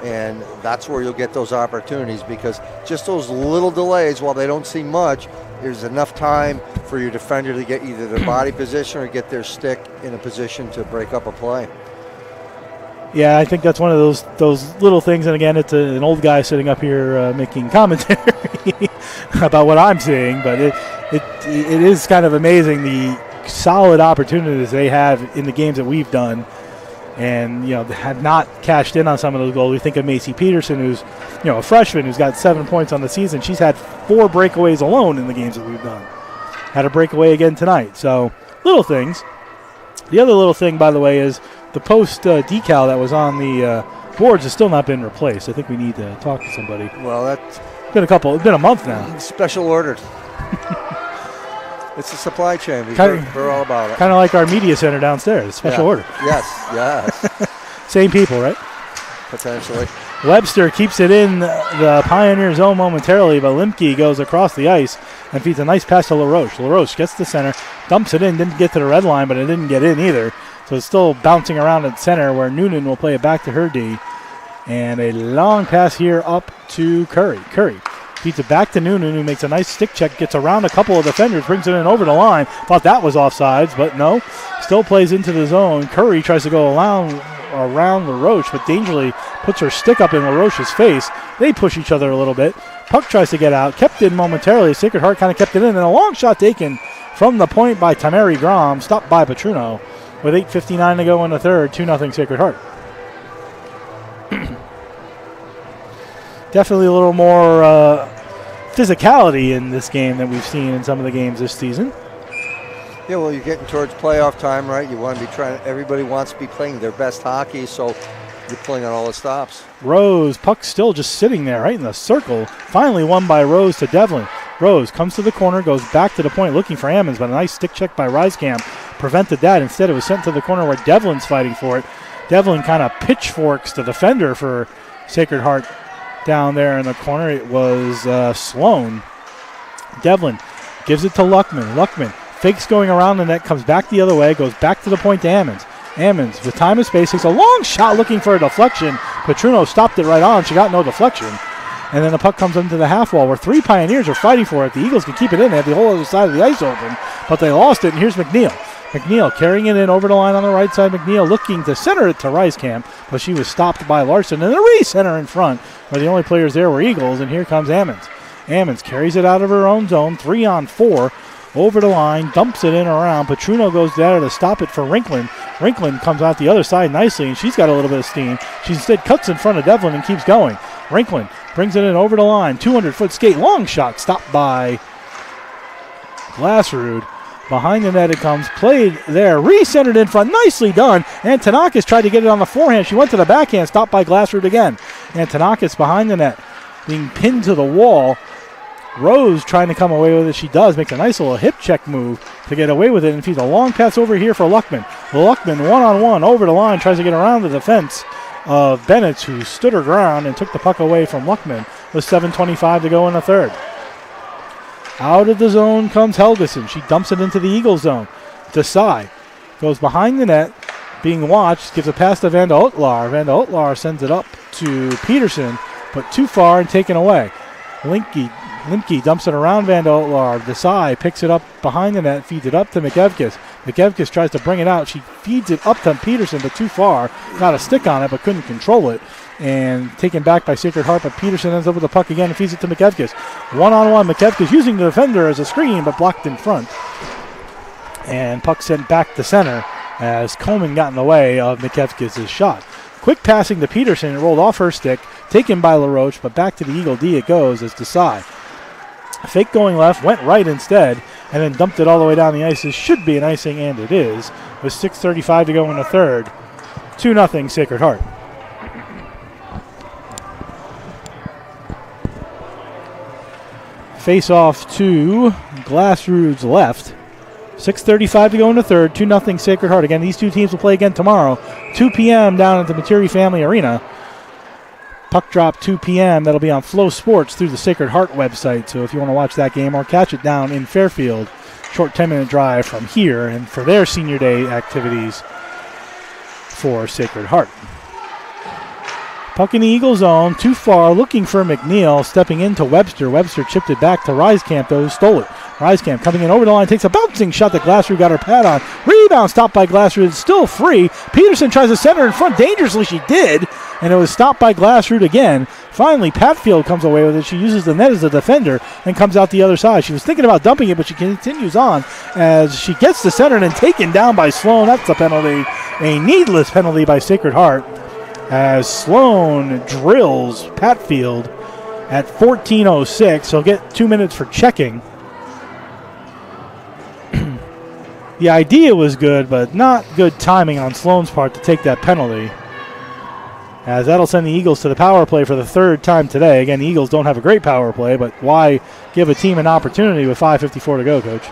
and that's where you'll get those opportunities, because just those little delays, while they don't seem much, there's enough time for your defender to get either their body position or get their stick in a position to break up a play. Yeah, I think that's one of those little things. And again, it's an old guy sitting up here making commentary about what I'm seeing, but it is kind of amazing the solid opportunities they have in the games that we've done, and have not cashed in on some of those goals. We think of Macy Peterson, who's a freshman who's got 7 points on the season. She's had 4 breakaways alone in the games that we've done. Had a breakaway again tonight. So little things. The other little thing, by the way, is the post decal that was on the boards has still not been replaced. I think we need to talk to somebody. Well, that's It's been a month now. special ordered. It's a supply chain. We're all about it. Kind of like our media center downstairs. Special order. Yes. Same people, right? Potentially. Webster keeps it in the Pioneer zone momentarily, but Limke goes across the ice and feeds a nice pass to LaRoche. LaRoche gets the center, dumps it in, didn't get to the red line, but it didn't get in either. So it's still bouncing around at center, where Noonan will play it back to her D. And a long pass here up to Curry. Curry feeds it back to Noonan, who makes a nice stick check, gets around a couple of defenders, brings it in over the line. Thought that was offsides, but no. Still plays into the zone. Curry tries to go around LaRoche, but dangerously puts her stick up in LaRoche's face. They push each other a little bit. Puck tries to get out, kept in momentarily. Sacred Heart kind of kept it in, and a long shot taken from the point by Tamari Grom, stopped by Petruno. With 8:59 to go in the third, 2-0 Sacred Heart. Definitely a little more physicality in this game than we've seen in some of the games this season. Yeah, well, you're getting towards playoff time, right? You want to be everybody wants to be playing their best hockey, so you're pulling on all the stops. Rose, puck still just sitting there right in the circle. Finally won by Rose to Devlin. Rose comes to the corner, goes back to the point looking for Ammons, but a nice stick check by Reiskamp prevented that. Instead, it was sent to the corner where Devlin's fighting for it. Devlin kind of pitchforks the defender for Sacred Heart down there in the corner. It was Sloan. Devlin gives it to Luckman. Luckman fakes going around the net, comes back the other way, goes back to the point to Ammons. Ammons, with time and space, takes a long shot looking for a deflection. Petruno stopped it right on. She got no deflection. And then the puck comes into the half wall where 3 Pioneers are fighting for it. The Eagles can keep it in. They have the whole other side of the ice open, but they lost it, and here's McNeil. McNeil carrying it in over the line on the right side. McNeil looking to center it to Reiskamp, but she was stopped by Larson. And the re-center in front, where the only players there were Eagles, and here comes Ammons. Ammons carries it out of her own zone, 3-on-4. Over the line, dumps it in around. Petruno goes there to stop it for Rinklin. Rinklin comes out the other side nicely, and she's got a little bit of steam. She instead cuts in front of Devlin and keeps going. Rinklin brings it in over the line. 200-foot skate, long shot, stopped by Glassrud. Behind the net it comes, played there, re-centered in front, nicely done. And Tanakis tried to get it on the forehand. She went to the backhand, stopped by Glassrud again. And Tanakis behind the net, being pinned to the wall. Rose trying to come away with it. She does. Makes a nice little hip check move to get away with it, and feeds a long pass over here for Luckman. Luckman one-on-one over the line, tries to get around the defense of Bennett, who stood her ground and took the puck away from Luckman with 7:25 to go in the third. Out of the zone comes Helgeson. She dumps it into the Eagle zone. Desai goes behind the net, being watched, gives a pass to Vanda Otlar. Vanda Otlar sends it up to Peterson, but too far and taken away. Limke dumps it around Vanda Otlar. Desai picks it up behind the net, feeds it up to McEvkis. McEvkis tries to bring it out. She feeds it up to Peterson, but too far. Got a stick on it, but couldn't control it. And taken back by Sacred Heart, but Peterson ends up with the puck again and feeds it to McEvkis. One-on-one, McEvkis using the defender as a screen, but blocked in front. And puck sent back to center as Coleman got in the way of McEvkis' shot. Quick passing to Peterson. It rolled off her stick, taken by LaRoche, but back to the Eagle D it goes as Desai. Fake going left, went right instead, and then dumped it all the way down the ice. This should be an icing, and it is, with 6:35 to go in the third. 2-0 Sacred Heart. Face off to Glassrud's left. 6:35 to go in the third. 2-0 Sacred Heart. Again, these two teams will play again tomorrow, 2 p.m. down at the Materi Family Arena. Puck drop 2 p.m. That'll be on Flow Sports through the Sacred Heart website. So if you want to watch that game or catch it down in Fairfield, short 10-minute drive from here and for their senior day activities for Sacred Heart. Puck in the Eagle zone, too far, looking for McNeil, stepping into Webster. Webster chipped it back to Reiskamp, though, who stole it. Reiskamp coming in over the line, takes a bouncing shot that Glassrud got her pad on. Rebound stopped by Glassrud, still free. Peterson tries to center in front dangerously, she did, and it was stopped by Glassrud again. Finally, Patfield comes away with it. She uses the net as a defender and comes out the other side. She was thinking about dumping it, but she continues on as she gets to center and then taken down by Sloan. That's a penalty, a needless penalty by Sacred Heart, as Sloan drills Patfield at 14:06. He'll get 2 minutes for checking. The idea was good, but not good timing on Sloan's part to take that penalty, as that'll send the Eagles to the power play for the third time today. Again, the Eagles don't have a great power play, but why give a team an opportunity with 5:54 to go, Coach?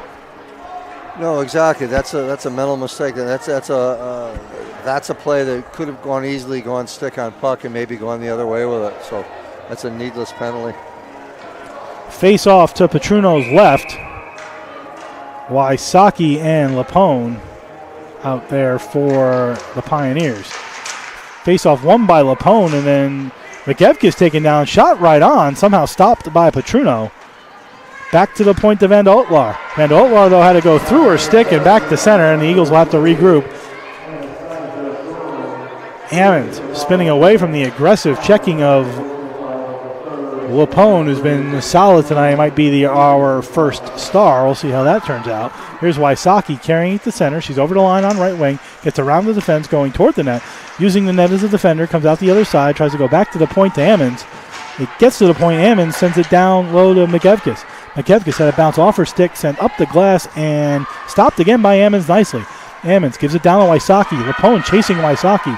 No, exactly. That's a mental mistake. That's a play that could have gone stick on puck and maybe gone the other way with it. So that's a needless penalty. Face off to Petruno's left. Wysocki and Lapone out there for the Pioneers. Face off won by Lapone, and then McEvkis taken down, shot right on, somehow stopped by Petruno. Back to the point to Van Otlar. Van Otlar, though, had to go through her stick and back to center, and the Eagles will have to regroup. Ammons spinning away from the aggressive checking of Lapone, who's been solid tonight, might be our first star. We'll see how that turns out. Here's Wysocki carrying it to center. She's over the line on right wing, gets around the defense, going toward the net, using the net as a defender, comes out the other side, tries to go back to the point to Ammons. It gets to the point, Ammons sends it down low to McEvkis. McEvkis had it bounce off her stick, sent up the glass, and stopped again by Ammons nicely. Ammons gives it down to Wysocki. Lapone chasing Wysocki.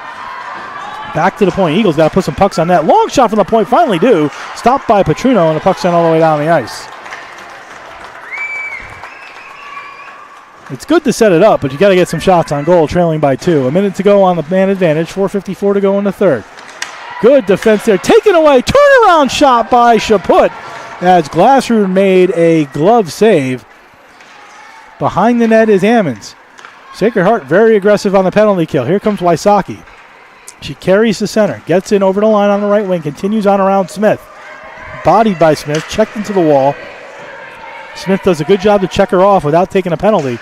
Back to the point. Eagles got to put some pucks on that. Long shot from the point, finally do. Stopped by Petruno, and the puck sent all the way down the ice. It's good to set it up, but you got to get some shots on goal, trailing by 2. A minute to go on the man advantage, 4:54 to go in the third. Good defense there. Taken away. Turnaround shot by Chaput as Glassrud made a glove save. Behind the net is Ammons. Sacred Heart very aggressive on the penalty kill. Here comes Wysocki. She carries the center, gets in over the line on the right wing, continues on around Smith. Bodied by Smith, checked into the wall. Smith does a good job to check her off without taking a penalty.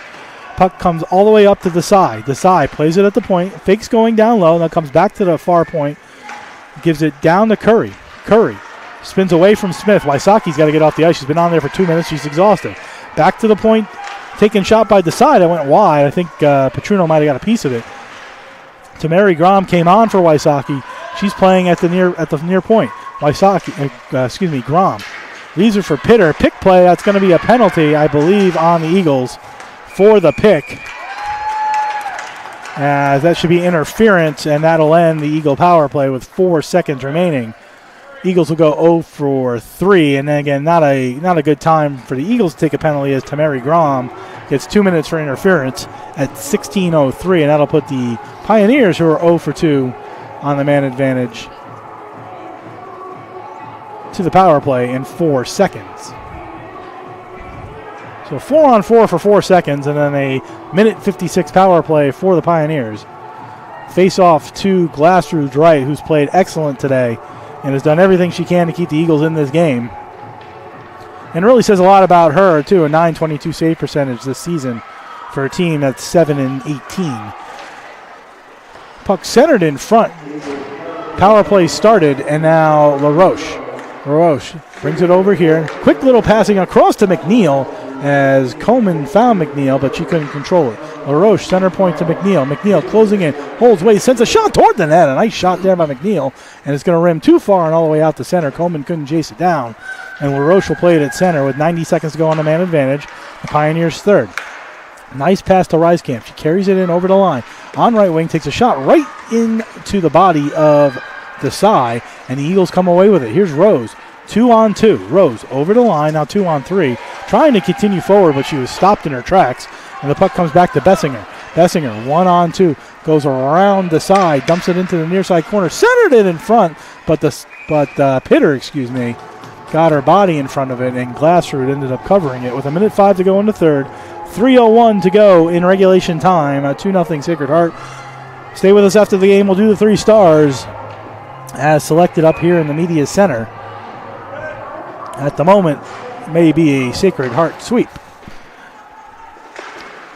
Puck comes all the way up to the side. The side plays it at the point, fakes going down low, and then comes back to the far point. Gives it down to Curry. Curry spins away from Smith. Wysocki's got to get off the ice. She's been on there for 2 minutes. She's exhausted. Back to the point, taken shot by the side. I went wide. I think Petruno might have got a piece of it. Tamari Grom came on for Wysocki. She's playing at the near point. Grom leaves her for Pitter. Pick play. That's going to be a penalty, I believe, on the Eagles for the pick. That should be interference, and that'll end the Eagle power play with 4 seconds remaining. Eagles will go 0 for 3, and then again, not a good time for the Eagles to take a penalty as Tamari Grom gets 2 minutes for interference at 16:03, and that'll put the Pioneers, who are 0 for 2 on the man advantage, to the power play in 4 seconds. So 4-on-4 for 4 seconds, and then a minute 56 power play for the Pioneers. Face off to Glassrud right, who's played excellent today and has done everything she can to keep the Eagles in this game. And it really says a lot about her, too, a .922 save percentage this season for a team that's 7-18. Puck centered in front. Power play started, and now LaRoche. LaRoche brings it over here. Quick little passing across to McNeil as Coleman found McNeil, but she couldn't control it. LaRoche, center point to McNeil. McNeil closing in, holds weight, sends a shot toward the net. A nice shot there by McNeil, and it's going to rim too far and all the way out to center. Coleman couldn't chase it down, and LaRoche will play it at center with 90 seconds to go on the man advantage. The Pioneers third. Nice pass to Reiskamp. She carries it in over the line. On right wing, takes a shot right into the body of Desai, and the Eagles come away with it. Here's Rose. 2-on-2. Rose over the line, now 2-on-3. Trying to continue forward, but she was stopped in her tracks, and the puck comes back to Bessinger. Bessinger, 1-on-2. Goes around the side, dumps it into the near side corner. Centered it in front, but the but Pitter, got her body in front of it, and Glassroot ended up covering it with 1:05 to go in the third. 3:01 to go in regulation time. 2-0 Sacred Heart. Stay with us after the game. We'll do the 3 stars as selected up here in the media center. At the moment, may be a Sacred Heart sweep.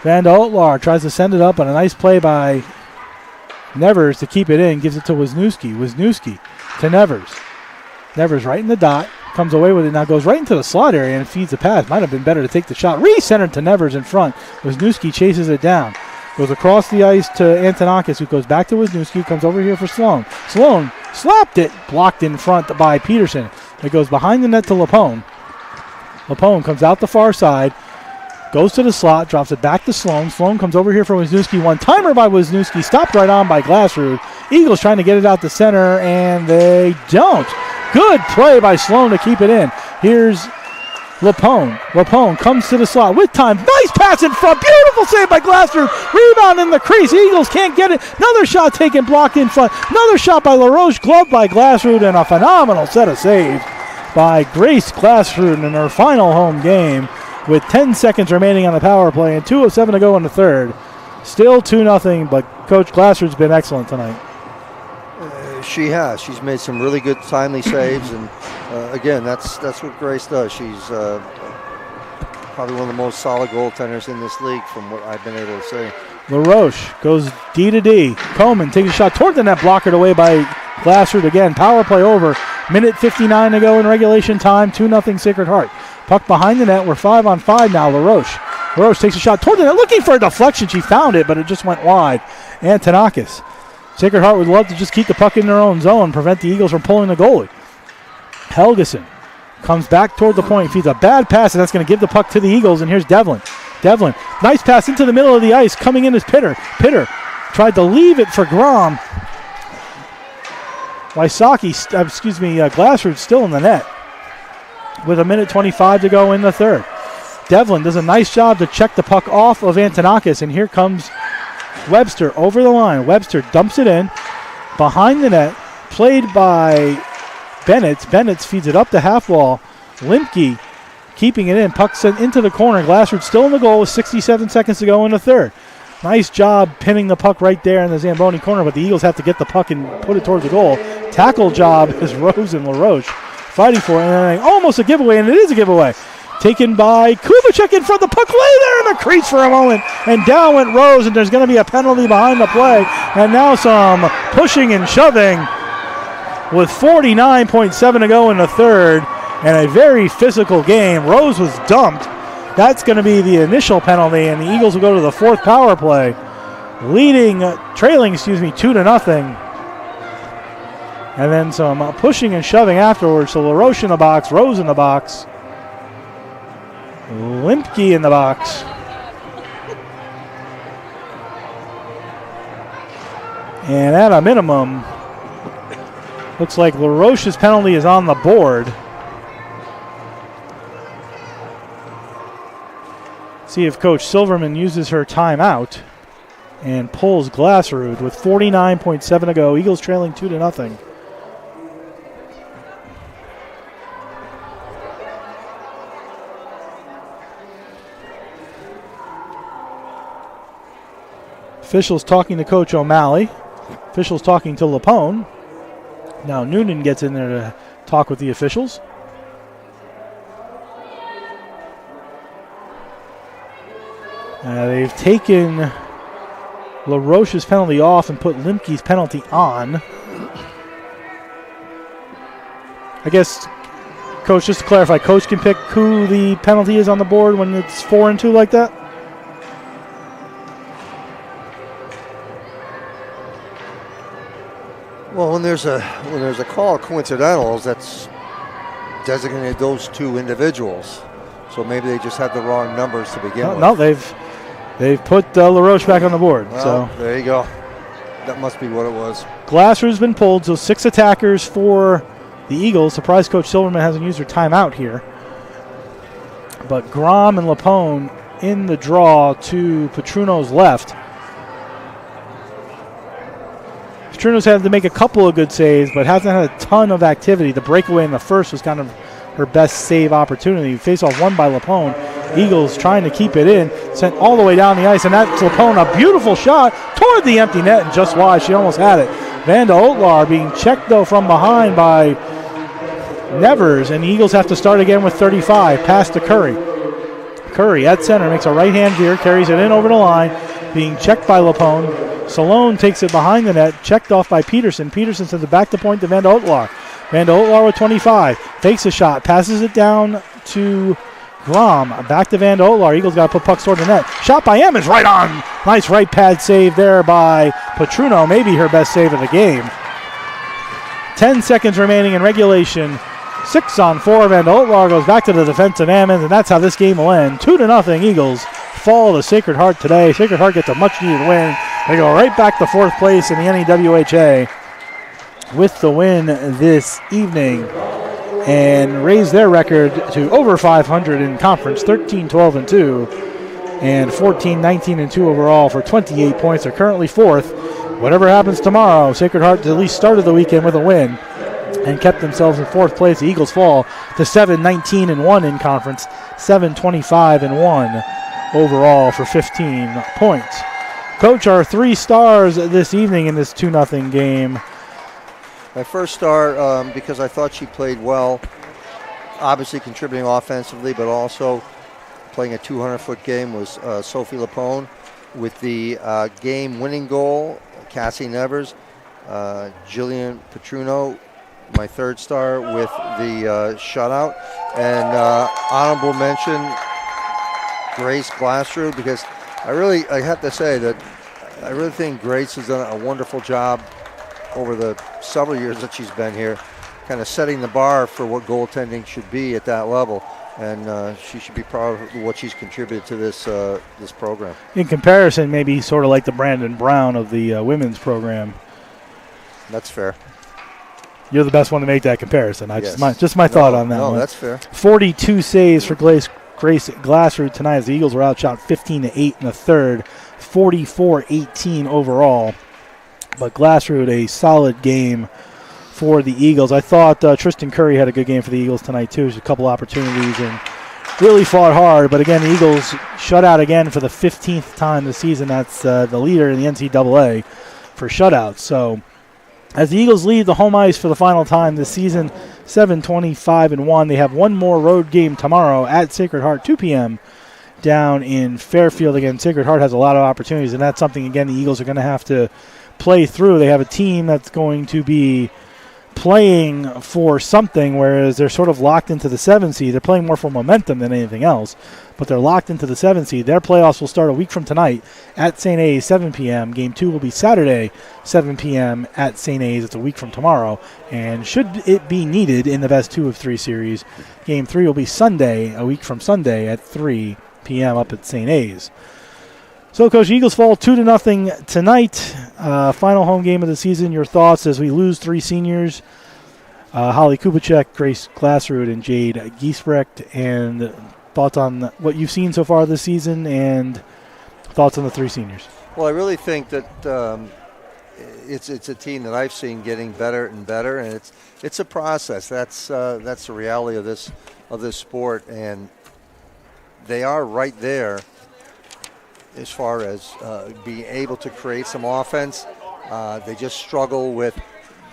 Van de Otlar tries to send it up on a nice play by Nevers to keep it in. Gives it to Wisniewski. Wisniewski to Nevers. Nevers right in the dot. Comes away with it. Now goes right into the slot area and feeds the pass. Might have been better to take the shot. Re-centered to Nevers in front. Wisniewski chases it down. Goes across the ice to Antonakis, who goes back to Wisniewski. Comes over here for Sloan. Sloan slapped it. Blocked in front by Peterson. It goes behind the net to Lapone. Lapone comes out the far side. Goes to the slot, drops it back to Sloan. Sloan comes over here for Wisniewski. One-timer by Wisniewski, stopped right on by Glassroot. Eagles trying to get it out the center, and they don't. Good play by Sloan to keep it in. Here's Lapone. Lapone comes to the slot with time. Nice pass in front. Beautiful save by Glassroot. Rebound in the crease. Eagles can't get it. Another shot taken, blocked in front. Another shot by LaRoche, gloved by Glassroot, and a phenomenal set of saves by Grace Glassroot in her final home game, with 10 seconds remaining on the power play and 2:07 to go in the third. Still 2-0, but Coach Glassroot's been excellent tonight. She has. She's made some really good timely saves, and again, that's what Grace does. She's probably one of the most solid goaltenders in this league from what I've been able to see. LaRoche goes D to D. Coleman takes a shot toward the net, blockered away by Glassroot again. Power play over. Minute 59 to go in regulation time. 2-0 Sacred Heart. Puck behind the net. We're 5-on-5 now. LaRoche. LaRoche takes a shot toward the net, looking for a deflection. She found it, but it just went wide. Antonakis. Sacred Heart would love to just keep the puck in their own zone, prevent the Eagles from pulling the goalie. Helgeson comes back toward the point, feeds a bad pass, and that's going to give the puck to the Eagles, and here's Devlin. Devlin, nice pass into the middle of the ice. Coming in is Pitter. Pitter tried to leave it for Grom. Glassroot still in the net with 1:25 to go in the third. Devlin does a nice job to check the puck off of Antonakis, and here comes Webster over the line. Webster dumps it in behind the net, played by Bennett. Bennett feeds it up the half wall. Limke keeping it in. Puck sent into the corner. Glassroot still in the goal with 67 seconds to go in the third. Nice job pinning the puck right there in the Zamboni corner, but the Eagles have to get the puck and put it towards the goal. Tackle job is Rose and LaRoche fighting for it, and almost a giveaway, and it is a giveaway. Taken by Kubicek in front. The puck lay there in the crease for a moment, and down went Rose, and there's going to be a penalty behind the play. And now some pushing and shoving with 49.7 to go in the third, and a very physical game. Rose was dumped. That's going to be the initial penalty, and the Eagles will go to the fourth power play, trailing 2-0. And then some pushing and shoving afterwards. So LaRoche in the box, Rose in the box, Limke in the box. And at a minimum, looks like LaRoche's penalty is on the board. See if Coach Silverman uses her timeout and pulls Glassroot with 49.7 to go. Eagles trailing 2-0. Officials talking to Coach O'Malley. Officials talking to Lapone. Now Noonan gets in there to talk with the officials. They've taken LaRoche's penalty off and put Limke's penalty on. I guess, Coach, just to clarify, Coach can pick who the penalty is on the board when it's 4-2 like that? Well, when there's a call of coincidentals, that's designated those two individuals. So maybe they just had the wrong numbers to begin with. No, they've put LaRoche back on the board. Well, so there you go. That must be what it was. Glassroot's been pulled, so 6 attackers for the Eagles. Surprised Coach Silverman hasn't used her timeout here. But Grom and Lapone in the draw to Petruno's left. Petruno's had to make a couple of good saves, but hasn't had a ton of activity. The breakaway in the first was kind of her best save opportunity. Face-off won by LaPone. Eagles trying to keep it in, sent all the way down the ice, and that's LaPone, a beautiful shot toward the empty net and just wide. She almost had it. Vanda Otlar being checked, though, from behind by Nevers, and the Eagles have to start again with 35. Pass to Curry. Curry at center makes a right-hand veer, carries it in over the line, being checked by LaPone. Salone takes it behind the net, checked off by Peterson. Peterson sends it back to point to Vanda Otlar. Vanda Otlar with 25, fakes a shot, passes it down to Grom. Back to Vanda Otlar. Eagles got to put pucks toward the net. Shot by Emmons, right on. Nice right pad save there by Petruno, maybe her best save of the game. 10 seconds remaining in regulation. 6-on-4. Vanda Otlar goes back to the defense of Emmons, and that's how this game will end. 2-0 Eagles fall to Sacred Heart today. Sacred Heart gets a much-needed win. They go right back to 4th place in the NEWHA with the win this evening and raise their record to over 500 in conference, 13-12-2 and 14-19-2 overall for 28 points. They're currently 4th. Whatever happens tomorrow, Sacred Heart at least started the weekend with a win and kept themselves in 4th place. The Eagles fall to 7-19-1 in conference, 7-25-1 overall for 15 points. Coach, our 3 stars this evening in this 2-0 game. My first star, because I thought she played well, obviously contributing offensively, but also playing a 200-foot game, was Sophie LaPone with the game-winning goal. Cassie Nevers, Jillian Petruno, my third star with the shutout, and honorable mention Grace Glassrud, because I have to say that I really think Grace has done a wonderful job over the several years that she's been here, kind of setting the bar for what goaltending should be at that level, and she should be proud of what she's contributed to this this program. In comparison, maybe sort of like the Brandon Brown of the women's program. That's fair. You're the best one to make that comparison. Yes. Just my thought on that no, one. No, that's fair. 42 saves for Grace Glassrud tonight as the Eagles were outshot 15-8 in the third, 44-18 overall. But Glassrud, a solid game for the Eagles. I thought Tristan Curry had a good game for the Eagles tonight, too. There's a couple opportunities and really fought hard. But again, the Eagles shut out again for the 15th time this season. That's the leader in the NCAA for shutouts. So as the Eagles leave the home ice for the final time this season, 7-25-1. They have one more road game tomorrow at Sacred Heart, 2 p.m. down in Fairfield. Again, Sacred Heart has a lot of opportunities, and that's something, again, the Eagles are going to have to play through. They have a team that's going to be playing for something, whereas they're sort of locked into the 7 seed. They're playing more for momentum than anything else, but they're locked into the 7 seed. Their playoffs will start a week from tonight at St. A's, 7 p.m. Game 2 will be Saturday, 7 p.m. at St. A's. It's a week from tomorrow, and should it be needed in the best 2 of 3 series, Game 3 will be Sunday, a week from Sunday at 3 p.m. up at St. A's. So, Coach, Eagles fall 2-0 tonight. Final home game of the season. Your thoughts as we lose 3 seniors, Holly Kubicek, Grace Glassrud, and Jade Giesbrecht, and thoughts on what you've seen so far this season and thoughts on the 3 seniors. Well, I really think that it's a team that I've seen getting better and better, and it's a process. That's the reality of this sport, and they are right there as far as being able to create some offense. They just struggle with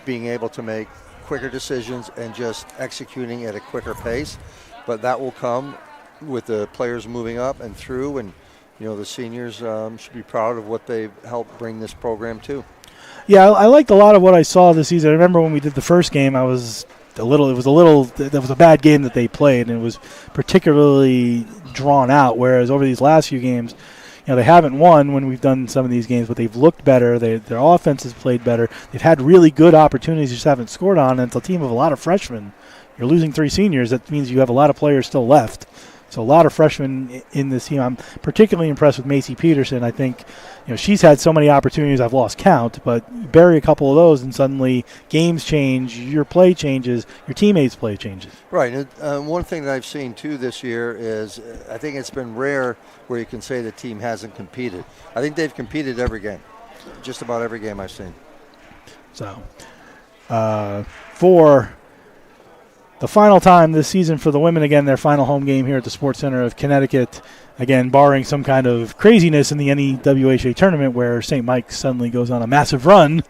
being able to make quicker decisions and just executing at a quicker pace. But that will come with the players moving up and through, and the seniors should be proud of what they've helped bring this program to. Yeah, I liked a lot of what I saw this season. I remember when we did the first game, it was a bad game that they played, and it was particularly drawn out, whereas over these last few games, they haven't won when we've done some of these games, but they've looked better. Their offense has played better. They've had really good opportunities, just haven't scored on. And it's a team of a lot of freshmen. You're losing 3 seniors. That means you have a lot of players still left. So a lot of freshmen in this team. I'm particularly impressed with Macy Peterson. I think she's had so many opportunities I've lost count, but bury a couple of those and suddenly games change, your play changes, your teammates' play changes. Right. And one thing that I've seen too this year is I think it's been rare where you can say the team hasn't competed. I think they've competed every game, just about every game I've seen. So for the final time this season for the women, again, their final home game here at the Sports Center of Connecticut. Again, barring some kind of craziness in the NEWHA tournament where St. Mike's suddenly goes on a massive run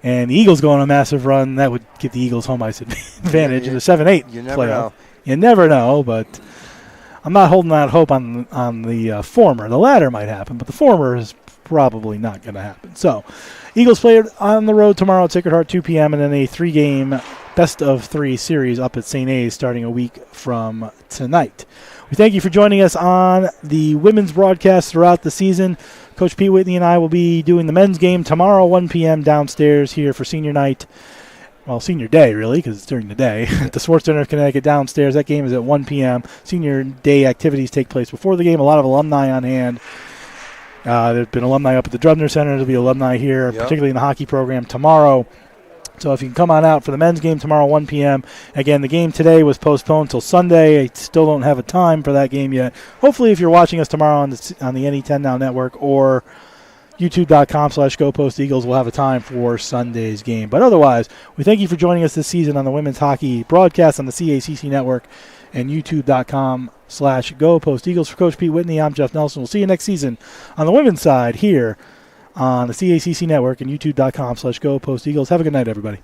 and the Eagles go on a massive run, that would give the Eagles home ice advantage in the 7-8 You never playoff. know. You never know, but I'm not holding out hope on the former. The latter might happen, but the former is probably not going to happen. So, Eagles play on the road tomorrow at Sacred Heart, 2 p.m., and then a 3-game best-of-3 series up at St. A's starting a week from tonight. We thank you for joining us on the women's broadcast throughout the season. Coach Pete Whitney and I will be doing the men's game tomorrow, 1 p.m. downstairs here for senior night. Well, senior day, really, because it's during the day. At the Sports Center of Connecticut downstairs. That game is at 1 p.m. Senior day activities take place before the game. A lot of alumni on hand. There's been alumni up at the Drubner Center. There'll be alumni here, particularly in the hockey program tomorrow. So if you can come on out for the men's game tomorrow, 1 p.m. Again, the game today was postponed until Sunday. I still don't have a time for that game yet. Hopefully, if you're watching us tomorrow on the NE10 Now Network or youtube.com/GoPostEagles, we'll have a time for Sunday's game. But otherwise, we thank you for joining us this season on the women's hockey broadcast on the CACC Network and youtube.com/GoPostEagles. For Coach Pete Whitney, I'm Jeff Nelson. We'll see you next season on the women's side here on the CACC Network and youtube.com/GoPostEagles. Have a good night, everybody.